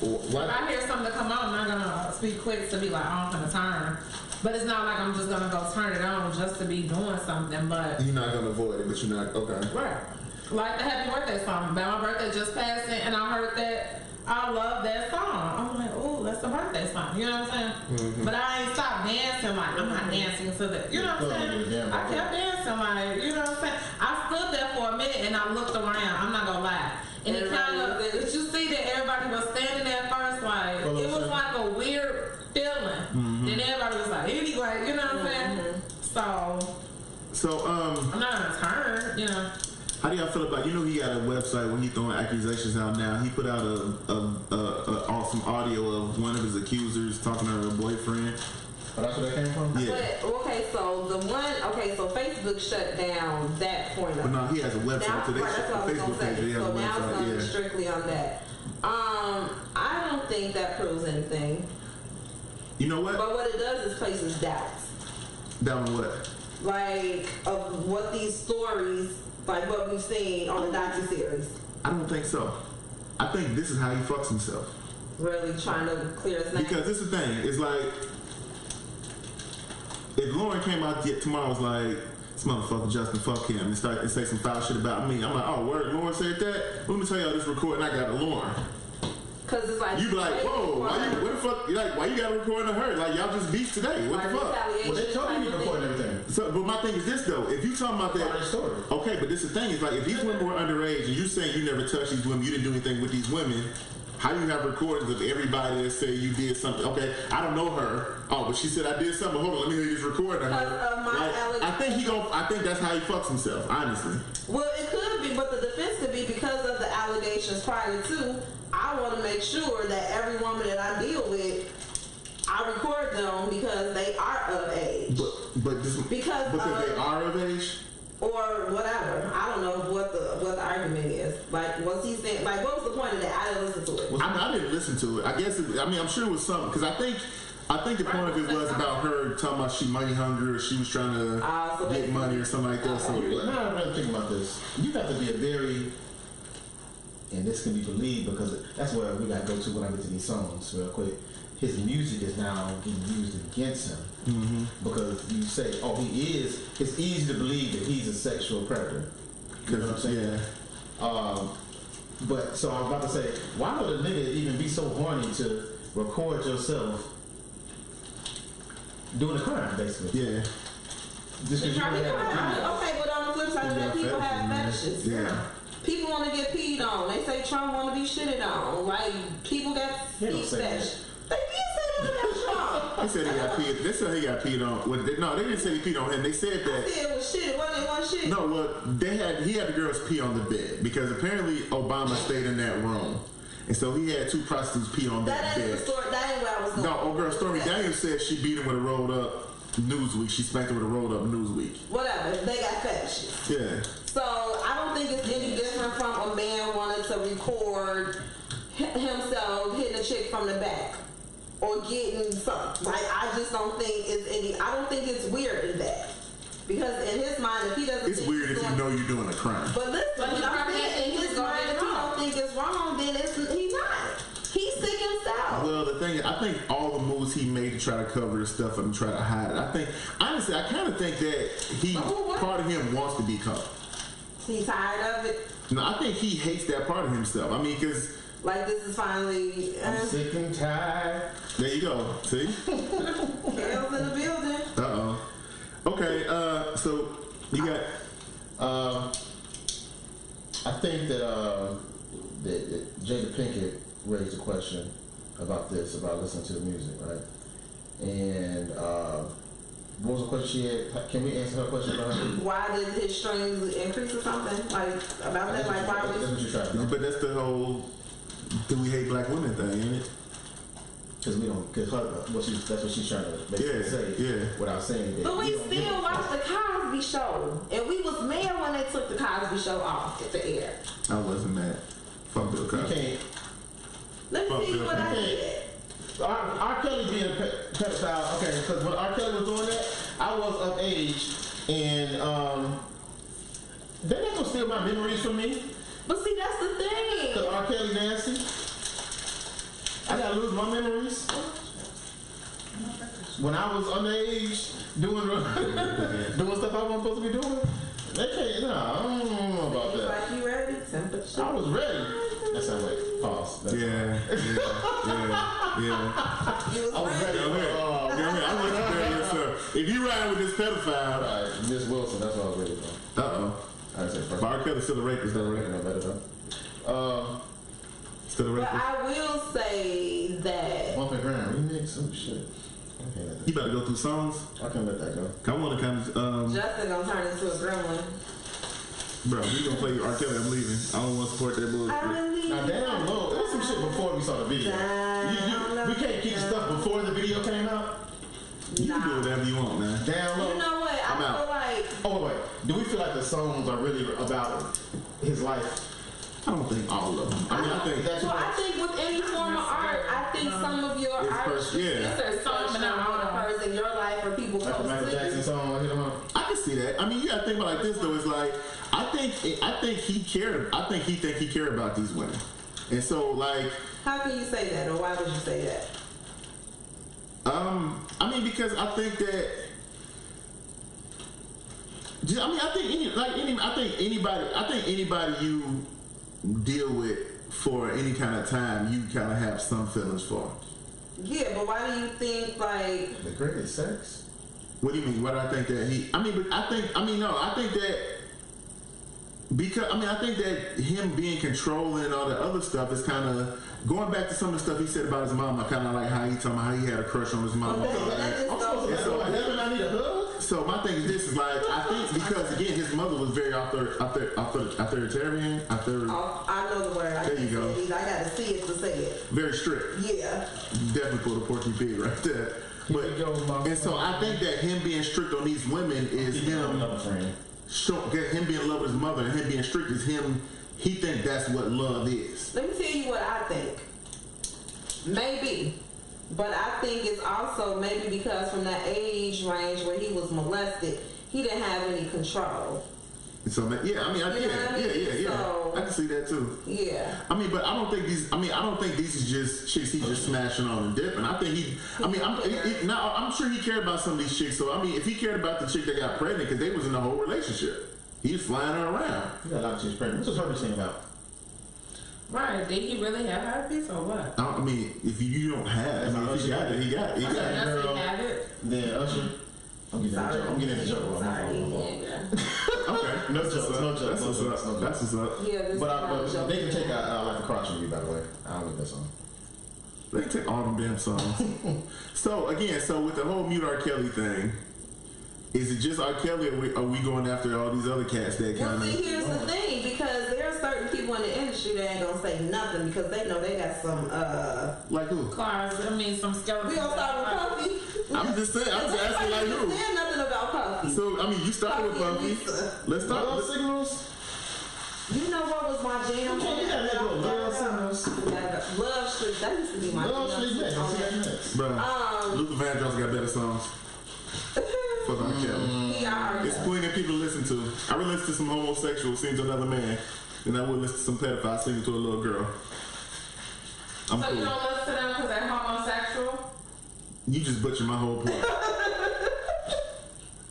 If I hear something come on, I'm not gonna speak quick to be like, oh, I'm gonna turn. But it's not like I'm just gonna go turn it on just to be doing something. But you're not gonna avoid it, but you're not okay. Right. Like the happy birthday song. My birthday just passed, and I heard that. I love that song. I'm like, oh, that's a birthday song. You know what I'm saying? But I ain't stopped dancing. Like, I'm not dancing to the, you know what I'm saying? I kept dancing. Like, you know what I'm saying? I stood there for a minute and I looked around. I'm not gonna lie. And it kind of, did you see that everybody was standing there first? Like, it was like a weird feeling. Then everybody was like, anyway, you know what I'm saying? So, I'm not gonna turn, you know. How do y'all feel about, he got a website where he throwing accusations out now. He put out a awesome audio of one of his accusers talking to her boyfriend. Oh, that's where that came from? Yeah. But, so Facebook shut down that point. But no, he has a website. Now, so that's what I was Facebook going to say. So now it's going to be yeah. strictly on that. I don't think that proves anything. You know what? But what it does is places doubts. Doubt what? Like, of what these stories... Like what we've seen on the docuseries. I don't think so. I think this is how he fucks himself. Really trying to clear his name. Because this is the thing. It's like, if Lauren came out tomorrow was like, this motherfucker Justin, fuck him, and start and say some foul shit about me, I'm like, oh, word, Lauren said that? Let me tell y'all this recording I got of Lauren. Cause it's like you be like, whoa, what the fuck? You're like, why you got a recording of her? Like y'all just beef today. What the fuck? Well, they told me to record everything. So, but my thing is this though. If you talking about that story, okay, but this is the thing is like if these women were underage and you saying you never touched these women, you didn't do anything with these women. How do you have recordings of everybody that say you did something? Okay, I don't know her. Oh, but she said I did something. Hold on, let me hear this recording of her. I think that's how he fucks himself. Honestly. Well, it could be, but the defense could be because of the allegations prior to. I want to make sure that every woman that I deal with, I record them because they are of age. Because they are of age. Or whatever. I don't know what the argument is. Like, what's he saying? Like, what was the point of that? I didn't listen to it. I didn't listen to it. I guess. I'm sure it was something because I think the point of it was about her talking about she money hungry or she was trying to get money or something like that. So now I'm really thinking about this. You have to be a very, and this can be believed because that's where we got to go to when I get to these songs real quick. His music is now being used against him because you say, oh, he is. It's easy to believe that he's a sexual predator. You know what I'm saying? Yeah. But so I was about to say, why would a nigga even be so horny to record yourself doing a crime, basically? Yeah. Just because you Okay, have but on the flip side of that, people have fetishes. Yeah. People want to get peed on. They say Trump want to be shitted on. Like, people got They don't feet say that. fetish. They did say that about Trump. They said he got peed. They said he got peed on. Well, no, they didn't say he peed on him. They said I that. said it was shit. It wasn't shit. No, well, he had the girls pee on the bed because apparently Obama stayed in that room, and so he had two prostitutes pee on that That ain't bed. the story. That ain't where I was going. No, old girl Stormy Daniels said she beat him with a rolled up Newsweek. She spanked him with a rolled up Newsweek. Whatever. They got fetishes. Yeah. So I don't think it's any different from a man wanting to record himself hitting a chick from the back or getting something. Like, I just don't think it's any. I don't think it's weird in that, because in his mind, if he doesn't, It's think weird he's if you know you're doing a crime. But listen, But when he I'm probably saying in thinks his it's mind, if he wrong. don't think it's wrong, then he's not. He's sick himself. Well, the thing is, I think all the moves he made to try to cover his stuff and try to hide it. I think, honestly, I kind of think that part of him wants to be caught. He's tired of it. No, I think he hates that part of himself. I mean, because Like, this is finally. I'm sick and tired. there you go. See? Kale's in the building. Uh-oh. Okay, so you got... I think that Jada Pinkett raised a question about this, about listening to the music, right? And what was the question she had? Can we answer her question about her? Why did his strings increase or something? Like, about that? Like, why That's was. what you're trying to know. But that's the whole do we hate black women thing, ain't it? Because we don't, because that's what she's trying to basically say without saying that. But we don't give still a watch fuck. the Cosby Show, and we was mad when they took the Cosby Show off the air. I wasn't mad. Fuck Bill You Cosby. can't. Let Fuck me see Bill what I Cosby. did. R. Kelly being a pedophile, okay, because when R. Kelly was doing that, I was of age, and they're not going to steal my memories from me, But see, that's the thing. because R. Kelly nasty. I got to lose my memories. When I was underage, doing stuff I wasn't supposed to be doing, they can't, no, I don't know about He's that. like, you ready? Temperature. I was ready. That's how I pause. That's Yeah. You was I was ready. Go ahead. I'm looking there yourself. If you ride with this pedophile, Right, Miss Wilson, that's what I was ready for. uh-oh. I said first. R. Kelly's still a rapist though, I right? know better though. Still a But rapist. I will say that. Bump and grind remix. Oh shit. I can't let You that. better go through songs. I can't let that go. I want to kind of, Justin gonna turn into a gremlin. bro, we gonna play R. Kelly. I'm leaving. I don't want to support that bullshit. I believe. Now down low, there was some shit before we saw the video. We can't keep stuff before the video came out. You can do whatever you want, man. Down low. You know what? I'm I out. feel like. Oh wait. Do we feel like the songs are really about his life? I don't think all of them. I mean, I think That's So I what. think with any form of art, I think some of your It's art first- yeah. is a song But that not all on of a them. person, your life, or people Like the close Michael to Jackson you. song, hit him up. I can see that. I mean, you gotta think about it like this though. It's like I think he cared. I think he cared about these women, and so like How can you say that, or why would you say that? I mean because I think that. I think anybody you deal with for any kind of time, you kind of have some feelings for. Yeah, but why do you think like? The greatest sex. What do you mean? What do I think that he? I think that because I think that him being controlling and all the other stuff is kind of going back to some of the stuff he said about his mama. Kind of like how he talking about how he had a crush on his mama. Okay, but that just I'm supposed to goes. go to heaven. I need a hug. So my thing is this is like I think because again his mother was very authoritarian, Oh, I know the word. There you go. I gotta see it to say it. very strict. Yeah. Definitely pulled a Porky Pig right there. But Here we go, mama. and so I think that him being strict on these women is him Another friend. him being in love with his mother and him being strict is him. He think that's what love is. Let me tell you what I think. Maybe. But I think it's also maybe because from that age range where he was molested, he didn't have any control. So yeah, I mean, You know what I mean? yeah. So- I can see that too. Yeah. I mean, but I don't think these is just chicks he's just smashing on and dipping. I think I'm sure he cared about some of these chicks. So I mean, if he cared about the chick that got pregnant because they was in the whole relationship, he was flying her around. You got a lot of chicks pregnant. What's the purpose thing about? Right? Did he really have herpes or what? I mean, if you don't have, if he got it, he got it. He got it. Does he have it? Then Usher. I'm getting the joke. Sorry. Okay. No joke. That's what's up. Yeah, But they can take like a crotch from you, by the way. I don't need that song. They can take all them damn songs. So with the whole mute R. Kelly thing, is it just R. Kelly, or are we going after all these other cats that kind Well, of? see, here's the thing, because there are certain people in the industry that ain't gonna say nothing because they know they got some. Like who? Cars. I mean, some skeletons. We gonna start with Puffy. I'm just saying. I'm just asking like who. Saying nothing about Puffy. So I mean, you started with Puffy and Puffy. Lisa. Let's start. Love signals. You know what was my jam? You gotta let go of love signals. Love Street. That used to be my Love jam. Street next. Let's see that next. Bro, Luther Vandross got better songs. Fuck R. Kelly. Yeah, It's plenty of people to listen to. I would listen to some homosexual sing to another man, and I would listen to some pedophile singing to a little girl. I'm So cool. you don't listen to them because they're homosexual? You just butchered my whole point.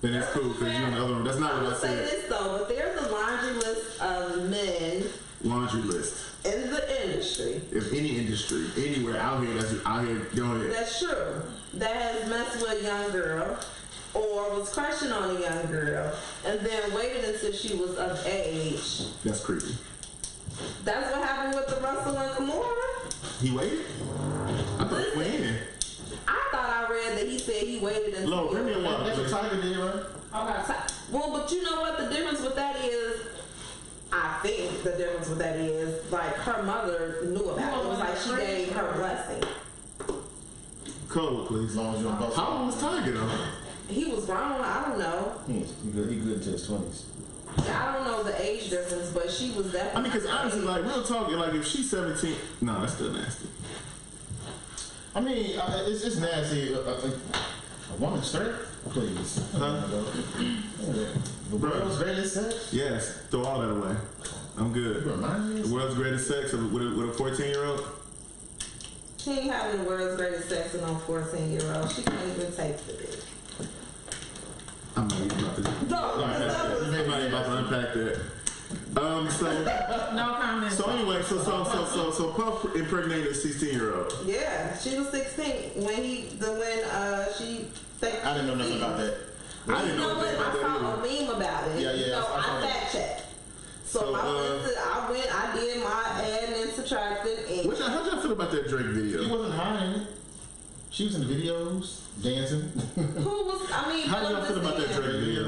And it's cool because you're in the other room. That's not I'm what I gonna say said. this though, but there's a laundry list of men Laundry list. in the industry. If any industry, anywhere out here, that's out here, go ahead. That's true. That has messed with a young girl or was crushing on a young girl and then waited until she was of age. That's creepy. That's what happened with the Russell and Gamora. He waited? I thought he went in. I thought I read that he said he waited until. Low, bring me a water, That's what please. Tiger did, right? Okay. Well, but you know what the difference with that is? I think the difference with that is, like, her mother knew about it. It was like she gave her blessing. Code, please. As long as you don't bust. How old was Tiger though? He was grown. I don't know. He good into his 20s. I don't know the age difference, but she was definitely. I mean, because honestly, like, real talking, like, if she's 17, no, that's still nasty. I mean, it's nasty. A woman straight? Please. Huh? The world's greatest sex? Yes, throw all that away. I'm good. Remind me. The world's greatest sex with a 14-year-old? She ain't having the world's greatest sex with no 14-year-old. She can't even take the dick. I'm not even about to. I'm not even about to unpack that. No comment. So anyway, so Puff impregnated a 16-year-old. Yeah, she was 16 when she. I didn't know nothing about that. I didn't know what? anything about I that saw a meme about it. Yeah, You know, I saw I that. fact checked. So So, I did my add and subtracted, and How'd y'all feel about that Drake She video? wasn't hiding. She was in the videos, dancing. who was? I mean, How did y'all what feel was about the- that Drake video?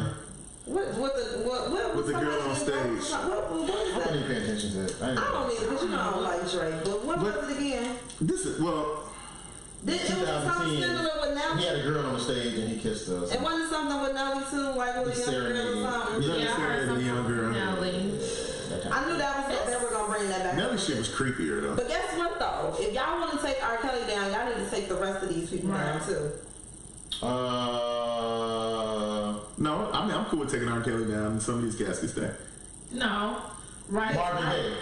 What With was the girl somebody on in stage. What is I that? didn't pay attention to it. I don't either, because you know I don't like Drake. But what But- was it again? This is, well, It was something 2010. similar with He Nelly. had a girl on the stage and he kissed her. It wasn't something with Nelly too, like with a young girl or Serenade. something. you Yeah, I heard understand the young girl. Nelly. I knew that was they were gonna bring that back. Nelly shit was creepier though. But guess what though? If y'all want to take R. Kelly down, y'all need to take the rest of these people down too. No, I mean I'm cool with taking R. Kelly down and some of these cats can stay. No. Right. Marvin Gaye.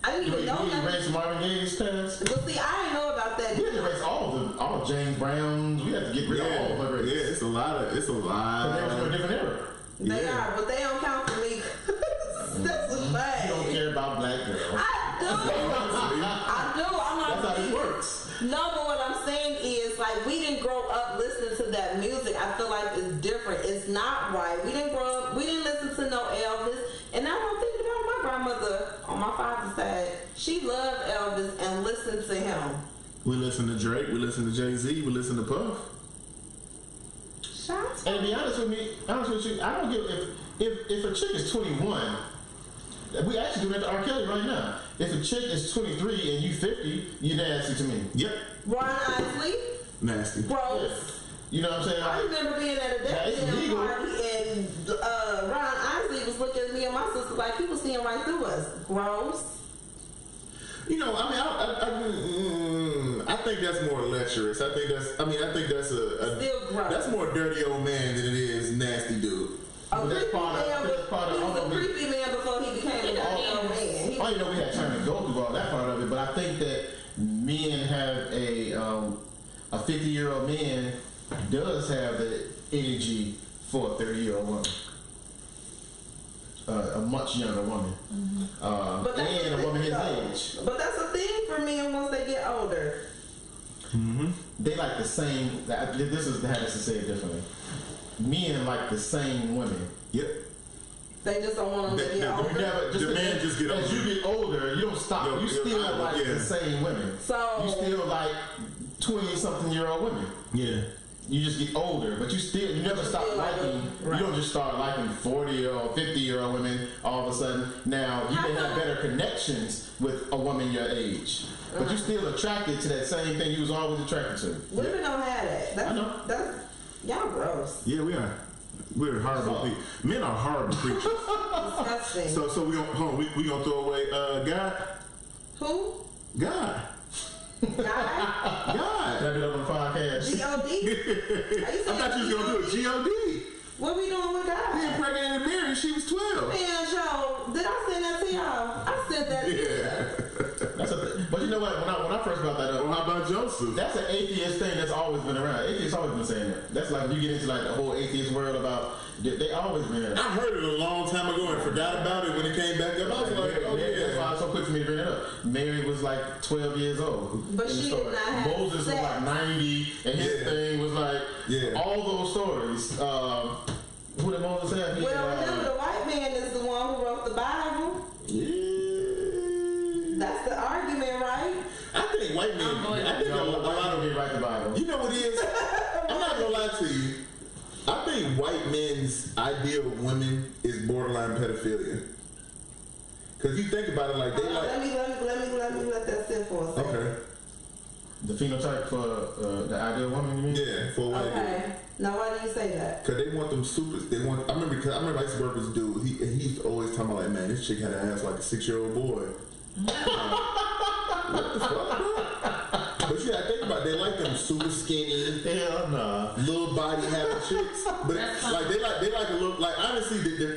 I didn't You even know need to that. erase Marvin Gaye's past? But see, I didn't know about that. We had to erase all of James Brown's. We had to get rid of all of them. Yeah, it's a lot. But they was from a different era. They yeah. are, but they don't count for me. That's a fact. You don't care about black girls. I do. I do. I'm not. That's how it works. No, but what I'm saying is, like, we didn't grow up listening to that music. I feel like it's different. It's not right. We didn't grow up. We didn't listen to no Elvis. And now I'm thinking about my grandmother on my father's side. She loved Elvis and listened to him. We listen to Drake. We listen to Jay-Z. We listen to Puff. Shots. And to be honest with you, I don't give if a chick is 21. We actually do that to R. Kelly right now. If a chick is 23 and you 50, you're nasty to me. Yep. Ron Isley. Nasty. Gross. You know what I'm saying? I remember being at a it's death legal. party and Ron Isley was looking at me and my sister like he was seeing right through us. Gross. You know, I think that's more lecherous. I think that's a Still gross. that's more dirty old man than it is nasty dude. A That's creepy part of- man, that's part of- he was hold a on, creepy man before he became a young man. He- Oh, you know, we had time to go through all that part of it, but I think that men have a 50-year-old man does have the energy for a 30-year-old woman. a much younger woman, and a woman his age. But that's a thing for men once they get older. They like the same. This is how to say it differently. Men like the same women. Yep. They just don't want them to get older. The man just get older. As you get older, you don't stop. You still like the same women. So you still like 20-something-year-old women. Yeah. You just get older, but you never stop liking. Right. You don't just start liking 40 or 50-year-old women all of a sudden. Now you may have better connections with a woman your age, but you're still attracted to that same thing you was always attracted to. Women don't have that. I know. That's y'all gross. Yeah, we are. We're horrible people. Men are horrible creatures. Disgusting. So we gonna we gonna throw away God. Who? God. God. God. Wrap it up on the podcast. G-O-D? I thought you was gonna do a G-O-D. What we doing with God? He impregnated Mary and she was 12. Man, Joe, did I send that to y'all? I sent that to you. But you know what? When I first brought that up, Well, how about Joseph? that's an atheist thing that's always been around. Atheists always been saying that. That's like you get into like the whole atheist world about they always been that. I heard it a long time ago and forgot about it when it came back up. I was like, oh That's yeah. why it's so quick for me to bring it up. Mary was like 12 years old. But in the she story. did not have Moses sex. was like 90, and his thing was like all those stories. Who did Moses have? Well, remember, the white man is the one who wrote the Bible. Yeah. That's the argument, right? I think white men. I think a lot of write the Bible. You know what it is? I'm not gonna lie to you. I think white men's idea of women is borderline pedophilia. Cause you think about it, like they like. Let me let that sit for a second. Okay. The phenotype for the ideal woman, you mean? Yeah, for white people. Okay. Now, why do you say that? Cause they want them super. They want. I remember I used to work with this dude. He used to always talk about like, man, this chick had an ass like a 6-year-old boy. What the fuck, bro? But you gotta think about it, they like them super skinny, Hell nah. little body having chicks. But like they like a little like honestly the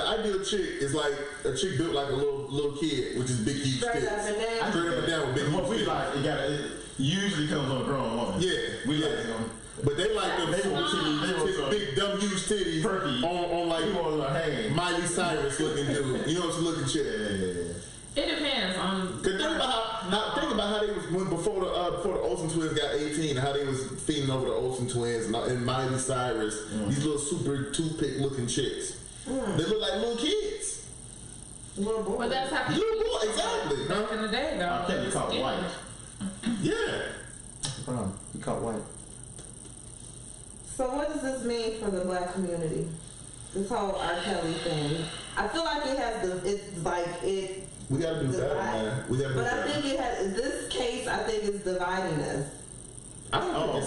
ideal chick is like a chick built like a little kid, which is big huge Straight tits. up and down. Straight up and down with big What huge we tits. like, it usually comes on a grown woman. Yeah, We yeah. like them. But they like them They want titties, big dumb huge titties perky. on like You want a hand. Miley Cyrus looking dude. You know what you looking chick. It depends on. Cause think about how they was before the Olsen twins got 18, how they was feeding over the Olsen twins and Miley Cyrus, these little super toothpick looking chicks. They look like little kids. Little boy. But that's how people. Little boy, exactly. Back in the day, though. I can't be caught white. Yeah. He caught white. So what does this mean for the black community? This whole R. Kelly thing. I feel like We gotta do better, man. We gotta do But better. I think this case, I think is dividing us. I don't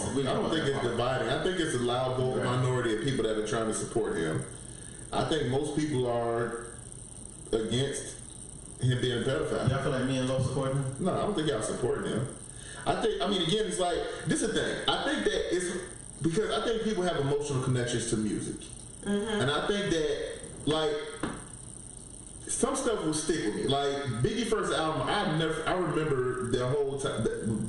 think it's dividing. I think it's a loud vocal minority of people that are trying to support him. I think most people are against him being a pedophile. Y'all feel like me and Lo supporting him? No, I don't think y'all supporting him. Again, it's like, this is the thing. I think that it's because I think people have emotional connections to music. And I think that, like, some stuff will stick with me. Like, Biggie's first album, I remember the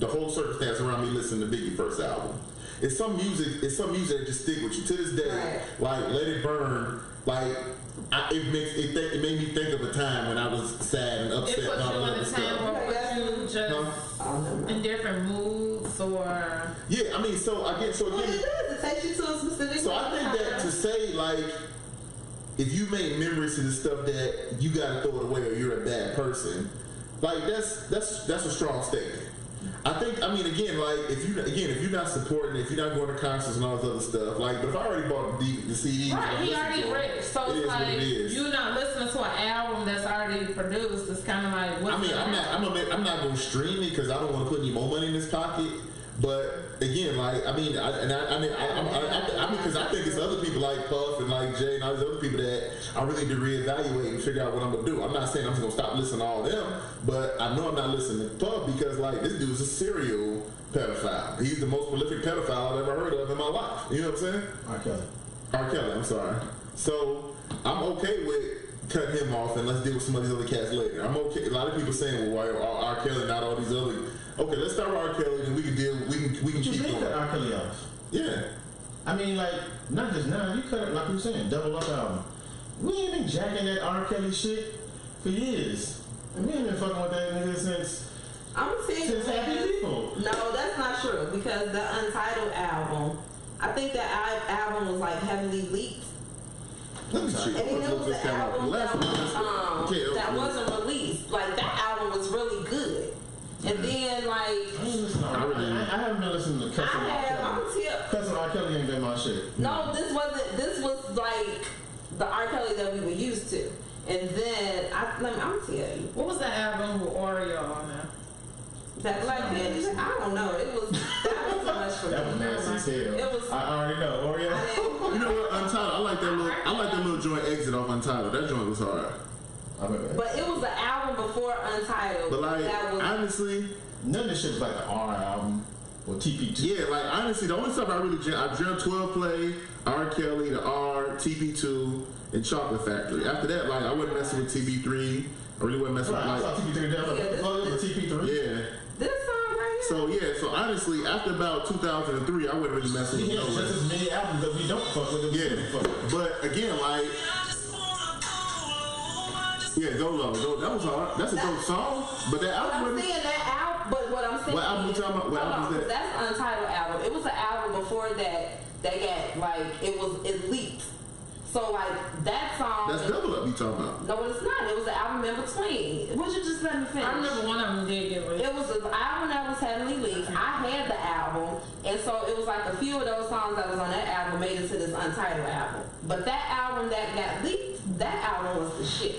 whole circumstance around me listening to Biggie's first album. It's some music that just stick with you. To this day, like, Let It Burn, like, it made me think of a time when I was sad and upset It put and all you that in other a time stuff. where you just in different moods or. Yeah, I mean, Well, it does. It takes you to a specific. So I think that to say like, if you make memories to the stuff that you gotta throw it away or you're a bad person, like that's a strong statement. If you're not supporting, if you're not going to concerts and all this other stuff, like, but if I already bought the CDs, Right, he already rich, so it's like you're not listening to an album that's already produced. It's kind of like, what's I'm not going to stream it because I don't want to put any more money in his pocket. But again, because I think it's other people like Puff and like Jay and all these other people that I really need to reevaluate and figure out what I'm gonna do. I'm not saying I'm just gonna stop listening to all of them, but I know I'm not listening to Puff because like this dude's a serial pedophile. He's the most prolific pedophile I've ever heard of in my life. You know what I'm saying? R. Kelly. I'm sorry. So I'm okay with cutting him off and let's deal with some of these other cats later. I'm okay. A lot of people saying, well, why R. Kelly, not all these other. Okay, let's start with R. Kelly, and we can deal. We can keep going. Cut R. Kelly off. Yeah. I mean, like, not just now. You cut it like you were saying, double up album. We ain't been jacking that R. Kelly shit for years. And we ain't been fucking with that nigga since Happy People. No, that's not true because the Untitled album, I think that album was like heavily leaked. Let me see. And then it was the album that wasn't released. Like that album was really good. And then like I haven't been listening to Cousin R. Kelly. Cousin R. Kelly ain't been my shit. No, this was like the R. Kelly that we were used to. And then I'm gonna tell you. What was that album with Oreo on there? That Black Man, I don't know. That was too much for me. That was nasty as hell. It was. I already know Oreo. You know what? Untitled. I like that little joint exit off Untitled. That joint was hard. But it was the album before Untitled. But like, that was, honestly, none of this shit was like the R album or TP2. Yeah, like honestly, the only stuff I jammed 12 Play, R. Kelly, the R, TP2, and Chocolate Factory. After that, like I wasn't messing with TP3. I really wasn't messing with I saw TP3 down. It was TP3. Yeah. This song right here. So honestly, after about 2003, I wasn't really messing with just as many albums that we don't fuck with. But again, like. Yeah, Go Low. That was hard. That's a dope song. But that album. I'm saying that album. But what I'm saying. What album you talking about? What album is that? That's an Untitled album. It was an album before that. They got like it leaked. So like that song. That's Double Up you talking about? No, it's not. It was an album in between. Would you just let me finish? I remember one of them did get leaked. It was an album that was heavily leaked. I had the album, and so it was like a few of those songs that was on that album made it to this Untitled album. But that album that got leaked, that album was the shit.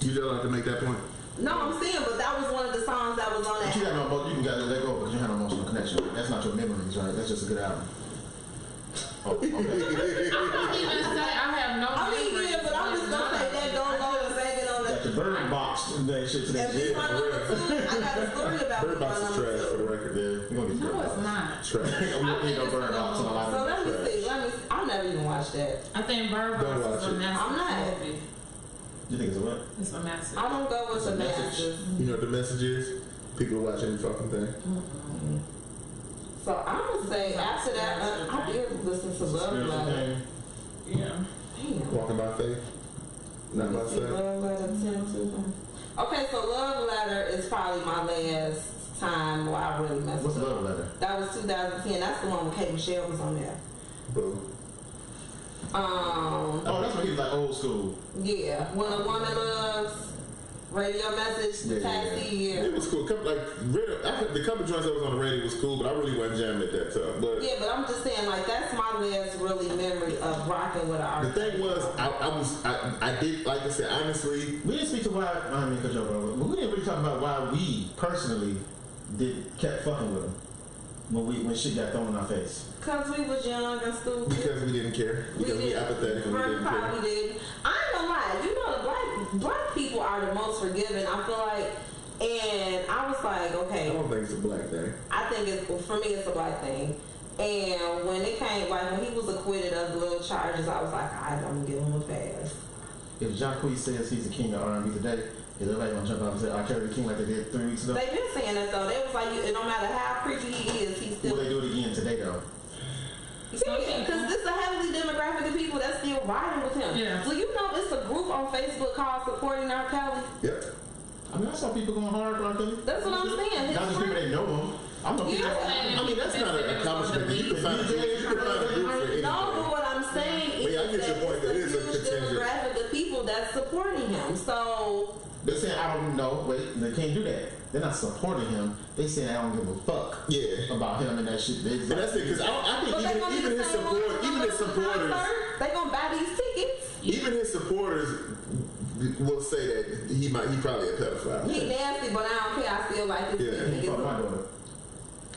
You just like to make that point? No, I'm saying, but that was one of the songs that was on that. But you got no, you can let go because you have no emotional connection. That's not your memories, right? That's just a good album. I don't even say I have no memories. Yeah, but I'm just gonna say that Go Low and banging on the Bird Box and that shit to that shit. I got a story about Bird Box is trash for the record. Yeah, we're gonna get no, it's not trash. We don't need no Bird Box in a lot of. So let me see. I'll never even watch that. I think Bird Box is a massive I'm not. movie. You think it's a what? It's a massive. I don't go with the message. You know what the message is? People are watching the fucking thing. Mm-hmm. So I'm gonna say after that, I did listen to Love Letter. Yeah. Damn. Walking by faith. Not by sight. Love Letter 10 to. Okay, so Love Letter is probably my last time where I really messed What's up. Love Letter? That was 2010. That's the one with Kate Michelle was on there. Boo. Oh, that's when he was like old school. Yeah, When a Woman Loves, Radio Message, the Taxi. Yeah. It was cool. The couple joints that was on the radio was cool, but I really wasn't jamming at that time. But yeah, but I'm just saying, like, that's my last really memory of rocking with an artist. the thing was, I did, like I said, honestly. We didn't speak to why. I mean, because bro, but we didn't really talk about why we personally kept fucking with him when shit got thrown in our face. Because we was young and stupid. Because we didn't care. Because we apathetic and we didn't care. Probably did. I ain't gonna lie. You know, the black people are the most forgiving, I feel like. And I was like, okay. I don't think it's a black thing. I think for me, it's a black thing. And when it came, like, when he was acquitted of the little charges, I was like, I don't give him a pass. If Jacquees says he's the king of R&B today, is everybody gonna jump out and say, I carry the king like they did 3 weeks ago? They've been saying that, though. They was like, no matter how preachy he is, he's still. Will they do it again today, though? Yeah, because this is a heavily demographic of people that's still riding with him. Yeah. So you know it's a group on Facebook called Supporting R. Kelly. Yep. I mean, I saw people going hard for R. Kelly. That's what I'm saying. Not just people that know him. I'm not people that I mean, that's not an accomplishment. You can find a group for anything. No, but what I'm saying is I get your point. There is a huge contingent demographic of people that's supporting him. So they're saying, I don't know. Wait, they can't do that. They're not supporting him. They saying, I don't give a fuck about him and that shit. And that's it, because I think even his supporters, they gonna buy these tickets. Even his supporters will say that he probably a pedophile. He nasty, but I don't care. I still like his tickets. Fuck my daughter.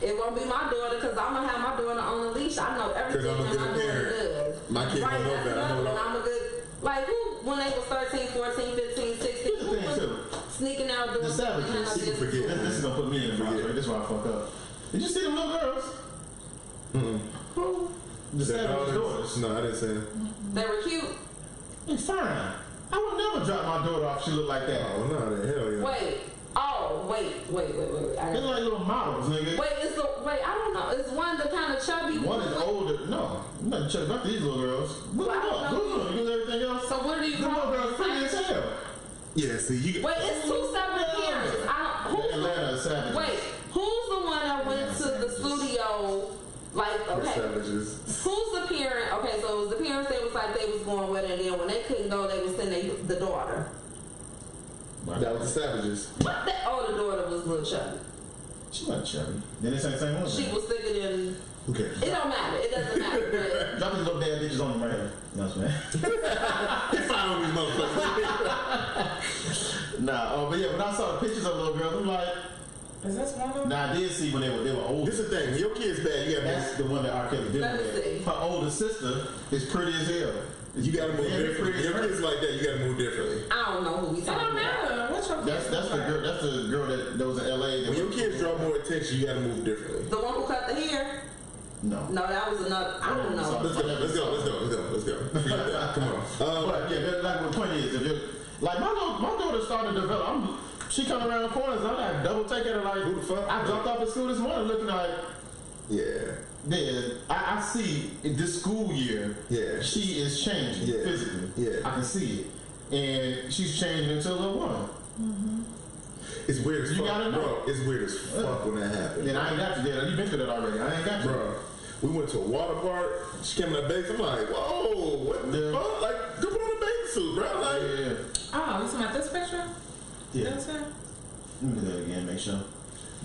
It won't be my daughter because I'm gonna have my daughter on the leash. I know everything that my daughter does. My kid don't know that. I know that. I'm a good. Like who when they was 13, 14, 15, 16, who was sneaking out doing the savages. You forget. This is gonna put me in the box, right? This is why I fuck up. Did you see them little girls? Who? The savage daughters. No, I didn't say that. They were cute. It's fine. I would never drop my daughter off if she looked like that. Oh no, hell yeah. Wait. Oh, wait. They're like little models, nigga. Wait, I don't know. Is one the kind of chubby one? Is older. No. I'm not checking about these little girls. What about? You do everything else. So what do you The little call girls it? pretty as hell. Yeah, see, you Wait, it's two separate parents. Atlanta is savage. Wait, who's the one that went to the studio? Like, okay, savages. who's the parent? Okay, so it was the parents that was like they was going with it, and then when they couldn't go, they was sending the daughter. That was the savages. What? Oh, the daughter was little chubby. She wasn't chubby. Then they say the same one. She was thicker than. Okay. It don't matter. It doesn't matter. But Drop these little bad bitches on them right here. No, I'm saying. Get fine on these motherfuckers. Nah, but yeah, when I saw the pictures of little girls, I'm like, Is this one of them? now I did see when they were older. This is the thing. When your kid's bad, you got That's the one that Rkelly did Let me with. see. Her older sister is pretty as hell. You gotta move Very differently. pretty. Your kids like that, you gotta move differently. I don't know who we It talking don't about. matter. What's your That's the girl. That's the girl that was in LA. When your kids draw more attention, you gotta move differently. The one who cut the hair? No. No, that was another. I don't know. Let's go. Forget that. Come on. But yeah, like the point is, if you're like my daughter started to develop. She come around corners. I'm like double take at her like, Who the fuck? I jumped off at school this morning looking like. Yeah. Yeah, I see in this school year. Yeah. She is changing physically. Yeah. I can see it, and she's changing into a little woman. It's weird as fuck. You gotta know. Bro, it's weird as fuck when that happened. Then I ain't got you there. You've been through that already. I ain't got you. Bro, we went to a water park. She came in the base. I'm like, whoa, what the Yeah. fuck? Like, go put on a bathing suit, bro. Like, Yeah. Oh, you talking about this picture? Yeah. That's it? Let me do that again. Make sure.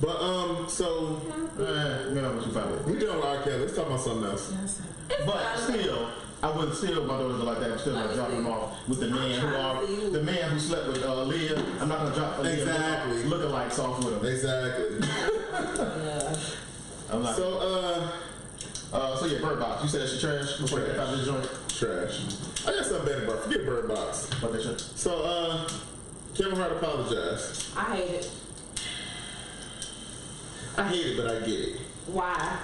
but so You know what you find we done with R. Kelly. Let's talk about something else. Yes. But still, I wouldn't steal my daughters like that. I'm still not dropping them off with the man who slept with Aaliyah. I'm not gonna drop Aaliyah Exactly. lookalikes off with him. Exactly. I'm not. So yeah, Bird Box. You said that shit trash before you got this joint. Trash. I got something better, bro. Forget Bird Box. What that shit? So, Kevin Hart apologized. I hate it. I hate it, but I get it. Why?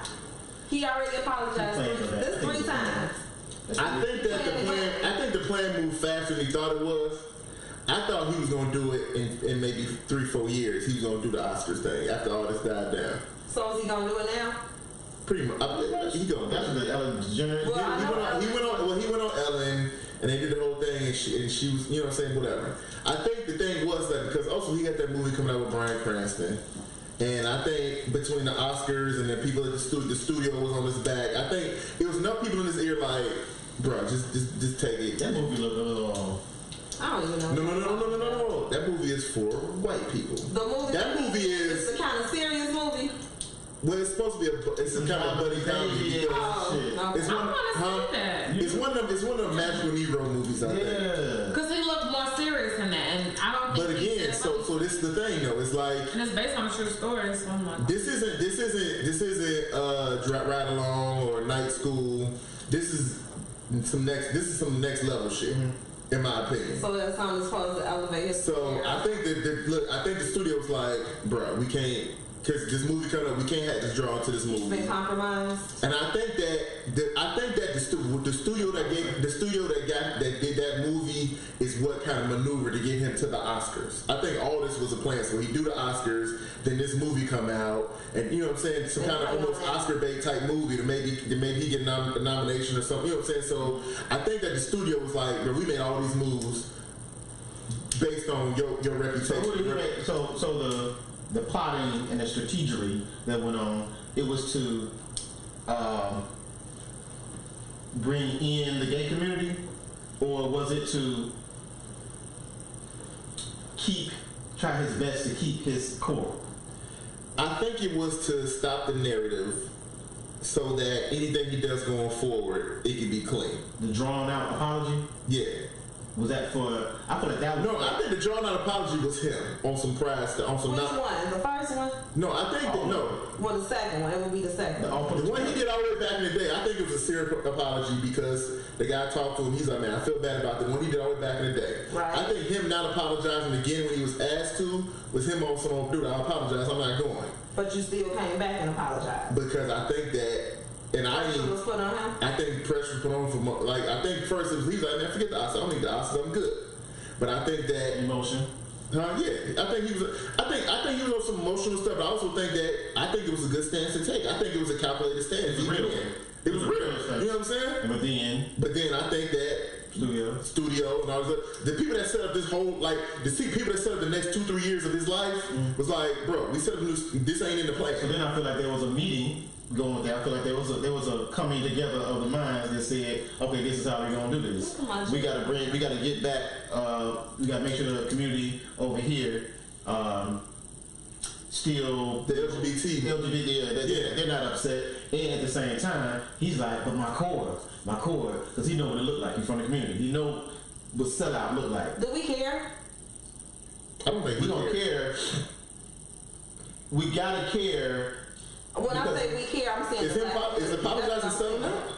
He already apologized this 3 times. I think the plan moved faster than he thought it was. I thought he was gonna do it in maybe 3-4 years. He was gonna do the Oscars thing after all this died down. So is he gonna do it now? Pretty much. He gonna. That's the Ellen DeGeneres. He went on Ellen, and they did the whole thing, and she was, you know what I'm saying, whatever. I think the thing was that because also he had that movie coming out with Bryan Cranston. And I think between the Oscars and the people at the studio was on his back, I think it was enough people in his ear like, bro, just take it. That movie looked a little. I don't even know. No. That movie is for white people. The movie. That movie is. It's a kind of serious movie. Well, it's supposed to be it's a kind of buddy comedy. Oh, It's one, I want to see that. It's one of the magical Negro movies out there. Yeah. Because he looked more serious than that, and I don't think. But again, so this is the thing though. It's like. And it's based on a true story, so I'm like. This isn't ride along or night school. This is some next level shit, in my opinion. So that's something that's supposed to elevate his So career. I think I think the studio's like, bro, we can't, because this movie coming up, we can't have this draw to this It's movie. been compromised. And I think that the studio that did that movie is what kind of maneuvered to get him to the Oscars. I think all this was a plan. So he do the Oscars, then this movie come out, and you know what I'm saying, some kind of almost Oscar bait type movie to maybe he get a nomination or something. You know what I'm saying? So I think that the studio was like, bro, we made all these moves based on your reputation. So the plotting and the strategery that went on, it was to bring in the gay community, or was it to try his best to keep his core? I think it was to stop the narrative so that anything he does going forward, it can be clean. The drawn out apology? Yeah. Was that for? I feel like that was. No, I think the drawn out apology was him on some pride stuff. On some Which one? The first one? No, I think that no. Well, the second one. It would be the second. The one he did all the way back in the day, I think it was a serious apology because the guy talked to him. He's like, man, I feel bad about the one he did all the way back in the day. Right. I think him not apologizing again when he was asked to was him on some dude. I apologize. I'm not going. But you still came back and apologized. Because I think that. And Pressure was put on him? I think pressure was put on for like I think first it was he's like, man, forget the Oscars. I don't need the Oscars. I'm good. But I think that emotion. Yeah, I think he was. I think he was on some emotional stuff. But I also think that it was a good stance to take. I think it was a calculated stance. Real. It was real. You know what I'm saying? But then I think that studio and all this. The people that set up this whole, like, the people that set up the next 2-3 years of his life was like, bro, we set up this ain't in the plan. So then I feel like there was a meeting going with that. I feel like there was a coming together of the minds that said, okay, this is how we're gonna do this. We gotta get back. We gotta make sure the community over here. Still the LGBT, they're not upset, and at the same time, he's like, but my core, because he know what it look like. He's from the community. He know what sellout look like. Do we care? I don't think we don't care. We gotta care. When I say we care, I'm saying is apologizing selling out?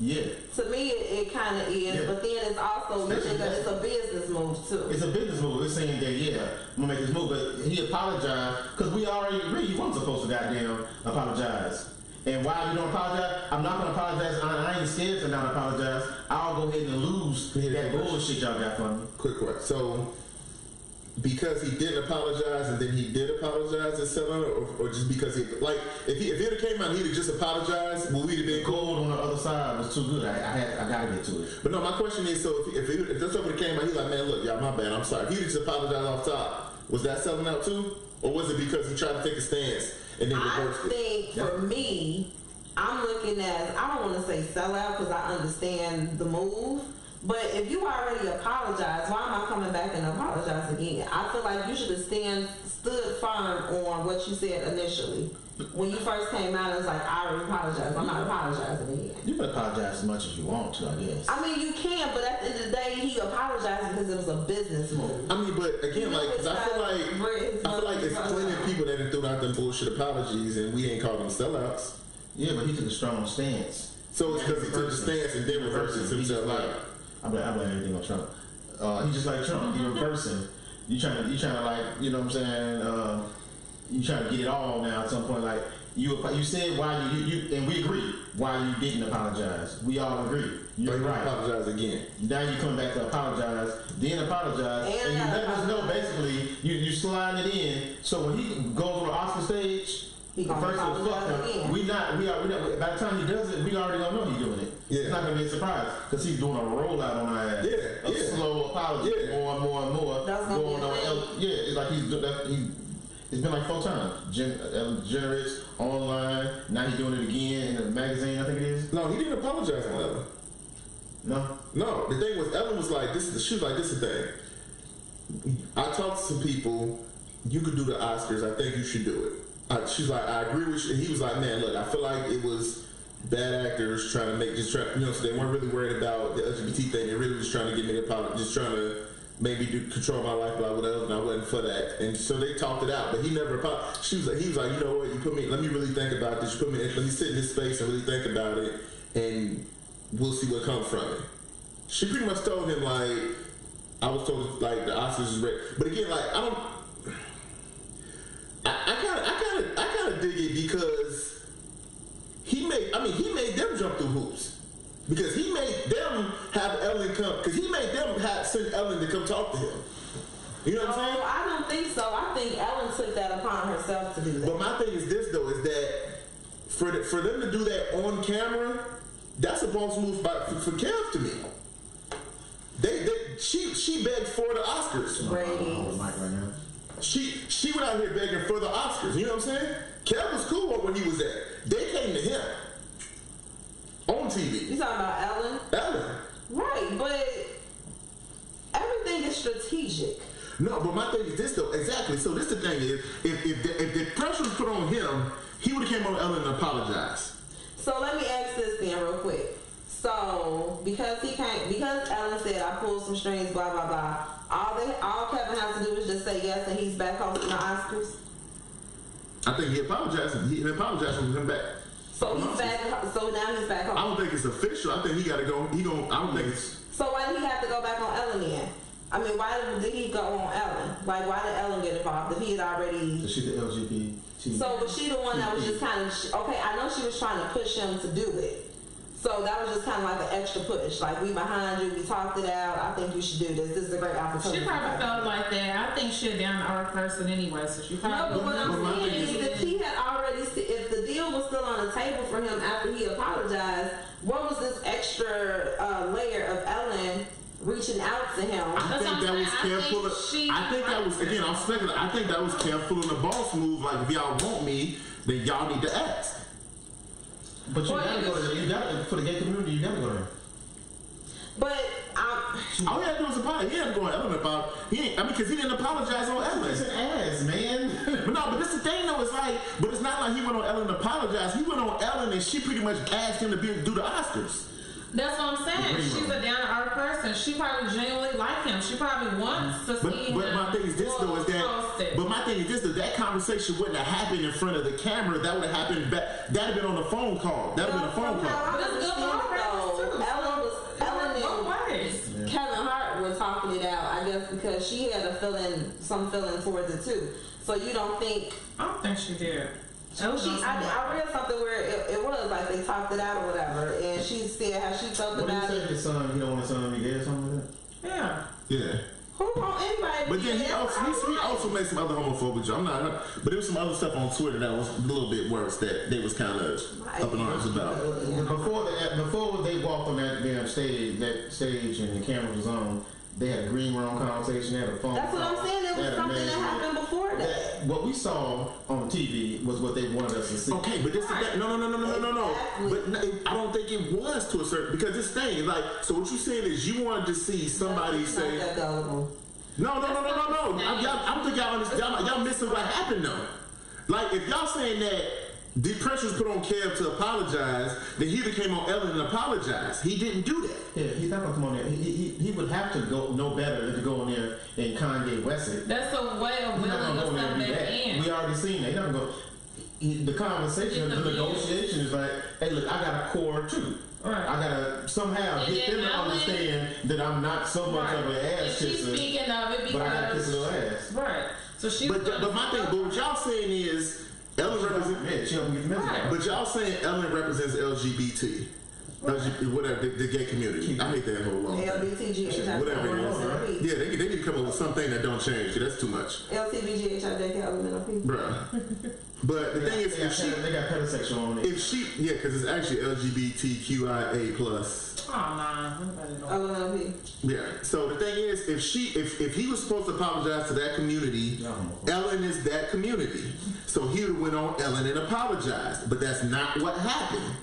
Yeah. To me, it kind of is, but then it's also that it's a business move too. It's a business move. It's saying that I'm gonna make this move, but he apologized because we already agreed he wasn't supposed to goddamn apologize. And why you don't apologize? I'm not gonna apologize. I ain't scared to not apologize. I'll go ahead and lose that bullshit y'all got from me. Quick question. So, because he didn't apologize and then he did apologize and sell out, or just because he, like, if it came out and he'd have just apologized, would we have been cold on the other side was too good. I gotta get to it. But no, my question is, so if this over came out, he's like, man, look, y'all, my bad, I'm sorry. If he just apologized off top, was that selling out too? Or was it because he tried to take a stance and then reversed it? I think for me, I'm looking at, I don't want to say sell out because I understand the move. But if you already apologized, why am I coming back and apologize again? I feel like you should have stood firm on what you said initially. When you first came out, it was like, I already apologized. I'm not apologizing again. You can apologize as much as you want to, I guess. I mean, you can, but at the end of the day, he apologized because it was a business move. I mean, but again, like, cause I feel like it's plenty of people that have thrown out them bullshit apologies and we ain't called them sellouts. Yeah, but he took a strong stance. So it's because he took a stance and then reverses himself out. I blame everything on Trump. He's just like Trump. You're a person. You trying to like, you know what I'm saying? You trying to get it all now at some point. Like you said why you and we agree why you didn't apologize. We all agree. You're right. Apologize again. Now you come back to apologize, then apologize, and you let us know basically you slide it in. So when he goes on the Oscar stage. First of all, we not. By the time he does it, we already gonna know he's doing it. Yeah. It's not gonna be a surprise because he's doing a rollout on our ass. Yeah, a slow apology, more and more and more. That's going on. It's like it's been like 4 times. Generous online. Now he's doing it again in the magazine. I think it is. No, he didn't apologize on Ellen. No. The thing was, Ellen was like, she was like, this is the thing. I talked to some people. You could do the Oscars. I think you should do it. She's like, I agree with you. And he was like, man, look, I feel like it was bad actors trying to so they weren't really worried about the LGBT thing. They really was trying to get me to apologize, just trying to maybe control my life, blah, whatever, and I wasn't for that. And so they talked it out, but he never apologized. He was like, you know what, let me really think about this. Let me sit in this space and really think about it, and we'll see what comes from it. She pretty much told him, like, I was told, like, the Oscars is ready. But again, like, I kind of dig it because he made them jump through hoops because he made them have Ellen come because he made them send Ellen to come talk to him. You know what I'm saying? I don't think so. I think Ellen took that upon herself to do that. But my thing is this though, is that for them to do that on camera, that's a boss move for Kev to me. She begged for the Oscars. Right. She went out here begging for the Oscars. You know what I'm saying? Kev was cool when he was there. They came to him on TV. You talking about Ellen? Right, but everything is strategic. No, but my thing is this though. Exactly. So this the thing is, if the pressure was put on him, he would have came on Ellen and apologized. So let me ask this then real quick. So because Ellen said I pulled some strings, blah blah blah. All Kevin has to do is just say yes, and he's back hosting the Oscars. I think he apologized. He apologized when he came back. So he's back. So now he's back home. I don't think it's official. I think he got to go. I don't think it's. So why did he have to go back on Ellen then? I mean, why did he go on Ellen? Like, why did Ellen get involved if he had already? She's the LGBT. So was she the one that was just kind of okay? I know she was trying to push him to do it. So that was just kind of like an extra push. Like, we behind you, we talked it out. I think you should do this. This is a great opportunity. She probably felt like that. I think she's a down to earth person anyway. So she probably. No, but what I'm saying is, if he had already, if the deal was still on the table for him after he apologized, what was this extra layer of Ellen reaching out to him? I think that was careful. I think that was, again, I'm speculating. I think that was careful in the boss move. Like, if y'all want me, then y'all need to ask. But you gotta go there. You gotta, for the gay community, you gotta go there. But all he had to do was apologize. He had to go on Ellen about. Because he didn't apologize on Ellen. It's an ass, man. But this the thing though. It's like, but it's not like he went on Ellen to apologize. He went on Ellen and she pretty much asked him to do the Oscars. That's what I'm saying. She's a down-to-earth person. She probably genuinely like him. She probably wants to see him. But my thing is this though, is that. But my thing is this: that conversation wouldn't have happened in front of the camera. That would have happened back. That'd have been on the phone call. That'd have been a phone call. But it's good for her too. Ellen and Kevin Hart were talking it out. I guess because she had some feeling towards it too. So you don't think? I don't think she did. I read something where it was like they talked it out or whatever, and she said how she felt about it. What did he say? His son, he don't want his son to be gay or something like that? Yeah. Who want anybody? But then he also made some other homophobic jokes. But there was some other stuff on Twitter that was a little bit worse that they was kind of up in arms about. Before they walked on that damn stage, and the camera was on, they had a green room conversation. They had a phone. That's what I'm saying. There was something that happened before that. What we saw on TV was what they wanted us to see. Okay, but this is that. No. But I don't think it was to a certain, because this thing is like. So what you're saying is you wanted to see somebody say. No. I'm thinking y'all understand. Y'all missing what happened though. Like if y'all saying that the pressure was put on Kev to apologize, then he came on Ellen and apologized. He didn't do that. Yeah, he's not gonna come on there. He would have to go know better than to go in there and Kanye West it. That's a way of willing to step back in. We already seen that. He's not gonna go. The conversation, the negotiation is like, hey, look, I got a core too. Right. I gotta somehow get them to understand that I'm not so much of an ass kisser. She's speaking of it because but I gotta kiss her ass. Right. So she. But my thing, but what y'all saying is Ellen represents. Yeah, she don't get the message. Right. But y'all saying Ellen represents LGBT. Whatever, the gay community. I hate that whole long LBTG. Whatever it is. Yeah, they need to come up with something that don't change. That's too much. LTBG, HIV, bruh. But the thing is, if she, they got heterosexual on it. If she, yeah, because it's actually LGBTQIA+. Oh, no. Yeah. So the thing is, if he was supposed to apologize to that community, Ellen is that community. So he would have went on Ellen and apologized. But that's not what happened.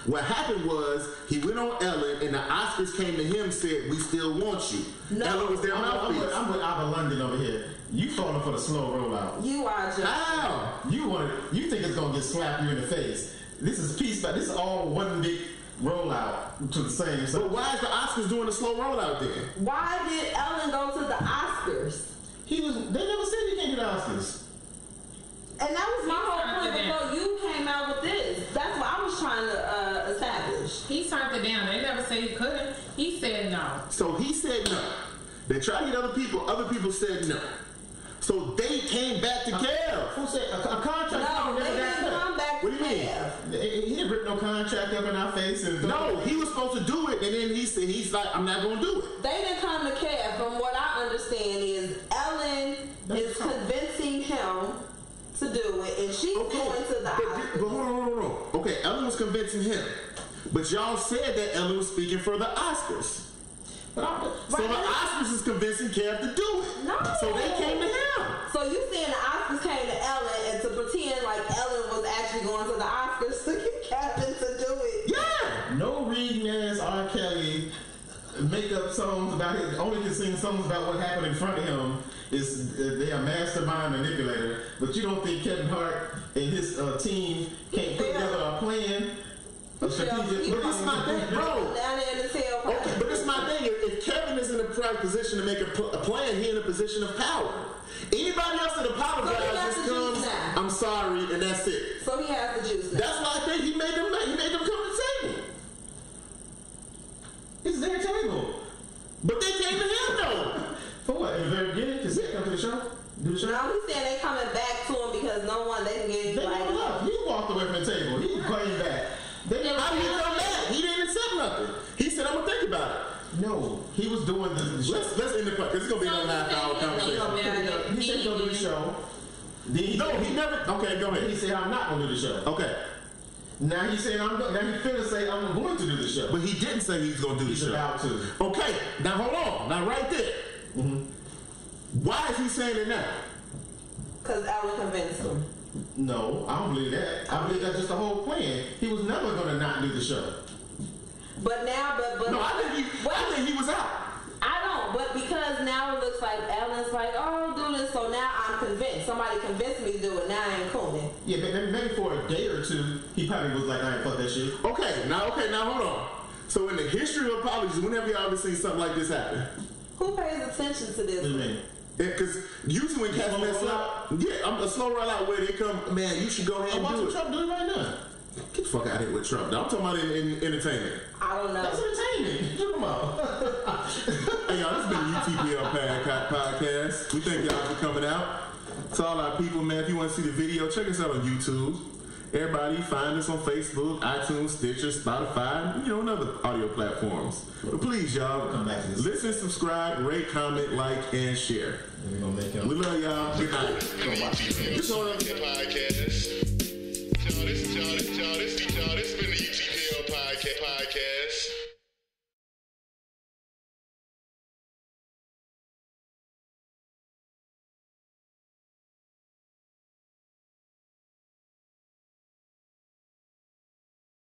What happened was he went on Ellen and the Oscars came to him and said, "We still want you." No. Ellen was their mouthpiece. I'm with Ava London over here. You falling for the slow rollout. You are just how you think it's gonna get slapped you in the face. This is peace, but this is all one big rollout to the same. But why is the Oscars doing the slow rollout then? Why did Ellen go to the Oscars? They never said you can't do the Oscars. And that was my whole point before you came out with this. That's what I was trying to establish. He turned it down. They never said he couldn't. He said no. So he said no. They tried to get other people said no. So they came back to Kev. Who said a contract? No, they didn't come back to What do you mean? He didn't rip no contract up in our face. No, he was supposed to do it, and then he's like, I'm not going to do it. They didn't come to Kev. From what I understand is Ellen is convincing him to do it, and she's going to the Oscars. But hold on. Okay, Ellen was convincing him, but y'all said that Ellen was speaking for the Oscars. So the Oscars is convincing Kev to do it. No. So they came to him. So you saying the Oscars came to Ellen and to pretend like Ellen was actually going to the Oscars to get Kevin to do it? Yeah. No reading ass R. Kelly make up songs about it. Only can sing songs about what happened in front of him. They are mastermind manipulator. But you don't think Kevin Hart and his team can't put together a plan? But this is my thing, bro. Okay, but this is my thing. If Kevin is in the right position to make a plan, he's in a position of power. Anybody else that apologizes just comes, I'm sorry, and that's it. So he has the juice now. That's why I think he made them come to the table. It's their table. But they came to him though. For what? In the very beginning? Because they come to the show? Do the show? No, he's saying they coming back to him because they can get anybody. He walked away from the table. He came back. How did he come back? He didn't accept nothing. He said, I'm going to think about it. No, he was doing the show. Let's end the podcast, because it's going to be another half-hour conversation. He said he's going to do the show. No, he never. Okay, go ahead. He said, I'm not going to do the show. Okay. Now he's saying now he finna say I'm going to do the show. But he didn't say he's going to do the show. He's about to. Okay, now hold on. Now right there. Mm-hmm. Why is he saying it now? Because Ellen convinced him. No, I don't believe that. I believe that's just the whole plan. He was never going to not do the show. But now, but no, I think he was out. I don't, but because now it looks like Ellen's like, oh, do this, so now I'm convinced. Somebody convinced me to do it, now I ain't cooling. Yeah, but maybe for a day or two, he probably was like, I ain't fuck that shit. Okay, now hold on. So in the history of apologies, whenever y'all ever seen something like this happen? Who pays attention to this? What do you mean? Because usually when cats mess up, I'm a slow roll out where they come, man, you should go ahead and do it. Trump do it right now. Get the fuck out of here with Trump. I'm talking about in entertainment. I don't know. That's entertainment. Come on. Hey, y'all, this has been the UTPL podcast. We thank y'all for coming out. To all our people, man, if you want to see the video, check us out on YouTube. Everybody, find us on Facebook, iTunes, Stitcher, Spotify, and other audio platforms. But please, y'all, come back to this. Listen, subscribe, rate, comment, like, and share. We're gonna make him. We love y'all. Good night. This been the UTPL podcast.